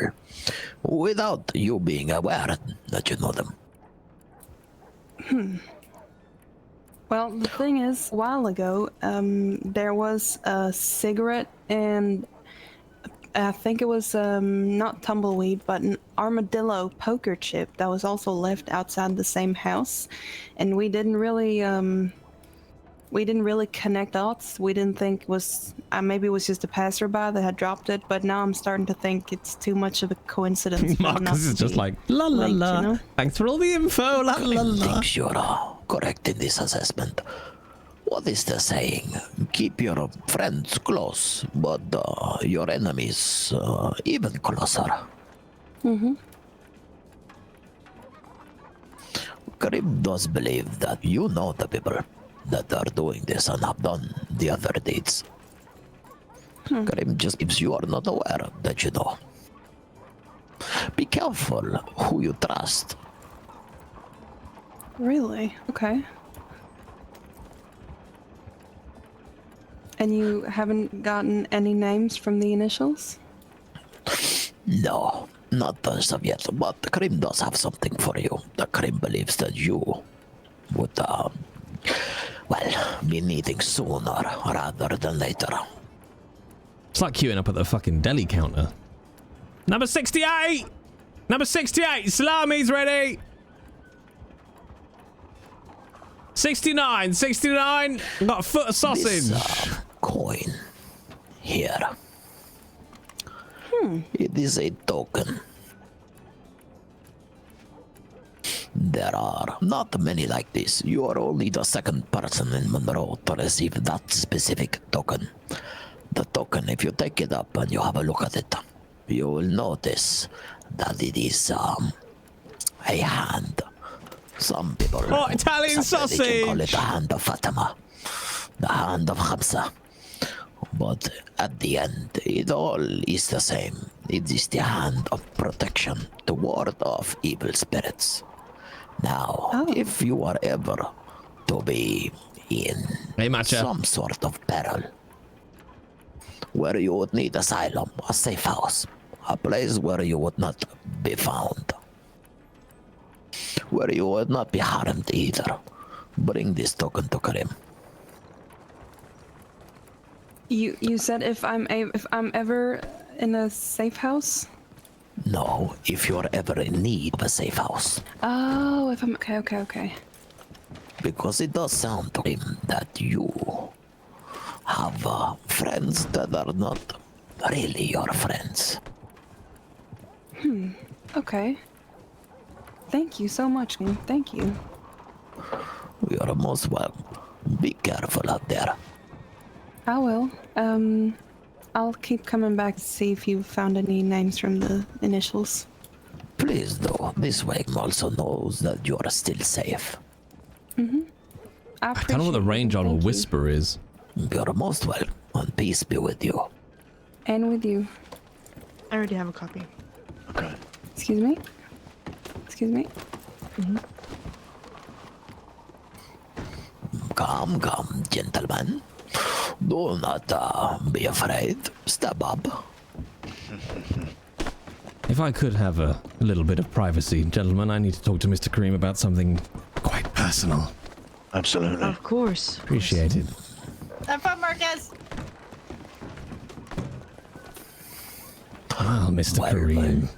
without you being aware that you know them. Well, the thing is, a while ago, there was a cigarette and I think it was not tumbleweed, but an armadillo poker chip that was also left outside the same house, and we didn't really connect dots. We didn't think it was maybe it was just a passerby that had dropped it, but now I'm starting to think it's too much of a coincidence. Marcus is just like la la linked, la. you know? Thanks for all the info. La la la. Thinks you're correct in this assessment. What is the saying? Keep your friends close, but your enemies even closer. Karim does believe that you know the people that are doing this and have done the other deeds. Karim just believes you are not aware that you know. Be careful who you trust. Really? Okay. And you haven't gotten any names from the initials? No, not as of yet, but Karim does have something for you. Karim believes that you would, be needing sooner rather than later. It's like queuing up at the fucking deli counter. Number 68! Number 68! Salami's ready! 69! 69! Got a foot of sausage! This, coin here. It is a token. There are not many like this. You are only the second person in Monroe to receive that specific token. The token, if you take it up and you have a look at it, you will notice that it is a hand. Some people Italian sausage. They can call it sausage. the hand of Fatima, the hand of Hamza. But at the end, it all is the same. It is the hand of protection to ward off evil spirits. Now, if you are ever to be in some sort of peril, where you would need asylum, a safe house, a place where you would not be found, where you would not be harmed either, bring this token to Karim. You said if I'm ever in a safe house? No, if you're ever in need of a safe house. Oh, if I'm okay. Because it does sound to him that you have friends that are not really your friends. Okay. Thank you so much, man. Thank you. You are most welcome. Be careful out there. I will. I'll keep coming back to see if you found any names from the initials. Please do. This way also knows that you are still safe. I don't know what the range on a whisper is. You're most welcome, and peace be with you. And with you. I already have a copy. Okay. Excuse me? Excuse me? Come, gentlemen. Do not be afraid. Step up. If I could have a little bit of privacy, gentlemen, I need to talk to Mr. Kareem about something quite personal. Absolutely. Of course. Appreciate it. Have fun, Marcus. Well, Mr. Kareem.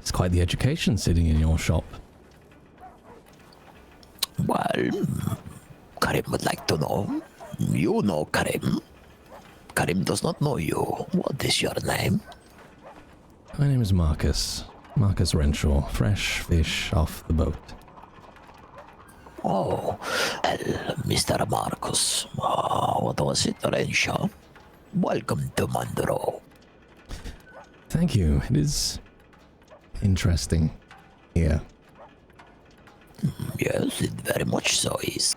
It's quite the education sitting in your shop. Well, Karim would like to know. You know Karim. Karim does not know you. What is your name? My name is Marcus. Marcus Renshaw. Fresh fish off the boat. Oh, well, Mr. Marcus. What was it, Renshaw? Welcome to Monroe. Thank you. It is interesting here. Yes, it very much so is.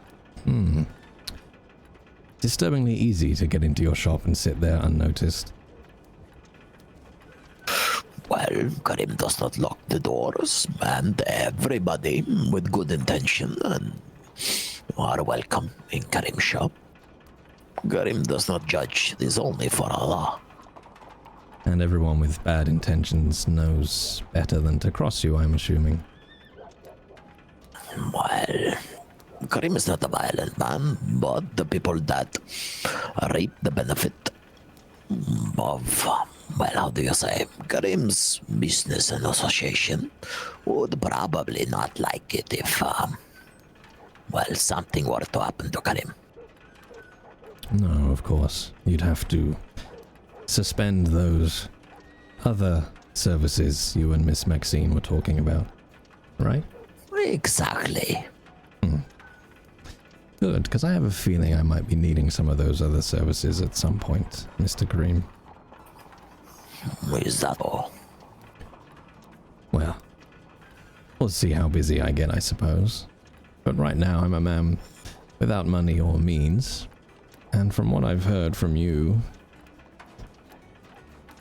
Disturbingly easy to get into your shop and sit there unnoticed. Well, Karim does not lock the doors, and everybody with good intention are welcome in Karim's shop. Karim does not judge. It is only for Allah. And everyone with bad intentions knows better than to cross you, I'm assuming. Well, Karim is not a violent man, but the people that reap the benefit of, well, how do you say, Karim's business and association would probably not like it if, well, something were to happen to Karim. No, of course. You'd have to suspend those other services you and Miss Maxine were talking about, right? Exactly. Good, because I have a feeling I might be needing some of those other services at some point, Mr. Kareem. Is that all? Well, we'll see how busy I get, I suppose. But right now I'm a man without money or means. And from what I've heard from you,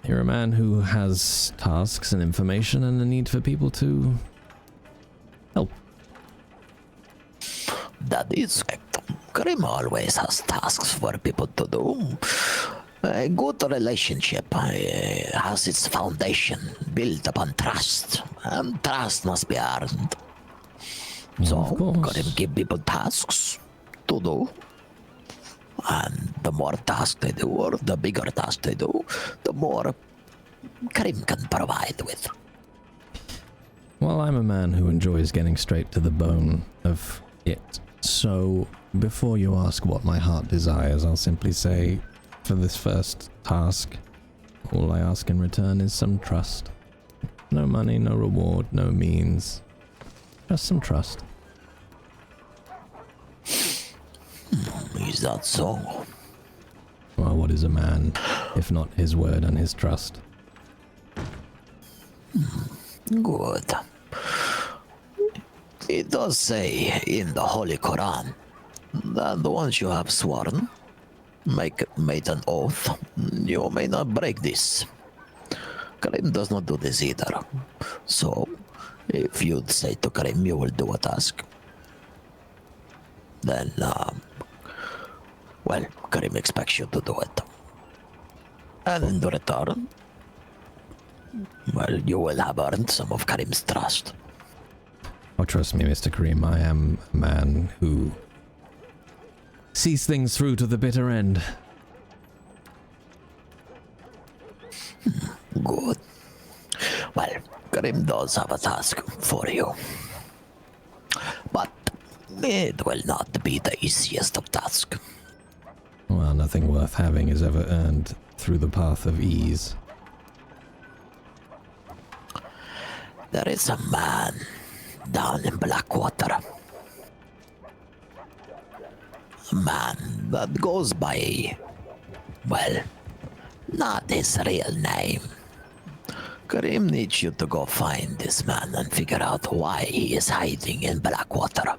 you're a man who has tasks and information and a need for people to help. That is correct. Karim always has tasks for people to do. A good relationship has its foundation built upon trust, and trust must be earned. So, Karim give people tasks to do. And the more tasks they do, or the bigger tasks they do, the more Karim can provide with. Well, I'm a man who enjoys getting straight to the bone of it. So, before you ask what my heart desires, I'll simply say, for this first task, all I ask in return is some trust. No money, no reward, no means. Just some trust. Is that so? what is a man, if not his word and his trust? Good. It does say in the Holy Quran that once you have sworn, made an oath, you may not break this. Karim does not do this either. So, if you'd say to Karim you will do a task, then, well, Karim expects you to do it. And in return, well, you will have earned some of Karim's trust. Oh, trust me, Mr. Karim, I am a man who sees things through to the bitter end. Good. Well, Karim does have a task for you. But it will not be the easiest of tasks. Well, nothing worth having is ever earned through the path of ease. There is a man down in Blackwater. A man that goes by, well, not his real name. Karim needs you to go find this man and figure out why he is hiding in Blackwater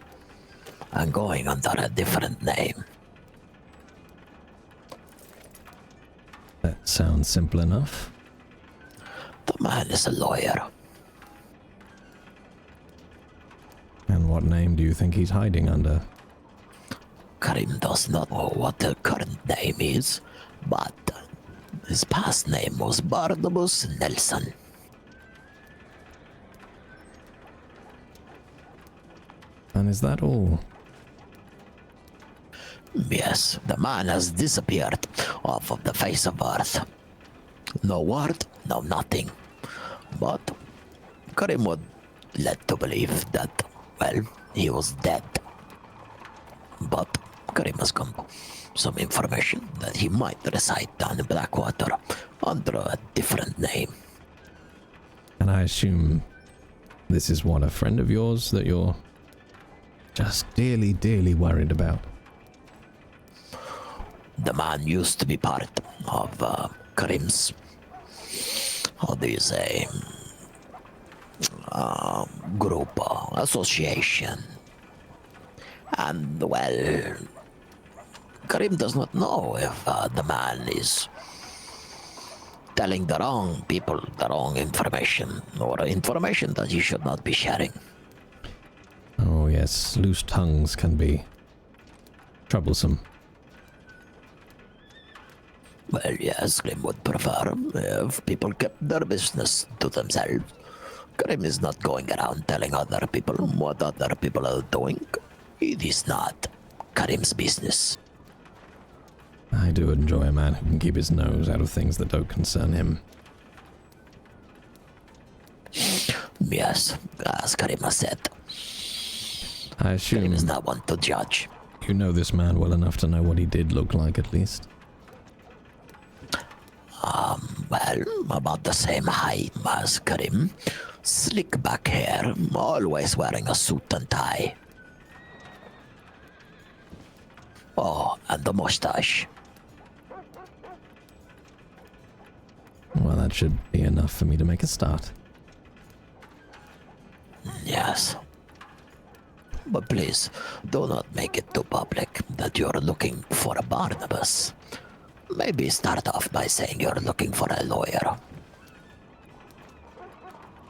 and going under a different name. That sounds simple enough. The man is a lawyer. And what name do you think he's hiding under? Karim does not know what the current name is, but his past name was Barnabas Nelson. And is that all? Yes, the man has disappeared off of the face of Earth. No word, no nothing. But Karim would led to believe that, well, he was dead. But Karim has come some information that he might reside down in Blackwater under a different name. And I assume this is what, a friend of yours that you're just dearly, dearly worried about? The man used to be part of Karim's, how do you say, group, association. And, well, Karim does not know if the man is telling the wrong people the wrong information, or information that he should not be sharing. Oh yes, loose tongues can be troublesome. Well, yes, Karim would prefer if people kept their business to themselves. Karim is not going around telling other people what other people are doing. It is not Karim's business. I do enjoy a man who can keep his nose out of things that don't concern him. Yes, as Karim has said. I assume Karim is not one to judge. You know this man well enough to know what he did look like, at least. Well, about the same height as Karim. Slick back hair, always wearing a suit and tie. Oh, and the mustache. Well, that should be enough for me to make a start. Yes. But please, do not make it too public that you're looking for a Barnabas. Maybe start off by saying you're looking for a lawyer.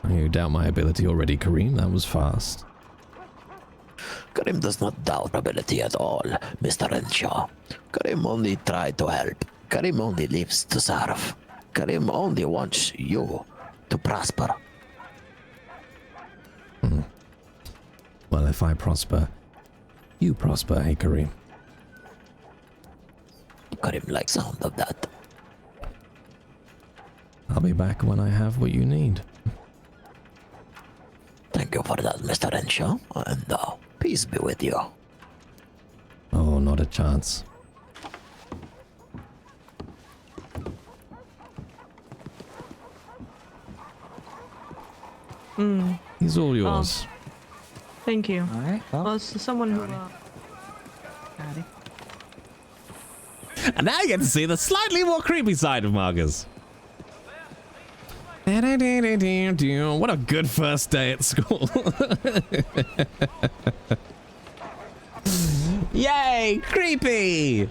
You doubt my ability already, Karim? That was fast. Karim does not doubt ability at all, Mr. Renshaw. Karim only tried to help. Karim only lives to serve. Karim only wants you to prosper. Well, if I prosper, you prosper, hey Karim. Karim likes the sound of that. I'll be back when I have what you need. Thank you for that, Mr. Renshaw, and peace be with you. Oh, not a chance. He's all yours. Thank you. All right. Well, it's someone who. And now you get to see the slightly more creepy side of Marcus. What a good first day at school. Yay, creepy.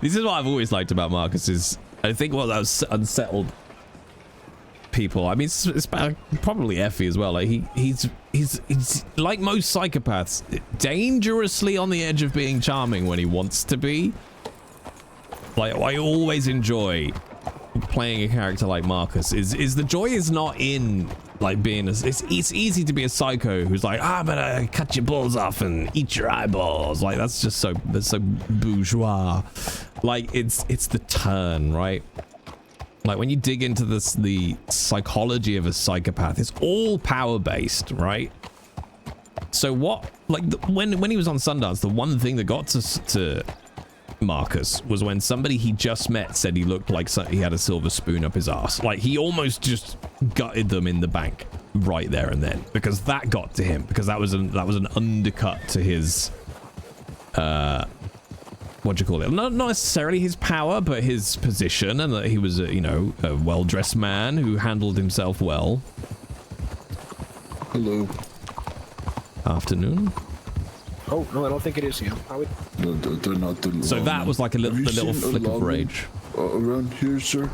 This is what I've always liked about Marcus is, I think what those unsettled people, I mean, it's probably Effie as well. Like he's like most psychopaths, dangerously on the edge of being charming when he wants to be. Like, I always enjoy playing a character like Marcus. Is the joy is not in like being it's easy to be a psycho who's like, I'm gonna cut your balls off and eat your eyeballs. Like that's so bourgeois. Like it's the turn, right? Like when you dig into the psychology of a psychopath, it's all power based, right? So what, like when he was on Sundance, the one thing that got to Marcus was when somebody he just met said he looked like he had a silver spoon up his ass. Like he almost just gutted them in the bank right there and then, because that got to him, because that was an undercut to his what do you call it? Not necessarily his power, but his position, and that he was a, you know, a well-dressed man who handled himself well. Hello. Afternoon. Oh no, I don't think it is him. No, they're not the. So that was like a little flick of rage. Around here, sir?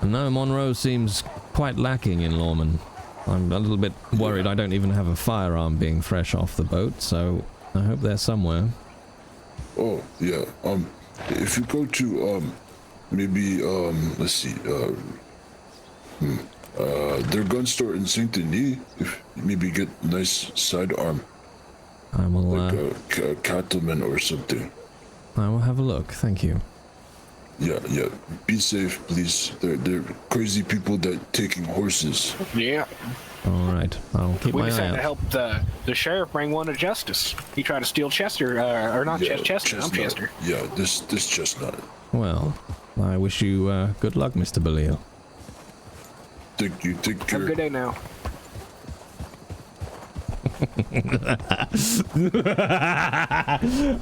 No, Monroe seems quite lacking in lawmen. I'm a little bit worried I don't even have a firearm being fresh off the boat, so I hope they're somewhere. Oh, yeah. If you go to, maybe, let's see, their gun store in Saint Denis, if maybe get a nice sidearm. I will, like a cattleman or something. I will have a look, thank you. Yeah. Be safe, please. They're crazy people that taking horses. Yeah. All right, I'll keep my eye out. We just had to help the sheriff bring one to justice. He tried to steal Chester, or not Chester. I'm Chester. Yeah, this chestnut. Well, I wish you good luck, Mr. Belial. Thank you. Take care. Have a good day now.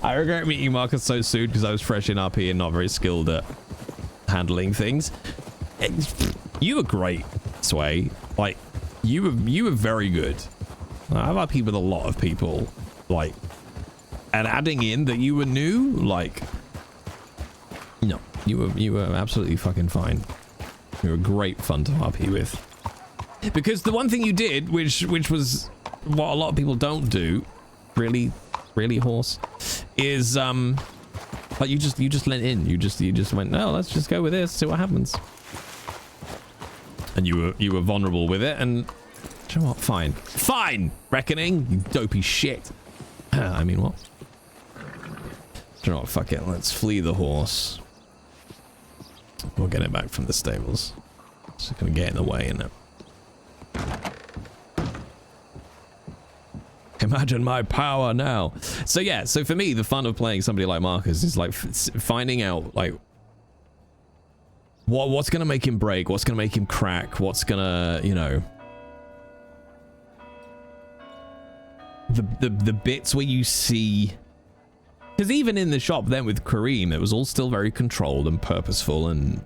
I regret meeting Marcus so soon because I was fresh in RP and not very skilled at handling things. You were great, Sway. Like, you were very good. I've RP'd with a lot of people, like, and adding in that you were new, like, no, you were absolutely fucking fine. You were great fun to RP with. Because the one thing you did, which was what a lot of people don't do, really horse, is like you just let in. You just went, no, let's just go with this, see what happens. And you were vulnerable with it, and do you know what? Fine, reckoning, you dopey shit. I mean, what? Do you know what? Fuck it, let's flee the horse. We'll get it back from the stables. It's just gonna get in the way, isn't it? Imagine my power now. So yeah, so for me, the fun of playing somebody like Marcus is like finding out like what's gonna make him break, what's gonna make him crack, what's gonna, you know, the bits where you see, because even in the shop then with Kareem, it was all still very controlled and purposeful and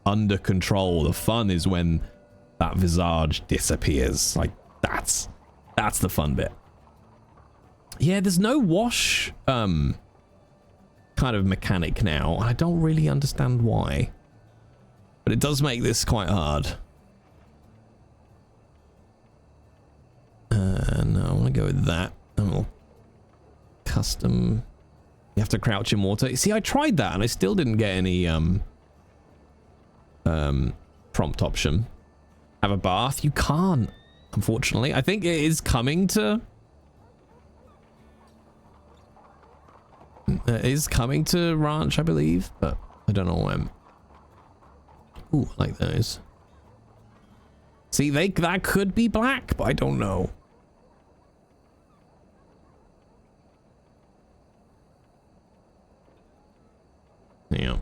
under control. The fun is when that visage disappears. Like that's the fun bit. Yeah, there's no wash kind of mechanic now. I don't really understand why, but it does make this quite hard. No, I want to go with that. And we'll custom. You have to crouch in water. See, I tried that and I still didn't get any prompt option. Have a bath? You can't, unfortunately. I think it is coming to Ranch, I believe, but I don't know when. Ooh, I like those. See, that could be black, but I don't know. Yeah.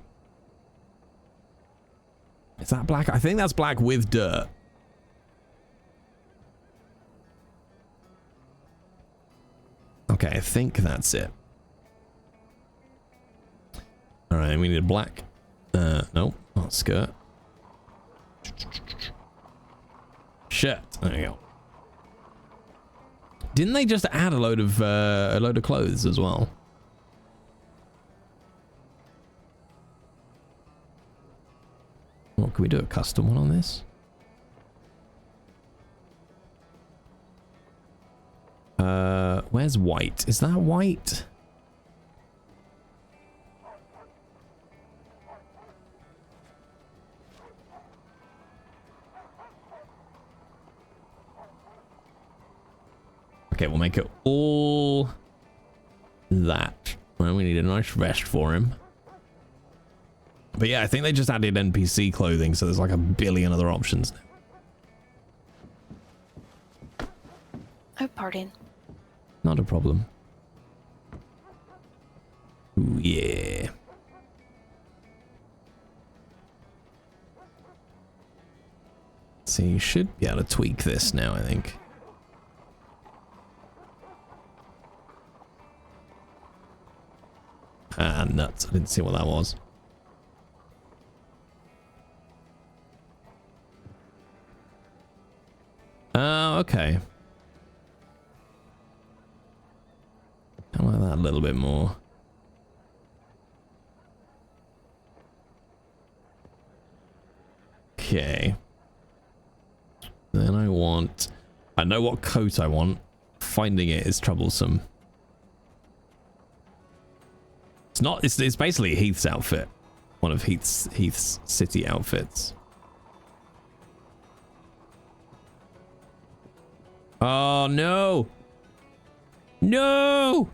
Is that black? I think that's black with dirt. Okay, I think that's it. All right, we need a black. No, not skirt. Shirt. There you go. Didn't they just add a load of clothes as well? What can we do? A custom one on this? Where's white? Is that white? Okay, we'll make it all that. Well, we need a nice vest for him. But yeah, I think they just added NPC clothing, so there's like a billion other options now. Oh, pardon. Not a problem. Ooh, yeah. So you should be able to tweak this now, I think. Ah, nuts. I didn't see what that was. Oh, okay. I like that a little bit more. Okay. Then I want... I know what coat I want. Finding it is troublesome. It's not... It's basically Heath's outfit. One of Heath's city outfits. Oh, no! No!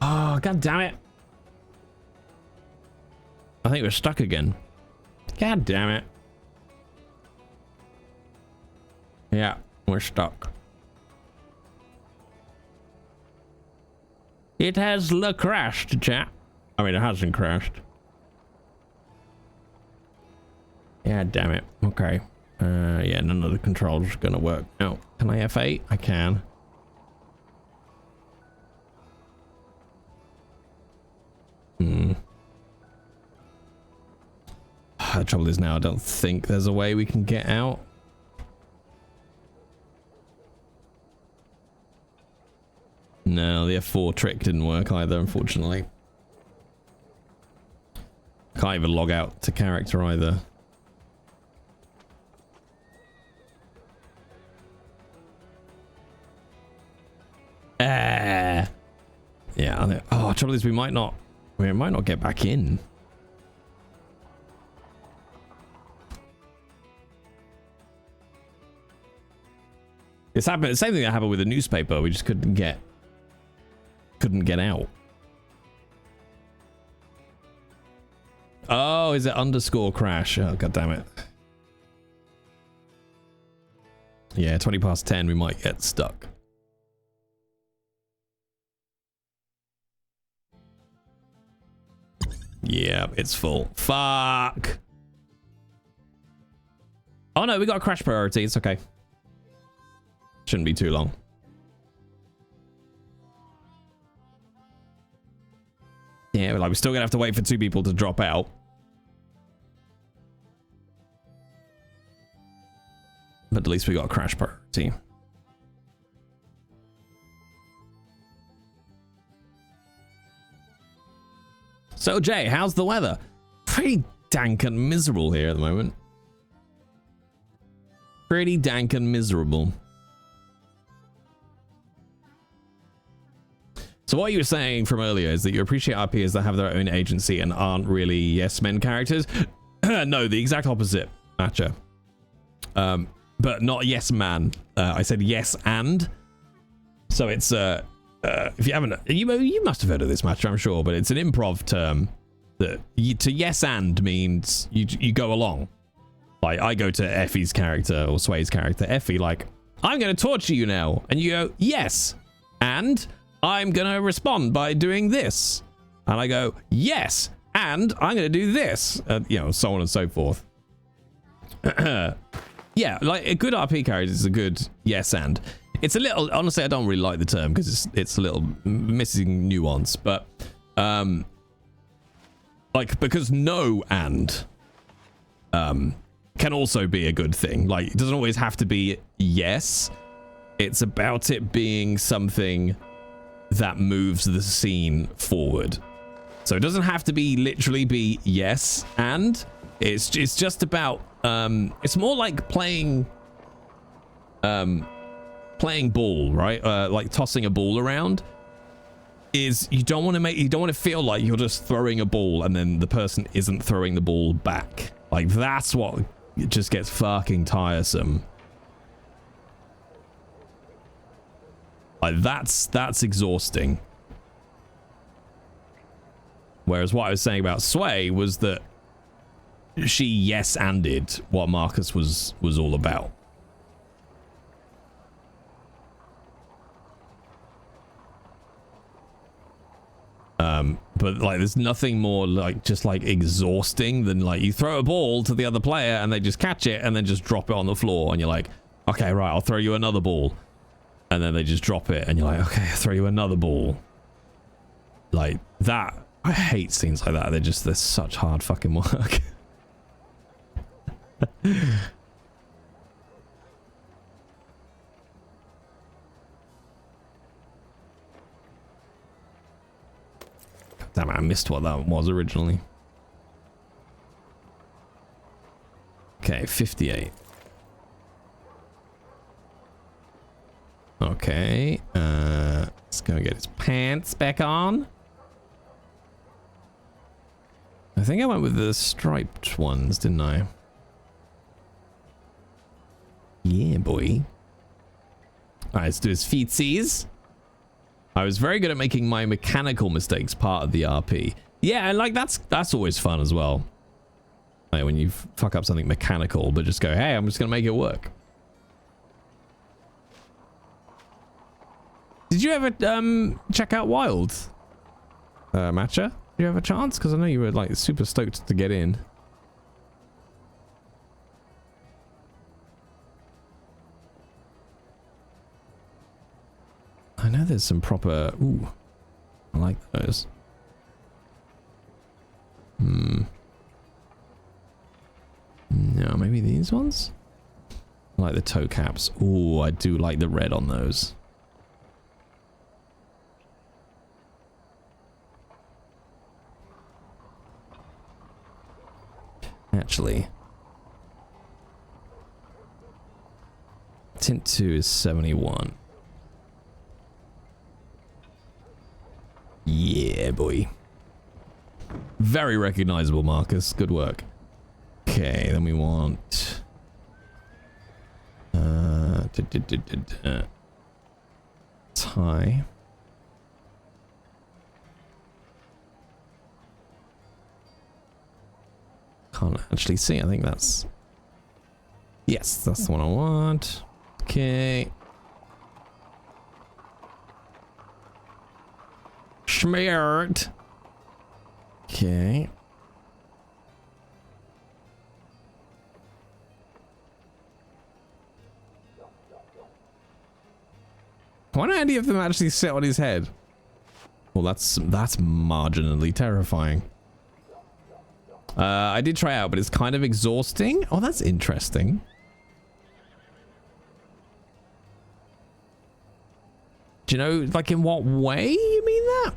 Oh, god damn it. I think we're stuck again. God damn it. Yeah, we're stuck. It has crashed, chat. I mean, it hasn't crashed. Yeah, damn it. Okay. Yeah, none of the controls are gonna work. No. Can I F8? I can. The trouble is now I don't think there's a way we can get out. No, the F4 trick didn't work either, unfortunately. Can't even log out to character either. Yeah, I think, oh, trouble is we might not get back in. It's happened. The same thing that happened with the newspaper. We just couldn't get out. Oh, is it underscore crash? Oh, god damn it. Yeah, 20 past 10, we might get stuck. Yeah, it's full. Fuck. Oh no, we got a crash priority. It's okay. Shouldn't be too long. Yeah, like we're still gonna have to wait for 2 people to drop out. But at least we got a crash priority. So Jay, how's the weather? Pretty dank and miserable here at the moment. Pretty dank and miserable. So what you were saying from earlier is that you appreciate our peers that have their own agency and aren't really yes men characters. No, the exact opposite, Matcha. But not yes man. I said yes and. So it's if you haven't, you must have heard of this, Matcha, I'm sure, but it's an improv term that to yes and means you go along. Like I go to Effie's character or Sway's character, Effie, like I'm going to torture you now, and you go yes, and I'm going to respond by doing this. And I go, yes, and I'm going to do this. You know, so on and so forth. Yeah, like a good RP character is a good yes and. It's a little, honestly, I don't really like the term because it's a little missing nuance. But Like, because no and can also be a good thing. Like, it doesn't always have to be yes. It's about it being something that moves the scene forward. So it doesn't have to be literally be yes and. It's just about it's more like playing ball, right? Like tossing a ball around. Is you don't want to feel like you're just throwing a ball and then the person isn't throwing the ball back. Like, that's what it just gets fucking tiresome. Like, that's exhausting. Whereas what I was saying about Sway was that she yes-anded what Marcus was all about. But like, there's nothing more like just like exhausting than like you throw a ball to the other player and they just catch it and then just drop it on the floor and you're like, okay, right, I'll throw you another ball. And then they just drop it and you're like, okay, I'll throw you another ball. Like that, I hate scenes like that. They're such hard fucking work. Damn it, I missed what that was originally. Okay, 58. Okay, let's go get his pants back on. I think I went with the striped ones, didn't I? Yeah, boy. Alright, let's do his feetsies. I was very good at making my mechanical mistakes part of the RP. Yeah, and like that's always fun as well. Like when you fuck up something mechanical, but just go, hey, I'm just gonna make it work. Did you ever check out Wild, Matcha? Did you have a chance? Because I know you were like super stoked to get in. I know there's some proper... Ooh, I like those. No, maybe these ones? I like the toe caps. Ooh, I do like the red on those. Actually, tint 2 is 71. Yeah, boy. Very recognizable, Marcus. Good work. Okay, then we want... tie. Can't actually see. I think that's... Yes, that's the one I want. Okay. Schmeared. Okay. Why don't any of them actually sit on his head? Well, that's marginally terrifying. I did try out, but it's kind of exhausting. Oh, that's interesting. Do you know, like, in what way you mean that?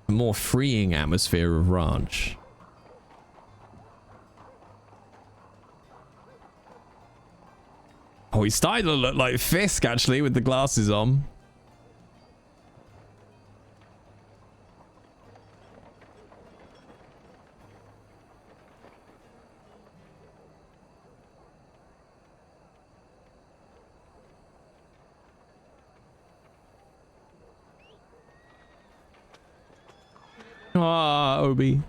A more freeing atmosphere of ranch. Oh, he's starting to look like Fisk, actually, with the glasses on. Ah, Obi.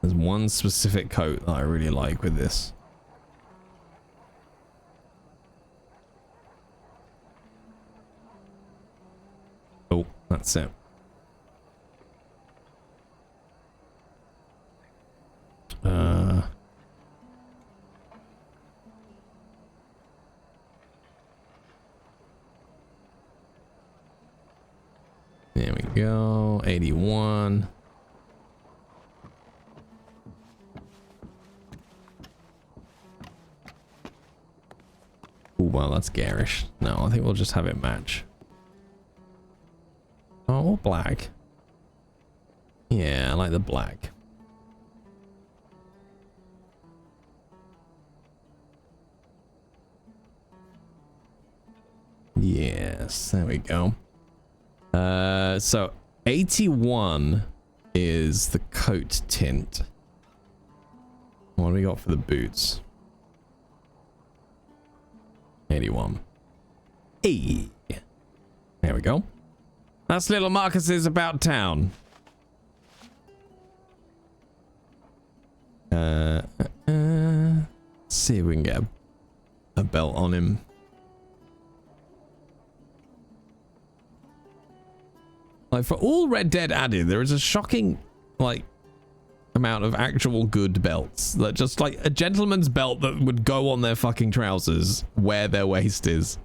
There's one specific coat that I really like with this. Oh, that's it. go. 81. Oh, well, that's garish. No, I think we'll just have it match. Oh, black. Yeah, I like the black. Yes, there we go. So 81 is the coat tint. What do we got for the boots? 81. Hey. There we go. That's little Marcus's about town. Let's see if we can get a belt on him. Like, for all Red Dead added, there is a shocking, like, amount of actual good belts. That just, like, a gentleman's belt that would go on their fucking trousers where their waist is.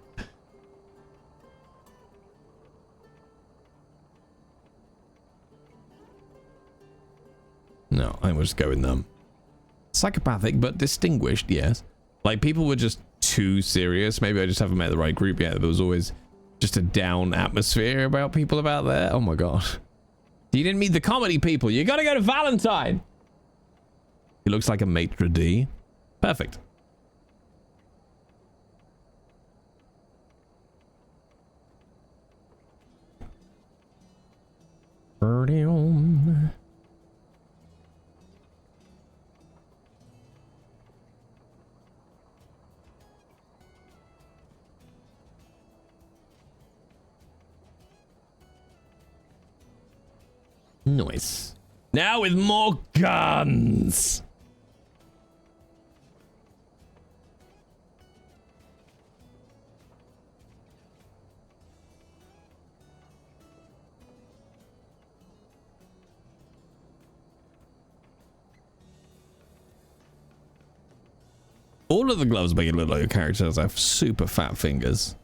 No, I will just go with them. Psychopathic, but distinguished, yes. Like, people were just too serious. Maybe I just haven't met the right group yet. There was always just a down atmosphere about people about there. Oh my god. You didn't meet the comedy people. You gotta go to Valentine. He looks like a maitre d'. Perfect. Birdie on. Nice. Now with more guns. All of the gloves make it look like your characters have super fat fingers.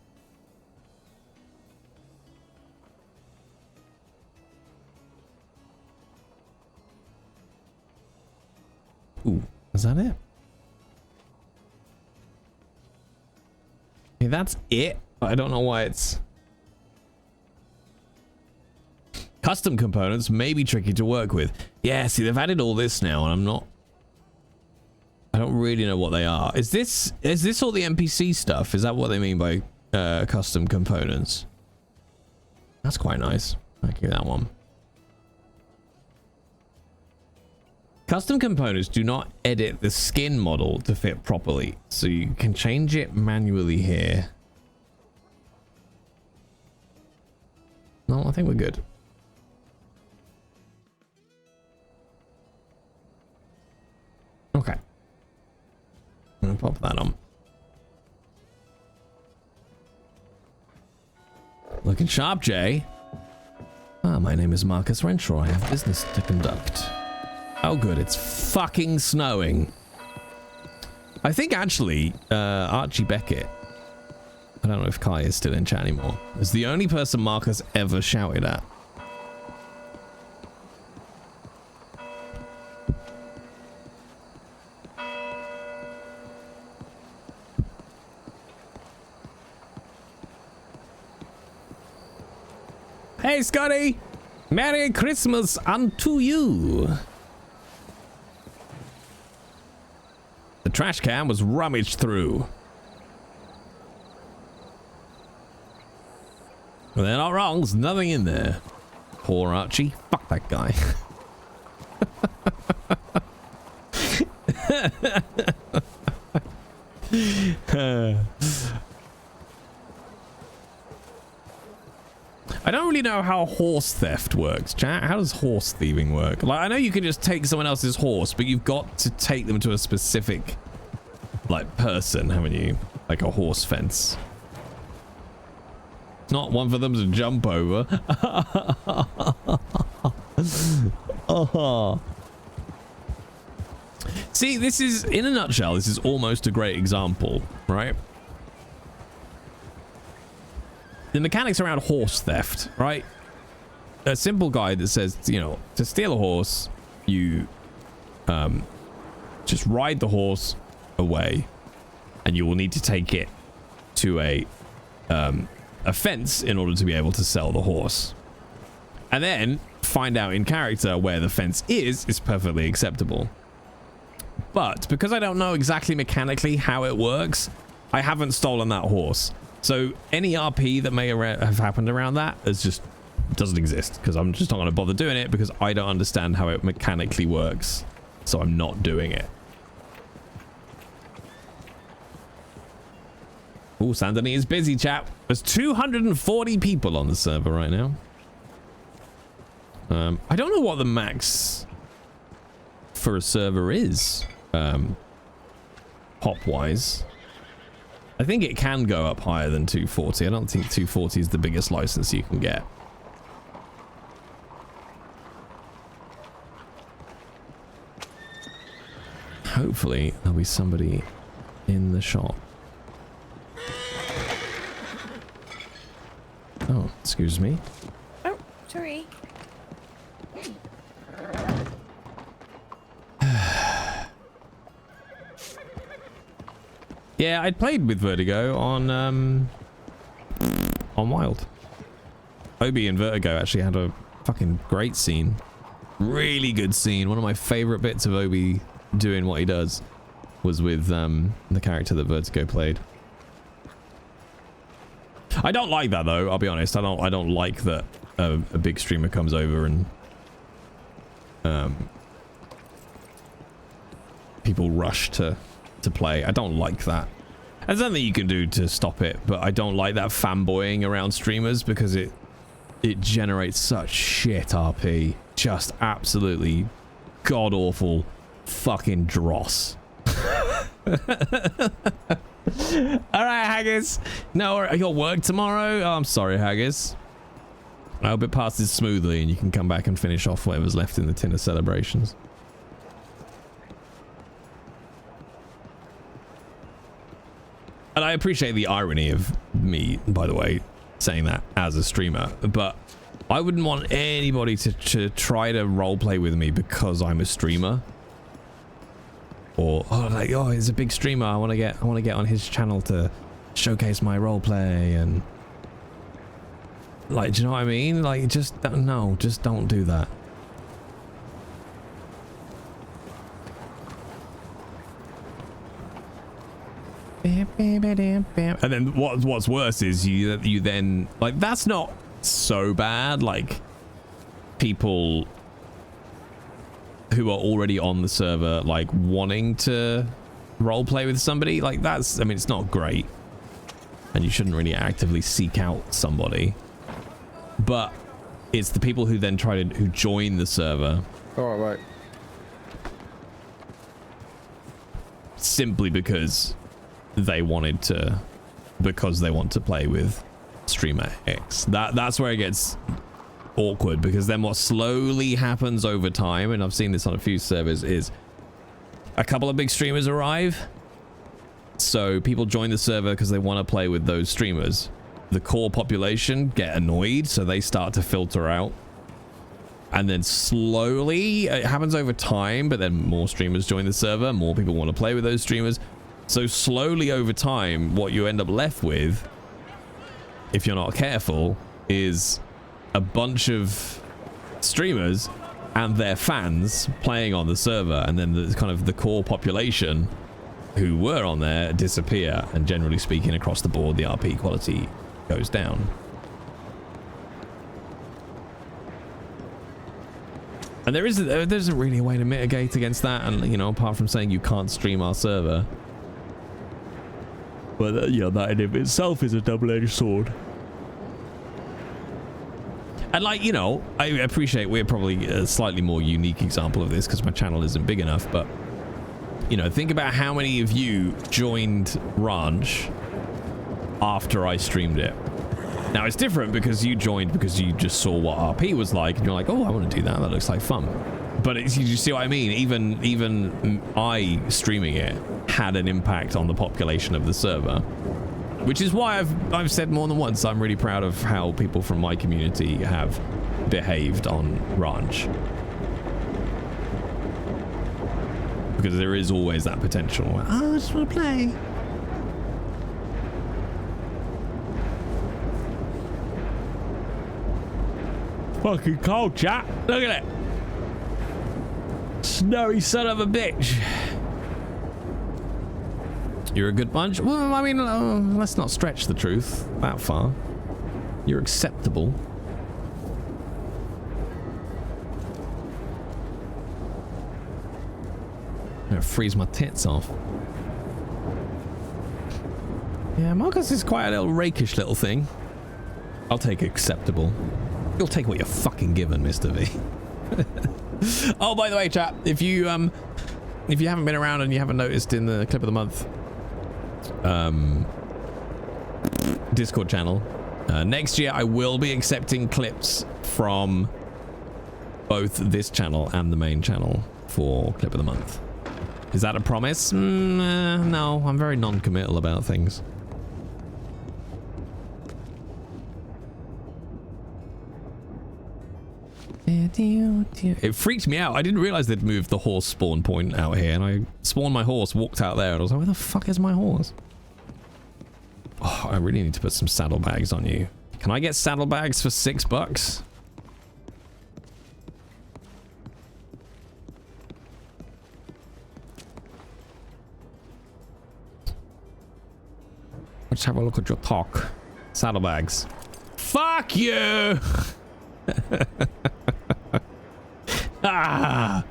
Ooh, is that it? Okay, that's it. I don't know why it's... Custom components may be tricky to work with. Yeah, see, they've added all this now, and I don't really know what they are. Is this all the NPC stuff? Is that what they mean by custom components? That's quite nice. I'll give that one. Custom components do not edit the skin model to fit properly, so you can change it manually here. No, I think we're good. Okay. I'm gonna pop that on. Looking sharp, Jay. Ah, my name is Marcus Renshaw. I have business to conduct. Oh good, it's fucking snowing. I think actually, Archie Beckett, I don't know if Kai is still in chat anymore, is the only person Marcus ever shouted at. Hey Scotty! Merry Christmas unto you! The trash can was rummaged through. Well, they're not wrong, there's nothing in there. Poor Archie. Fuck that guy. I don't really know how horse theft works, chat. How does horse thieving work? Like, I know you can just take someone else's horse, but you've got to take them to a specific, like, person, haven't you? Like a horse fence. Not one for them to jump over. Oh. See, this is, in a nutshell, this is almost a great example, right? The mechanics around horse theft, right? a simple guide that says, you know, to steal a horse, you just ride the horse away, and you will need to take it to a fence in order to be able to sell the horse. And then find out in character where the fence is perfectly acceptable. But because I don't know exactly mechanically how it works, I haven't stolen that horse. So any RP that may have happened around that is just doesn't exist, because I'm just not going to bother doing it because I don't understand how it mechanically works. So I'm not doing it. Oh, Sandony is busy, chap. There's 240 people on the server right now. I don't know what the max for a server is, pop-wise. I think it can go up higher than 240. I don't think 240 is the biggest license you can get. Hopefully, there'll be somebody in the shop. Oh, excuse me. Oh, sorry. Yeah, I'd played with Vertigo on Wild. Obi and Vertigo actually had a fucking great scene. Really good scene. One of my favorite bits of Obi doing what he does was with the character that Vertigo played. I don't like that though, I'll be honest. I don't like that a big streamer comes over and people rush to play. I don't like that. There's nothing you can do to stop it, but I don't like that fanboying around streamers because it generates such shit RP. Just absolutely god-awful fucking dross. Alright, Haggis. No, I got work tomorrow. Oh, I'm sorry, Haggis. I hope it passes smoothly and you can come back and finish off whatever's left in the tin of celebrations. And I appreciate the irony of me, by the way, saying that as a streamer, but I wouldn't want anybody to try to roleplay with me because I'm a streamer. Or, oh, like, oh, he's a big streamer. I want to get on his channel to showcase my roleplay and, like, do you know what I mean? Like, just don't do that. And then what's worse is you then, like, that's not so bad. Like, people who are already on the server, like, wanting to roleplay with somebody, like, that's, I mean, it's not great, and you shouldn't really actively seek out somebody, but it's the people who then who join the server. All right. Simply because they want to play with streamer X. That's where it gets awkward, because then what slowly happens over time, and I've seen this on a few servers, is a couple of big streamers arrive, so people join the server because they want to play with those streamers. The core population get annoyed, so they start to filter out, and then slowly it happens over time, but then more streamers join the server, more people want to play with those streamers. So slowly over time, what you end up left with, if you're not careful, is a bunch of streamers and their fans playing on the server, and then the kind of the core population who were on there disappear, and generally speaking, across the board, the RP quality goes down. And there isn't really a way to mitigate against that, and, you know, apart from saying you can't stream our server. But you know, that in itself is a double-edged sword. And, like, you know, I appreciate we're probably a slightly more unique example of this because my channel isn't big enough, but, you know, think about how many of you joined Ranch after I streamed it. Now, it's different because you joined because you just saw what RP was like, and you're like, oh, I want to do that. That looks like fun. But you see what I mean? Even I streaming it had an impact on the population of the server, which is why I've said more than once, I'm really proud of how people from my community have behaved on Ranch. Because there is always that potential. Oh, I just want to play. Fucking cold, chat. Look at it. Snowy son of a bitch. You're a good bunch. Well, I mean, let's not stretch the truth that far. You're acceptable. I'm gonna freeze my tits off. Yeah, Marcus is quite a little rakish little thing. I'll take acceptable. You'll take what you're fucking given, Mr. V. Oh, by the way, chat, if you haven't been around and you haven't noticed in the clip of the month Discord channel, next year I will be accepting clips from both this channel and the main channel for clip of the month. Is that a promise? No, I'm very non-committal about things. It freaked me out. I didn't realize they'd moved the horse spawn point out here, and I spawned my horse, walked out there, and I was like, where the fuck is my horse? Oh, I really need to put some saddlebags on you. Can I get saddlebags for $6? Let's have a look at your talk. Saddlebags. Fuck you! Ah!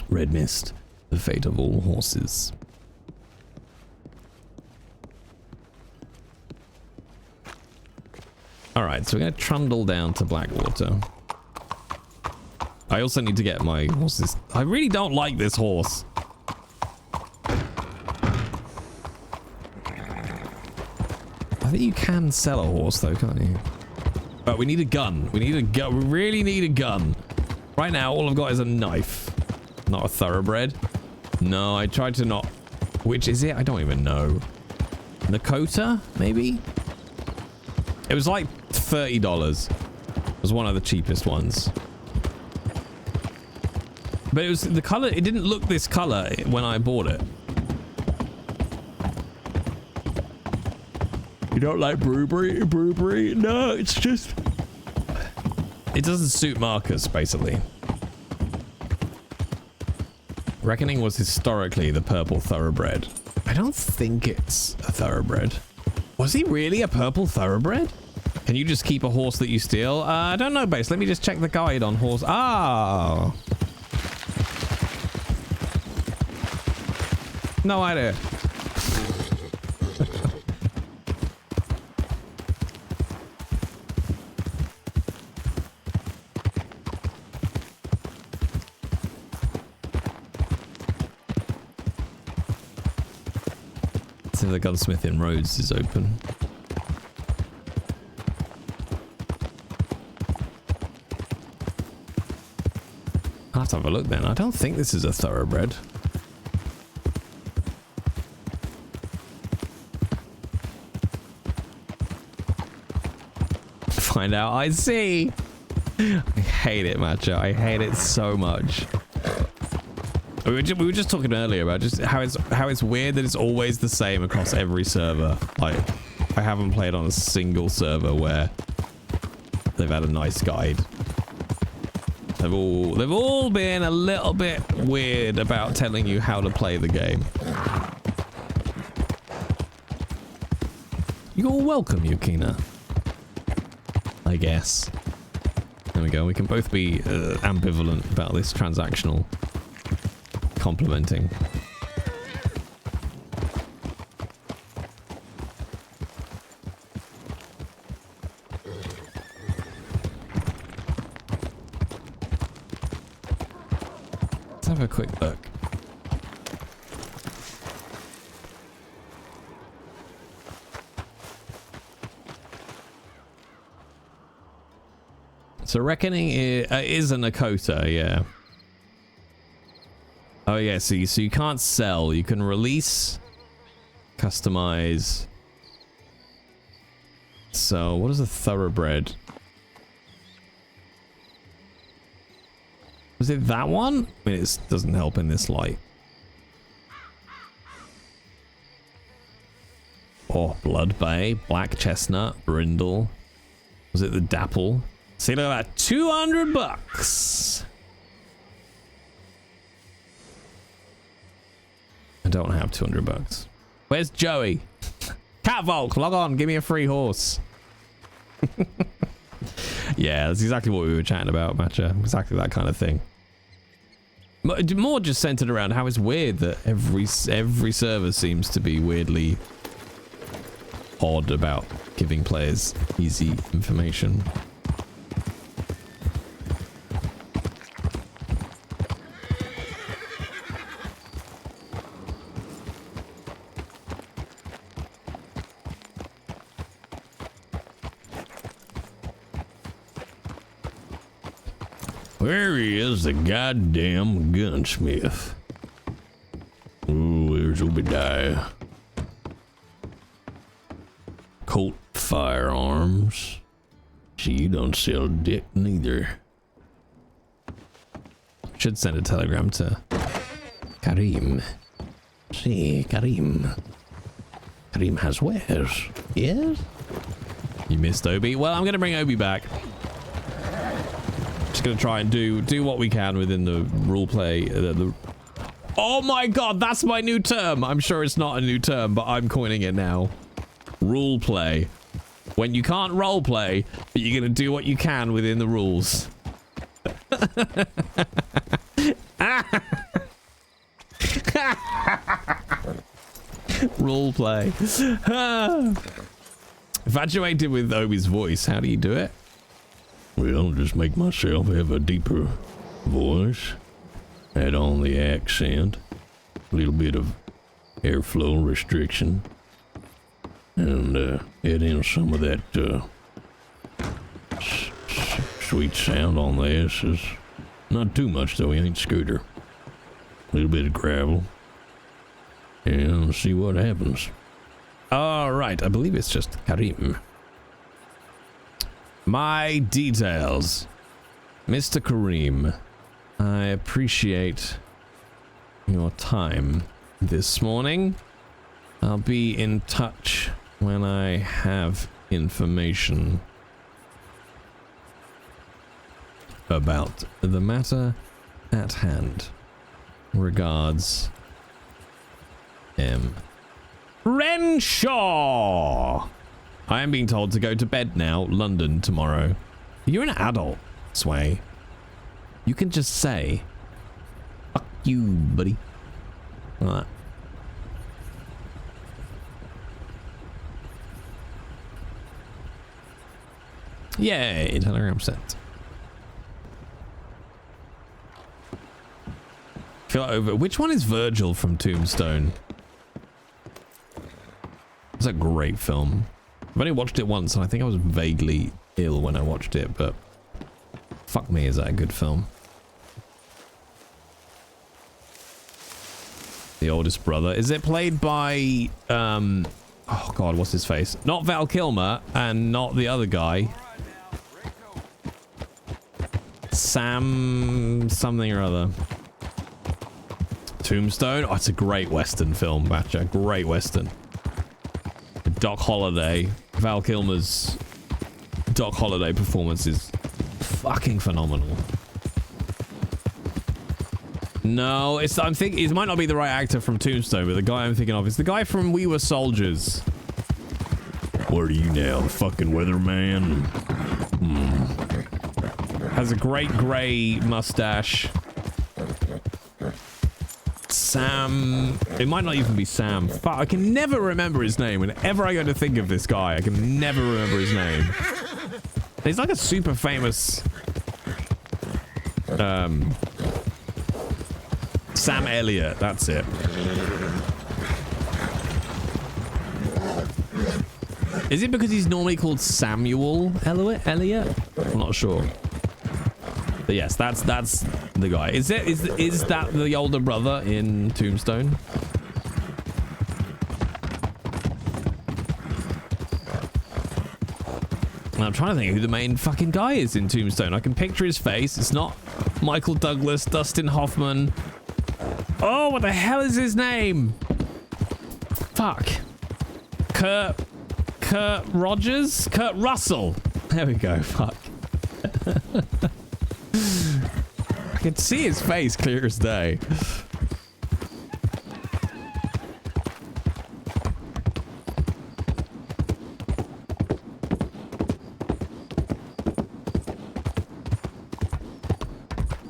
Red mist, the fate of all horses. Alright, so we're gonna trundle down to Blackwater. I also need to get my horses. I really don't like this horse. I think you can sell a horse though, can't you? But we need a gun. We need a gun. We really need a gun. Right now, all I've got is a knife. Not a thoroughbred. No, I tried to not... Which is it? I don't even know. Nakota, maybe? It was like $30. It was one of the cheapest ones. But it was the color. It didn't look this color when I bought it. You don't like Brewbury? No, it's just... It doesn't suit Marcus, basically. Reckoning was historically the purple thoroughbred. I don't think it's a thoroughbred. Was he really a purple thoroughbred? Can you just keep a horse that you steal? I don't know, base. Let me just check the guide on horse. Ah! No idea. So the gunsmith in Rhodes is open. I'll have to have a look then. I don't think this is a thoroughbred. Find out. I see. I hate it, Matcha. I hate it so much. We were just talking earlier about just how it's weird that it's always the same across every server. Like, I haven't played on a single server where they've had a nice guide. They've all been a little bit weird about telling you how to play the game. You're welcome, Yukina. I guess. There we go. We can both be ambivalent about this transactional complimenting. Let's have a quick look. So Reckoning is a Nakota, yeah. Oh yeah, so you can't sell. You can release Customize. So, what is a thoroughbred? Was it that one? I mean, it doesn't help in this light. Oh, Blood Bay, Black Chestnut, Brindle. Was it the Dapple? See, look at that. 200 bucks. I don't have 200 bucks. Where's Joey? Catvolk, log on. Give me a free horse. Yeah, that's exactly what we were chatting about, Matcha. Exactly that kind of thing. More just centered around how it's weird that every server seems to be weirdly odd about giving players easy information. Where he is, the goddamn gunsmith. Oh, there's Obadiah. Colt Firearms. See, you don't sell dick neither. Should send a telegram to Karim. See, Karim. Karim has wares. Yes? You missed Obi? Well, I'm going to bring Obi back. Just going to try and do what we can within the role play. Oh my god, that's my new term. I'm sure it's not a new term, but I'm coining it now. Rule play. When you can't role play, but you're going to do what you can within the rules. Role play. Infatuated with Obi's voice. How do you do it? Well, just make myself have a deeper voice. Add on the accent. A little bit of airflow restriction. And add in some of that sweet sound on the S's. Not too much though, he ain't Scooter. A little bit of gravel. And see what happens. Alright, I believe it's just Karim. My details. Mr. Karim, I appreciate your time this morning. I'll be in touch when I have information about the matter at hand. Regards, M. Renshaw! I am being told to go to bed now, London tomorrow. You're an adult, Sway. You can just say, fuck you, buddy. Like that. Yay, telegram sent. Feel over. Which one is Virgil from Tombstone? It's a great film. I've only watched it once, and I think I was vaguely ill when I watched it, but fuck me, is that a good film? The oldest brother. Is it played by, oh god, what's his face? Not Val Kilmer, and not the other guy. Sam something or other. Tombstone? Oh, it's a great Western film, Batcher. Great Western. Doc Holliday. Val Kilmer's Doc Holliday performance is fucking phenomenal. No, it's I'm thinking it might not be the right actor from Tombstone, but the guy I'm thinking of is the guy from We Were Soldiers. What are you now, the fucking weatherman? Has a great grey mustache. Sam. It might not even be Sam. Fuck, I can never remember his name. Whenever I go to think of this guy, I can never remember his name. He's like a super famous Sam Elliott, that's it. Is it because he's normally called Samuel Elliott? I'm not sure. But yes, that's the guy. Is that the older brother in Tombstone? And I'm trying to think who the main fucking guy is in Tombstone. I can picture his face. It's not Michael Douglas, Dustin Hoffman. Oh, what the hell is his name? Fuck. Kurt Rogers? Kurt Russell. There we go. Fuck. I can see his face clear as day.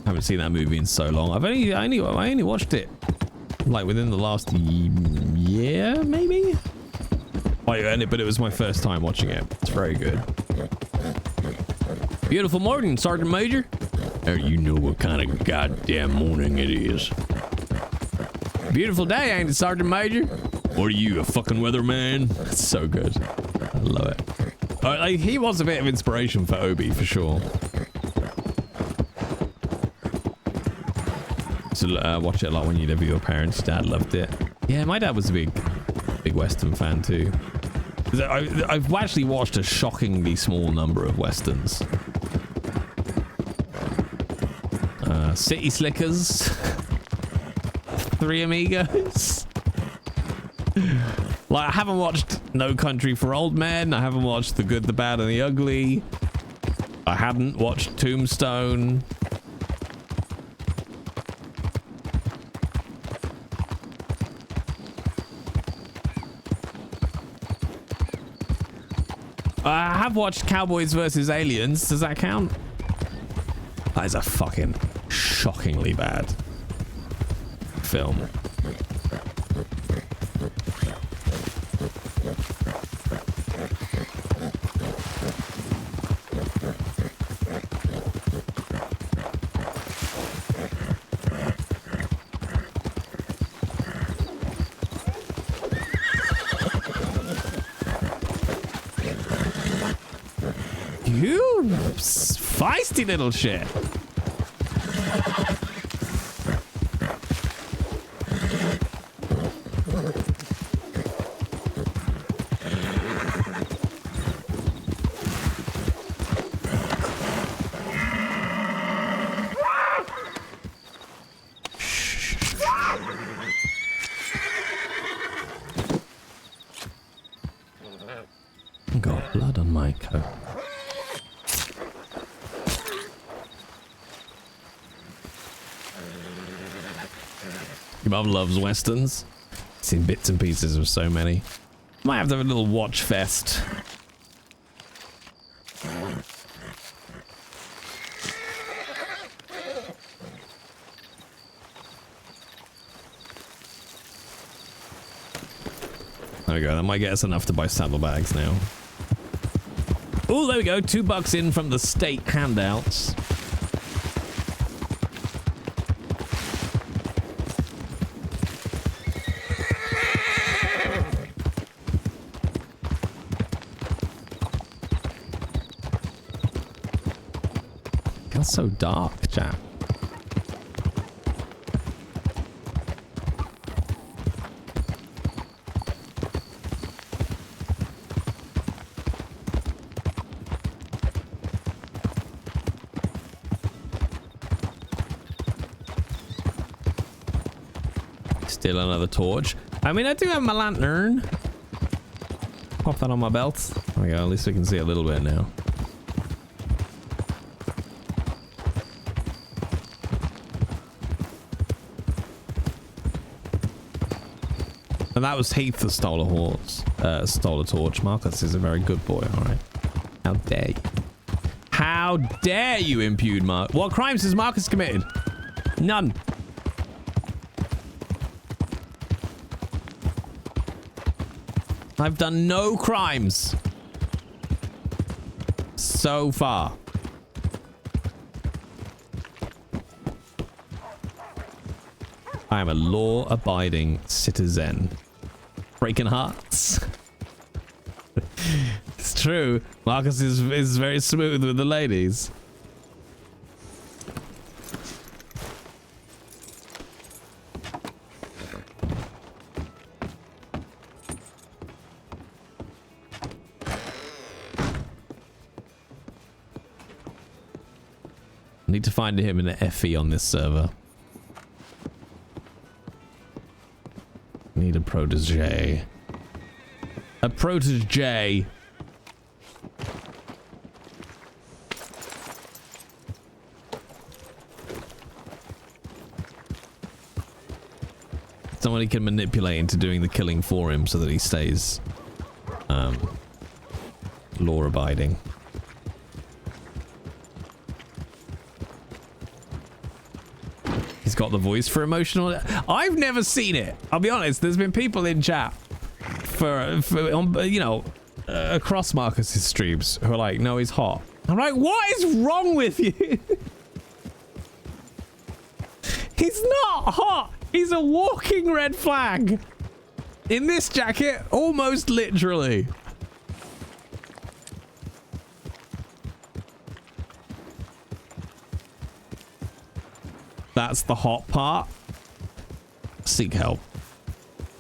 Haven't seen that movie in so long. I only watched it like within the last year, maybe. But it was my first time watching it. It's very good. Beautiful morning, Sergeant Major. Oh, you know what kind of goddamn morning it is. Beautiful day, ain't it, Sergeant Major? What are you, a fucking weatherman? That's so good. I love it. Like, he was a bit of inspiration for Obi, for sure. So watch it a lot when you live with your parents. Dad loved it. Yeah, my dad was a big Western fan too. I've actually watched a shockingly small number of Westerns. City Slickers. Three Amigos. Like, I haven't watched No Country for Old Men. I haven't watched The Good, the Bad, and the Ugly. I hadn't watched Tombstone. I have watched Cowboys vs. Aliens. Does that count? That is a fucking shockingly bad film. You feisty little shit. Got blood on my coat. Your mum loves Westerns. Seen bits and pieces of so many. Might have to have a little watch fest. There we go. That might get us enough to buy saddlebags now. Oh, there we go. $2 in from the state handouts. Feels so dark, chap. Still another torch. I mean, I do have my lantern. Pop that on my belt. There we go. At least we can see a little bit now. And that was Heath that stole a horse. Stole a torch. Marcus is a very good boy. All right. How dare you? How dare you impugn Mark? What crimes has Marcus committed? None. I've done no crimes so far. I am a law-abiding citizen. Breaking hearts. It's true. Marcus is very smooth with the ladies. Need to find him in an FE on this server. Need a protege. A protege. Someone he can manipulate into doing the killing for him so that he stays law-abiding. He's got the voice for emotional. I've never seen it. I'll be honest. There's been people in chat for you know, across Marcus's streams who are like, no, he's hot. I'm like, what is wrong with you? He's not hot. He's a walking red flag. In this jacket, almost literally. That's the hot part. Seek help.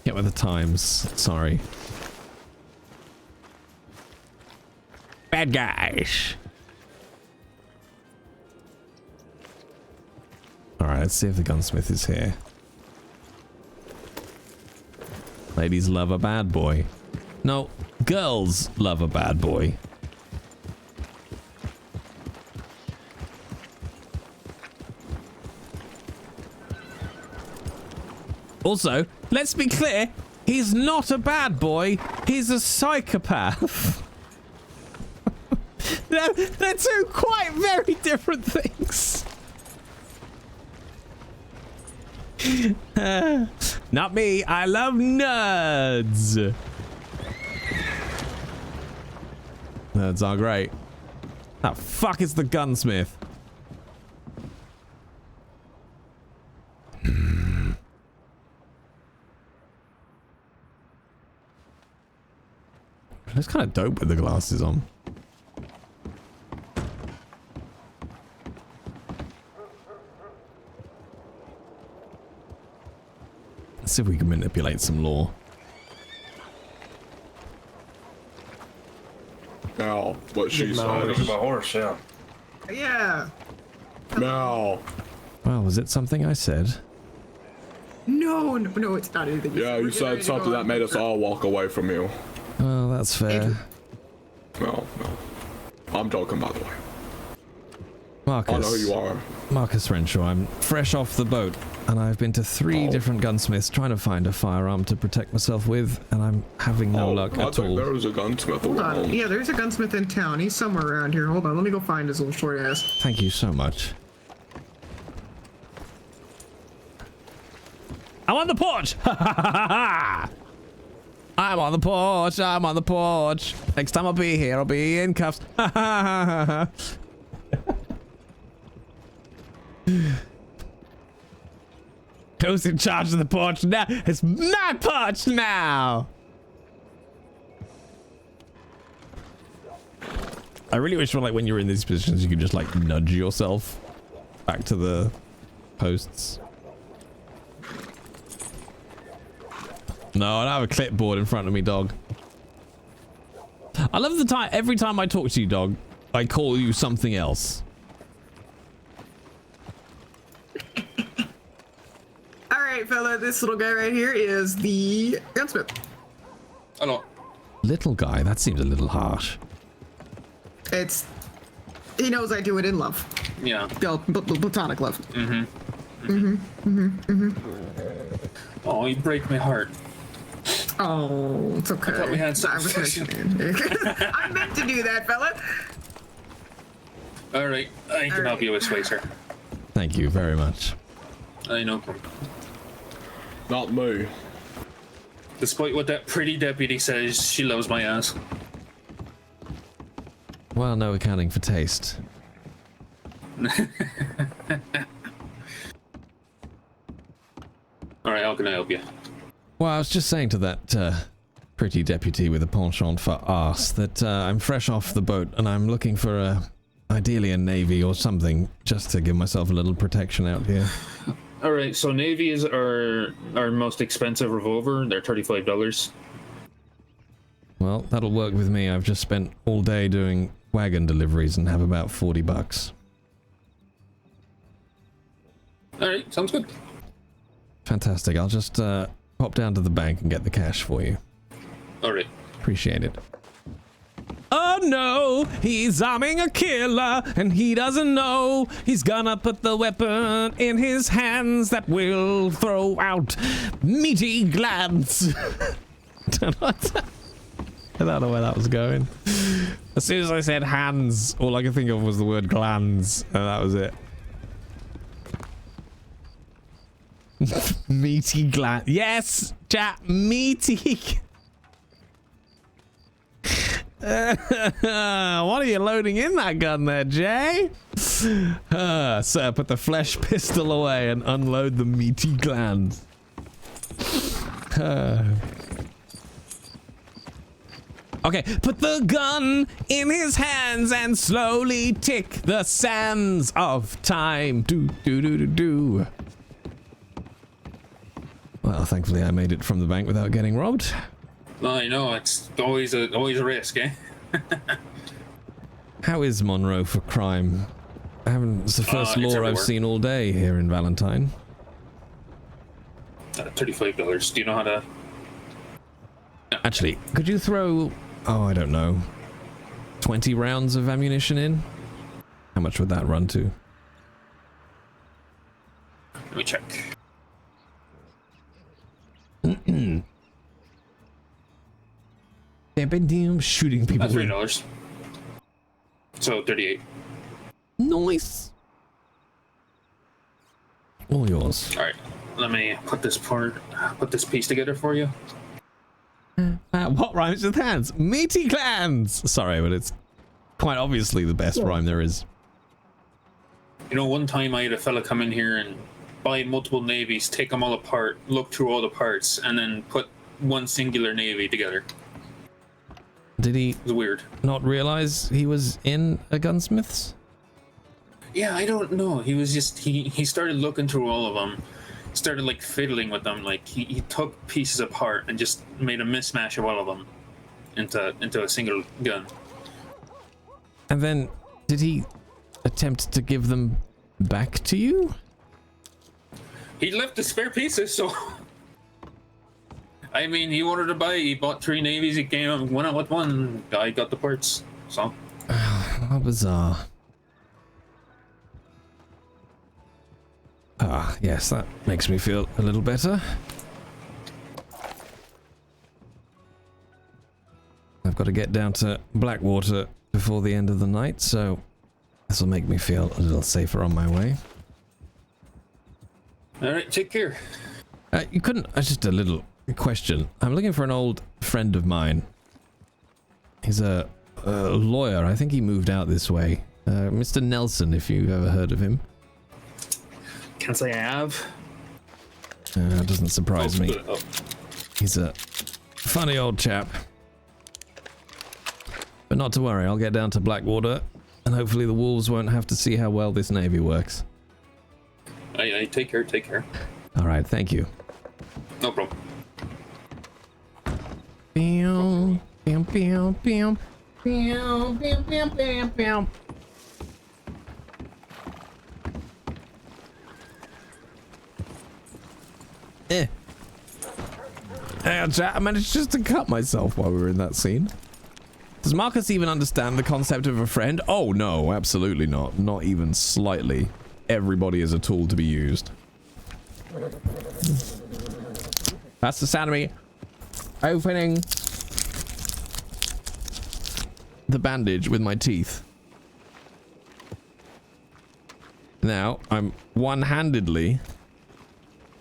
Get with the times. Sorry. Bad guys. Alright, let's see if the gunsmith is here. Ladies love a bad boy. No, girls love a bad boy. Also, let's be clear, he's not a bad boy, he's a psychopath. They're two quite very different things. Not me, I love nerds. Nerds are great. How the fuck is the gunsmith? That's kind of dope with the glasses on. Let's see if we can manipulate some law. Now, what she said. About horse, yeah. Yeah. No. Well, was it something I said? No, it's not anything. You said something that made us all walk away from you. Well, that's fair. No. I'm joking, by the way. Marcus. I know who you are. Marcus Renshaw. I'm fresh off the boat, and I've been to 3 different gunsmiths trying to find a firearm to protect myself with, and I'm having no luck at all. There was a gunsmith Hold around. on. Yeah, there's a gunsmith in town. He's somewhere around here. Hold on. Let me go find his little short ass. Thank you so much. I'm on the porch! I'm on the porch. I'm on the porch. Next time I'll be here, I'll be in cuffs. Who's in charge of the porch now? It's my porch now! I really wish when you're in these positions you could just like nudge yourself back to the posts. No, I don't have a clipboard in front of me, dog. I love the time every time I talk to you, dog, I call you something else. All right, fella, this little guy right here is the gunsmith. Hello. Little guy, that seems a little harsh. He knows I do it in love. Yeah. Platonic love. Oh, you break my heart. Oh, it's okay. I thought we had something. I meant to do that, fella. All right, I can help you with Swacer. Thank you very much. I know. Not me. Despite what that pretty deputy says, she loves my ass. Well, no accounting for taste. All right, how can I help you? Well, I was just saying to that pretty deputy with a penchant for arse that I'm fresh off the boat and I'm looking for ideally a navy or something just to give myself a little protection out here. All right, so navies are our most expensive revolver. They're $35. Well, that'll work with me. I've just spent all day doing wagon deliveries and have about $40. All right, sounds good. Fantastic. I'll just pop down to the bank and get the cash for you. All right. Appreciate it. Oh no, he's arming a killer and he doesn't know. He's gonna put the weapon in his hands that will throw out meaty glands. I don't know where that was going. As soon as I said hands, all I could think of was the word glands, and that was it. Meaty gland. Yes, chat, meaty. What are you loading in that gun there, Jay? Sir, put the flesh pistol away and unload the meaty glands. Okay, put the gun in his hands and slowly tick the sands of time. Do, do, do, do, do. Well, thankfully I made it from the bank without getting robbed. Well, I know, it's always a risk, eh? How is Monroe for crime? It's the first it's law I've everywhere. seen all day here in Valentine. $35. Do you know how to... Actually, could you throw, oh, I don't know, 20 rounds of ammunition in? How much would that run to? Let me check. Shooting people. That's $3. So 38. Nice. All yours. All right, let me put this piece together for you. What rhymes with hands? Meaty glands. Sorry, but it's quite obviously the best rhyme there is. You know, one time I had a fella come in here and buy multiple navies, take them all apart, look through all the parts, and then put one singular navy together. Did he It was weird. not realize he was in a gunsmith's? Yeah, I don't know. He was just he started looking through all of them, started like fiddling with them. Like he took pieces apart and just made a mismatch of all of them into a single gun. And then did he attempt to give them back to you? He left the spare pieces, so I mean, he wanted to buy. He bought 3 navies. He went out with one. Guy got the parts. So how bizarre. Ah, yes, that makes me feel a little better. I've got to get down to Blackwater before the end of the night, so this will make me feel a little safer on my way. all right, take care. You couldn't... just a little question. I'm looking for an old friend of mine. He's a lawyer. I think he moved out this way. Mr. Nelson, if you've ever heard of him. Can't say I have. Doesn't surprise me. He's a funny old chap. But not to worry, I'll get down to Blackwater, and hopefully the wolves won't have to see how well this navy works. I take care. Take care. All right, thank you. No problem. Bam, bam, bam, bam, bam, bam, bam, bam, bam. I managed just to cut myself while we were in that scene. Does Marcus even understand the concept of a friend? Oh no, absolutely not. Not even slightly. Everybody is a tool to be used. That's the sound of me opening the bandage with my teeth. Now, I'm one-handedly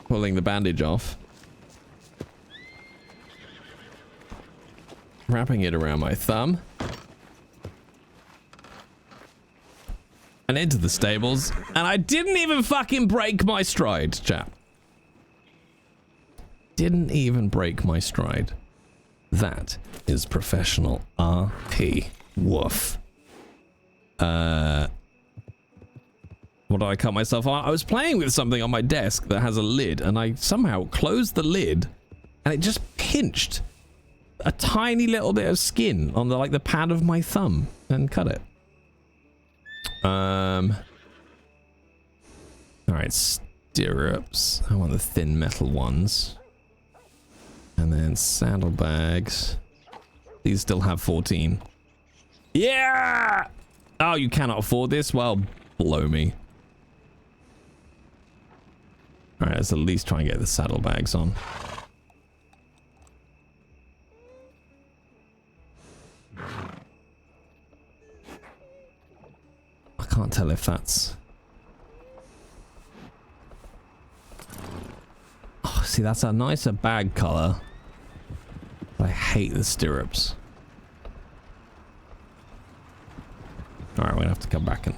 pulling the bandage off, wrapping it around my thumb, and into the stables, and I didn't even fucking break my stride, chap. Didn't even break my stride. That is professional RP. Woof. What did I cut myself on? I was playing with something on my desk that has a lid, and I somehow closed the lid, and it just pinched a tiny little bit of skin on the pad of my thumb and cut it. All right, stirrups. I want the thin metal ones. And then saddlebags. These still have 14. Yeah! Oh, you cannot afford this? Well, blow me. Alright, let's at least try and get the saddlebags on. I can't tell if that's... Oh, see, that's a nicer bag color. I hate the stirrups. Alright, we're gonna have to come back and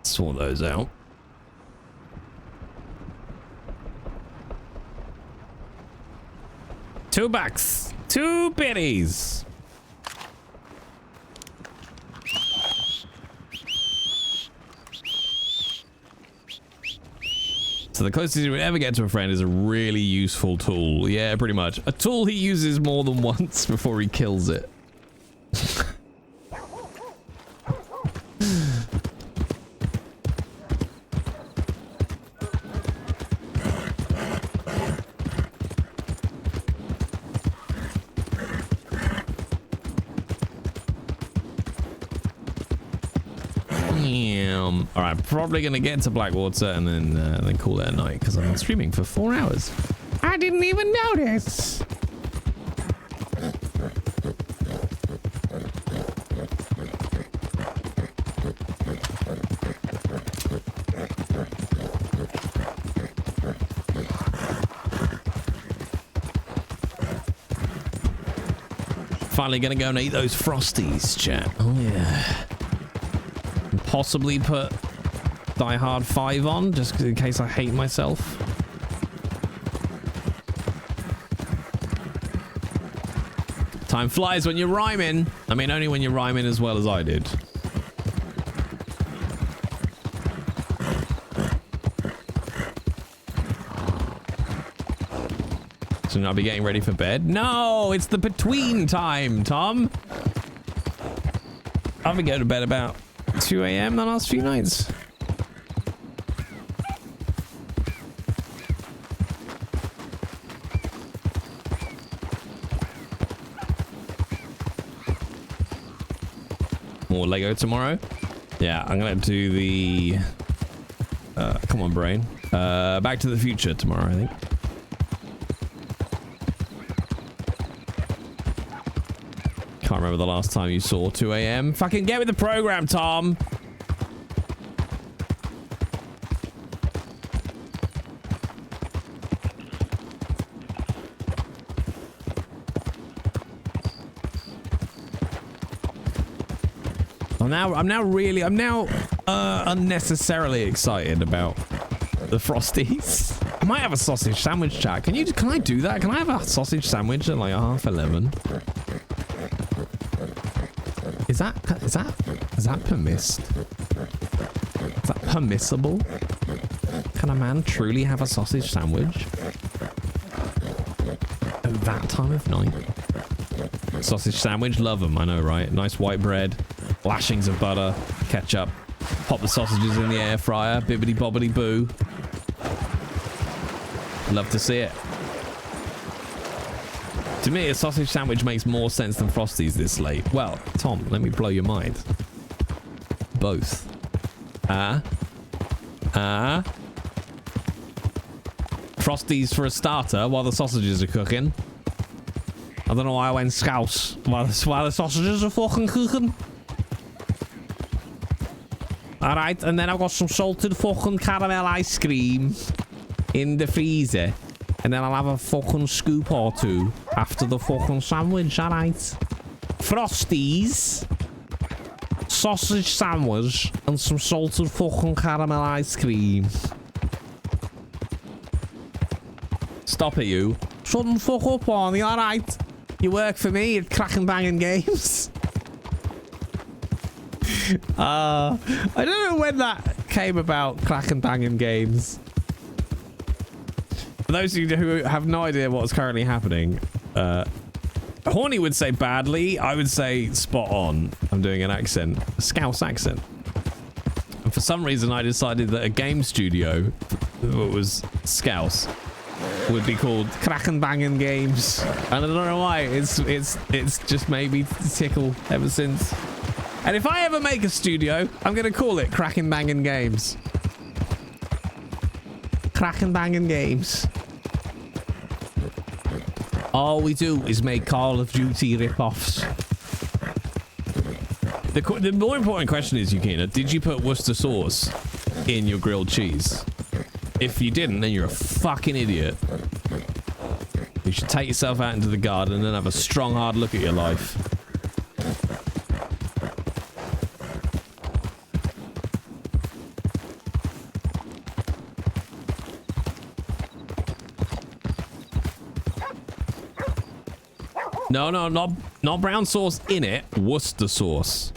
sort those out. $2. 2 biddies. So the closest you would ever get to a friend is a really useful tool. Yeah, pretty much. A tool he uses more than once before he kills it. All right, probably gonna get to Blackwater and then call it a night because I've been streaming for 4 hours. I didn't even notice. Finally gonna go and eat those Frosties, chat. Oh yeah. Possibly put Die Hard 5 on, just in case I hate myself. Time flies when you're rhyming. I mean, only when you're rhyming as well as I did. Shouldn't I be getting ready for bed? No, it's the between time, Tom. I've been going to bed about 2 a.m. the last few nights. More Lego tomorrow. Yeah, I'm gonna do the come on brain. Back to the Future tomorrow, I think. Can't remember the last time you saw 2 a.m. Fucking get with the program, Tom. I'm now unnecessarily excited about the Frosties. I might have a sausage sandwich, chat. Can I do that? Can I have a sausage sandwich at like 11:30? Is that permissed? Is that permissible? Can a man truly have a sausage sandwich at that time of night? Sausage sandwich, love them, I know, right? Nice white bread, lashings of butter, ketchup, pop the sausages in the air fryer, bibbity bobbity boo. Love to see it. To me, a sausage sandwich makes more sense than Frosties this late. Well, Tom, let me blow your mind. Both. Frosties for a starter while the sausages are cooking. I don't know why I went scouse while the sausages are fucking cooking. Alright, and then I've got some salted fucking caramel ice cream in the freezer. And then I'll have a fucking scoop or two after the fucking sandwich, alright? Frosties, sausage sandwich, and some salted fucking caramel ice cream. Stop it, you. Shut the fuck up, Barney, alright? You work for me at Cracking Banging Games. I don't know when that came about, Cracking Banging Games. For those of you who have no idea what's currently happening, Horny would say badly. I would say spot on. I'm doing an accent, a Scouse accent. And for some reason, I decided that a game studio that was Scouse would be called Kraken Bangin' Games. And I don't know why. It's just made me tickle ever since. And if I ever make a studio, I'm going to call it Kraken Bangin' Games. Kraken Bangin' Games. All we do is make Call of Duty rip-offs. The more important question is, Yukina, did you put Worcester sauce in your grilled cheese? If you didn't, then you're a fucking idiot. You should take yourself out into the garden and have a strong, hard look at your life. No, not brown sauce in it. Worcester sauce.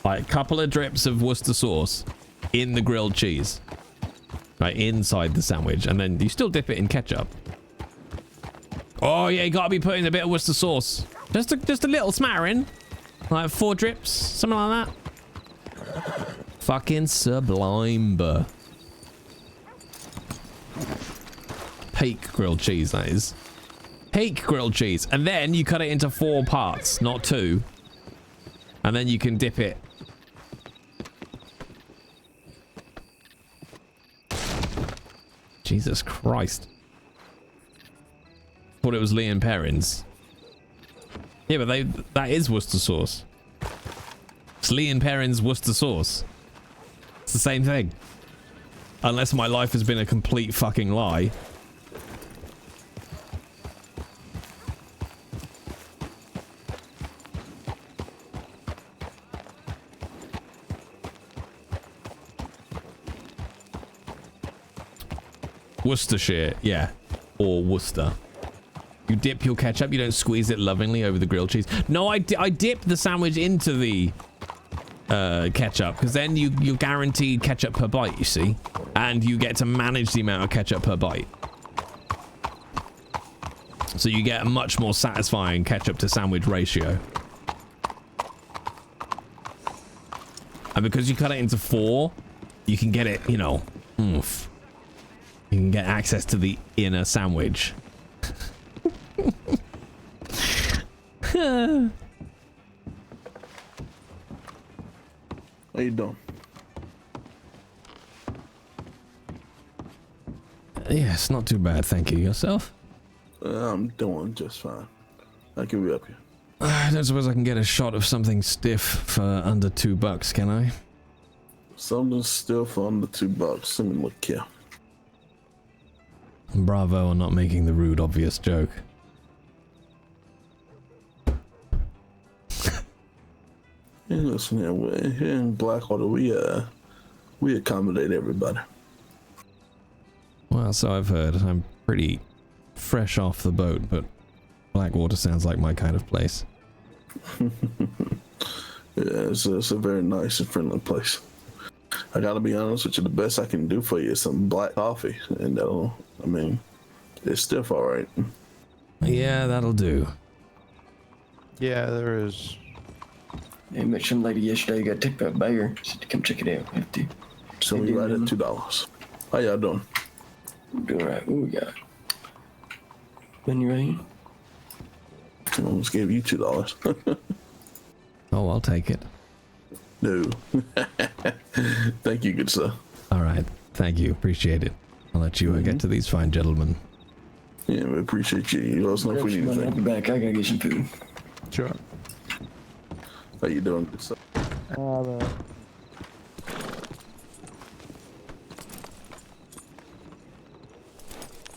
Like a couple of drips of Worcester sauce in the grilled cheese. Right, inside the sandwich. And then you still dip it in ketchup. Oh, yeah, you gotta be putting a bit of Worcester sauce. Just a little smattering. Like 4 drips. Something like that. Fucking sublime. Peak grilled cheese, that is. Peak grilled cheese. And then you cut it into 4 parts, not 2. And then you can dip it. Jesus Christ. Thought it was Lee and Perrins. Yeah, but that is Worcester sauce. It's Lee and Perrins Worcester sauce. It's the same thing. Unless my life has been a complete fucking lie. Worcestershire, yeah. Or Worcester. You dip your ketchup, you don't squeeze it lovingly over the grilled cheese. No, I dip the sandwich into the ketchup, because then you're guaranteed ketchup per bite, you see? And you get to manage the amount of ketchup per bite. So you get a much more satisfying ketchup to sandwich ratio. And because you cut it into 4, you can get it, you know, oomph. You can get access to the inner sandwich. How you doing? Yes, not too bad, thank you. Yourself? I'm doing just fine. I can help you. I don't suppose I can get a shot of something stiff for under $2, can I? Something stiff for under $2. Let me look here. Bravo on not making the rude, obvious joke. Hey, listen here in Blackwater, we accommodate everybody. Well, so I've heard. I'm pretty fresh off the boat, but Blackwater sounds like my kind of place. Yeah, it's a very nice and friendly place. I gotta be honest with you, the best I can do for you is some black coffee, and it's stiff, all right. Yeah, that'll do. Yeah, there is. Hey, mentioned lady yesterday got ticked by a bear. Said to come check it out. Have to. So we right at $2. How y'all doing? Doing right. What we got? When you ready? I almost gave you $2. Oh, I'll take it. No. Thank you, good sir. All right. Thank you. Appreciate it. I'll let you get to these fine gentlemen. Yeah, we appreciate you. You let us know if we need anything. I'll be back. I gotta get some food. Sure. How you doing, good sir?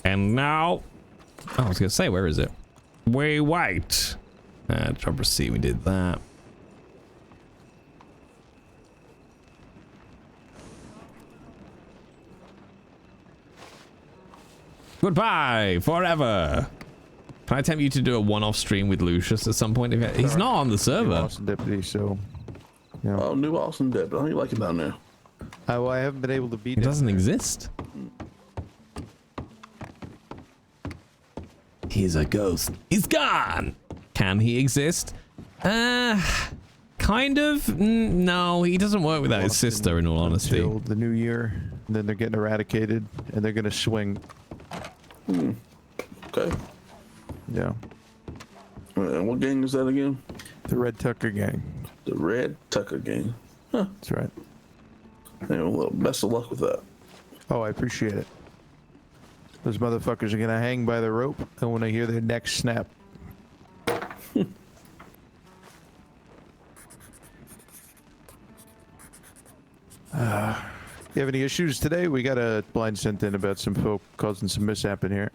And now... Oh, I was going to say, where is it? We wait. Jumper C, we did that. Goodbye forever. Can I tempt you to do a one-off stream with Lucius at some point? He's not on the server. New Austin deputy, so. Yeah. Oh, New Austin deputy. How you like it down there? Well, I haven't been able to beat it. It doesn't exist. He's a ghost. He's gone. Can he exist? Kind Kind of. No, he doesn't work without his sister, in all honesty. Until the new year, and then they're getting eradicated, and they're gonna swing. Okay. Yeah. And what gang is that again? The Red Tucker Gang. The Red Tucker Gang. Huh. That's right. Hey, well, best of luck with that. Oh, I appreciate it. Those motherfuckers are gonna hang by the rope, and when I hear their necks snap. You have any issues today? We got a blind sent in about some folk causing some mishap in here.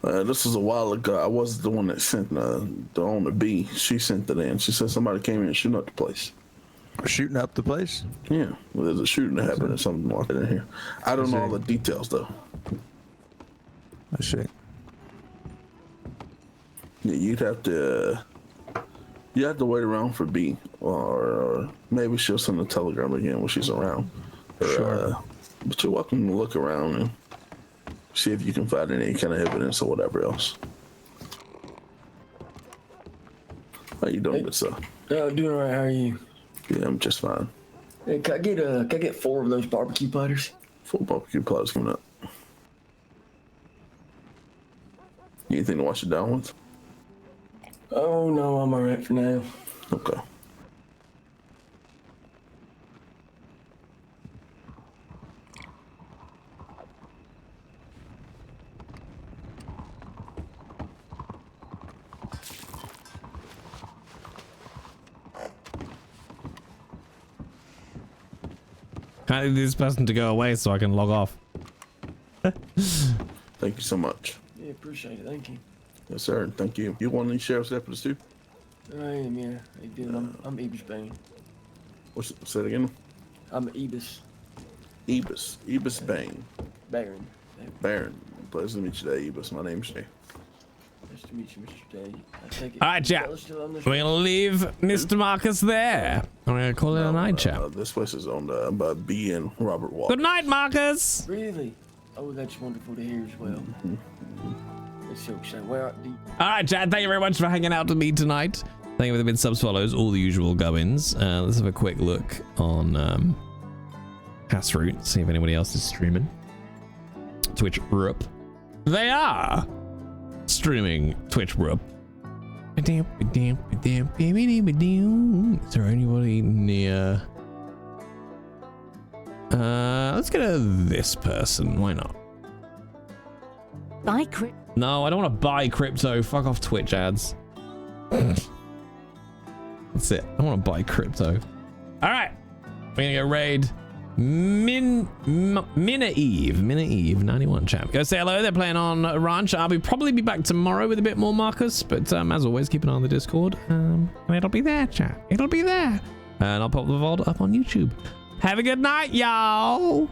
This was a while ago. I was the one that sent the owner B. She sent it in. She said somebody came in and shooting up the place. Shooting up the place? Yeah. Well, there's a shooting that happened or something like that in here. I don't know all the details though. I see. Yeah, you'd have to wait around for B, or maybe she'll send a telegram again when she's around. Sure. But you're welcome to look around and see if you can find any kind of evidence or whatever else. How you doing, good sir? Doing all right. How are you? Yeah, I'm just fine. Hey, can I get 4 of those barbecue platters? 4 barbecue platters coming up. Anything to wash it down with? Oh no, I'm all right for now. Okay. I need this person to go away so I can log off. Thank you so much. Yeah, appreciate it. Thank you. Yes, sir. Thank you. You want any sheriff's deputies too? I am, yeah. I do. I'm Ebus Bane. Say it again? I'm Ebus. Ebus Bane. Baron. Baron. Pleasure to meet you today, Ebus. My name's Jay. Nice to meet you, Mr. Day. I take it. All right, chat. We're gonna leave Mr. Marcus there. I'm gonna call it a night, chat. This place is owned by B and Robert Walker. Good night, Marcus. Really? Oh, that's wonderful to hear as well. It's so exciting. Where are the... All right, chat. Thank you very much for hanging out with me tonight. Thank you for the been subs, follows, all the usual goings. Let's have a quick look on Hassroot, see if anybody else is streaming. Twitch Rup. They are streaming Twitch Rup. Is there anybody near? Let's get to this person. Why not? Buy crypto. No, I don't want to buy crypto. Fuck off Twitch ads. That's it. I want to buy crypto. All right, we're gonna go raid Mina Eve 91 champ. Go say hello. They're playing on Ranch. I'll probably be back tomorrow with a bit more, Marcus, but as always, keep an eye on the Discord. It'll be there, chat. It'll be there, and I'll pop the VOD up on YouTube. Have a good night, y'all.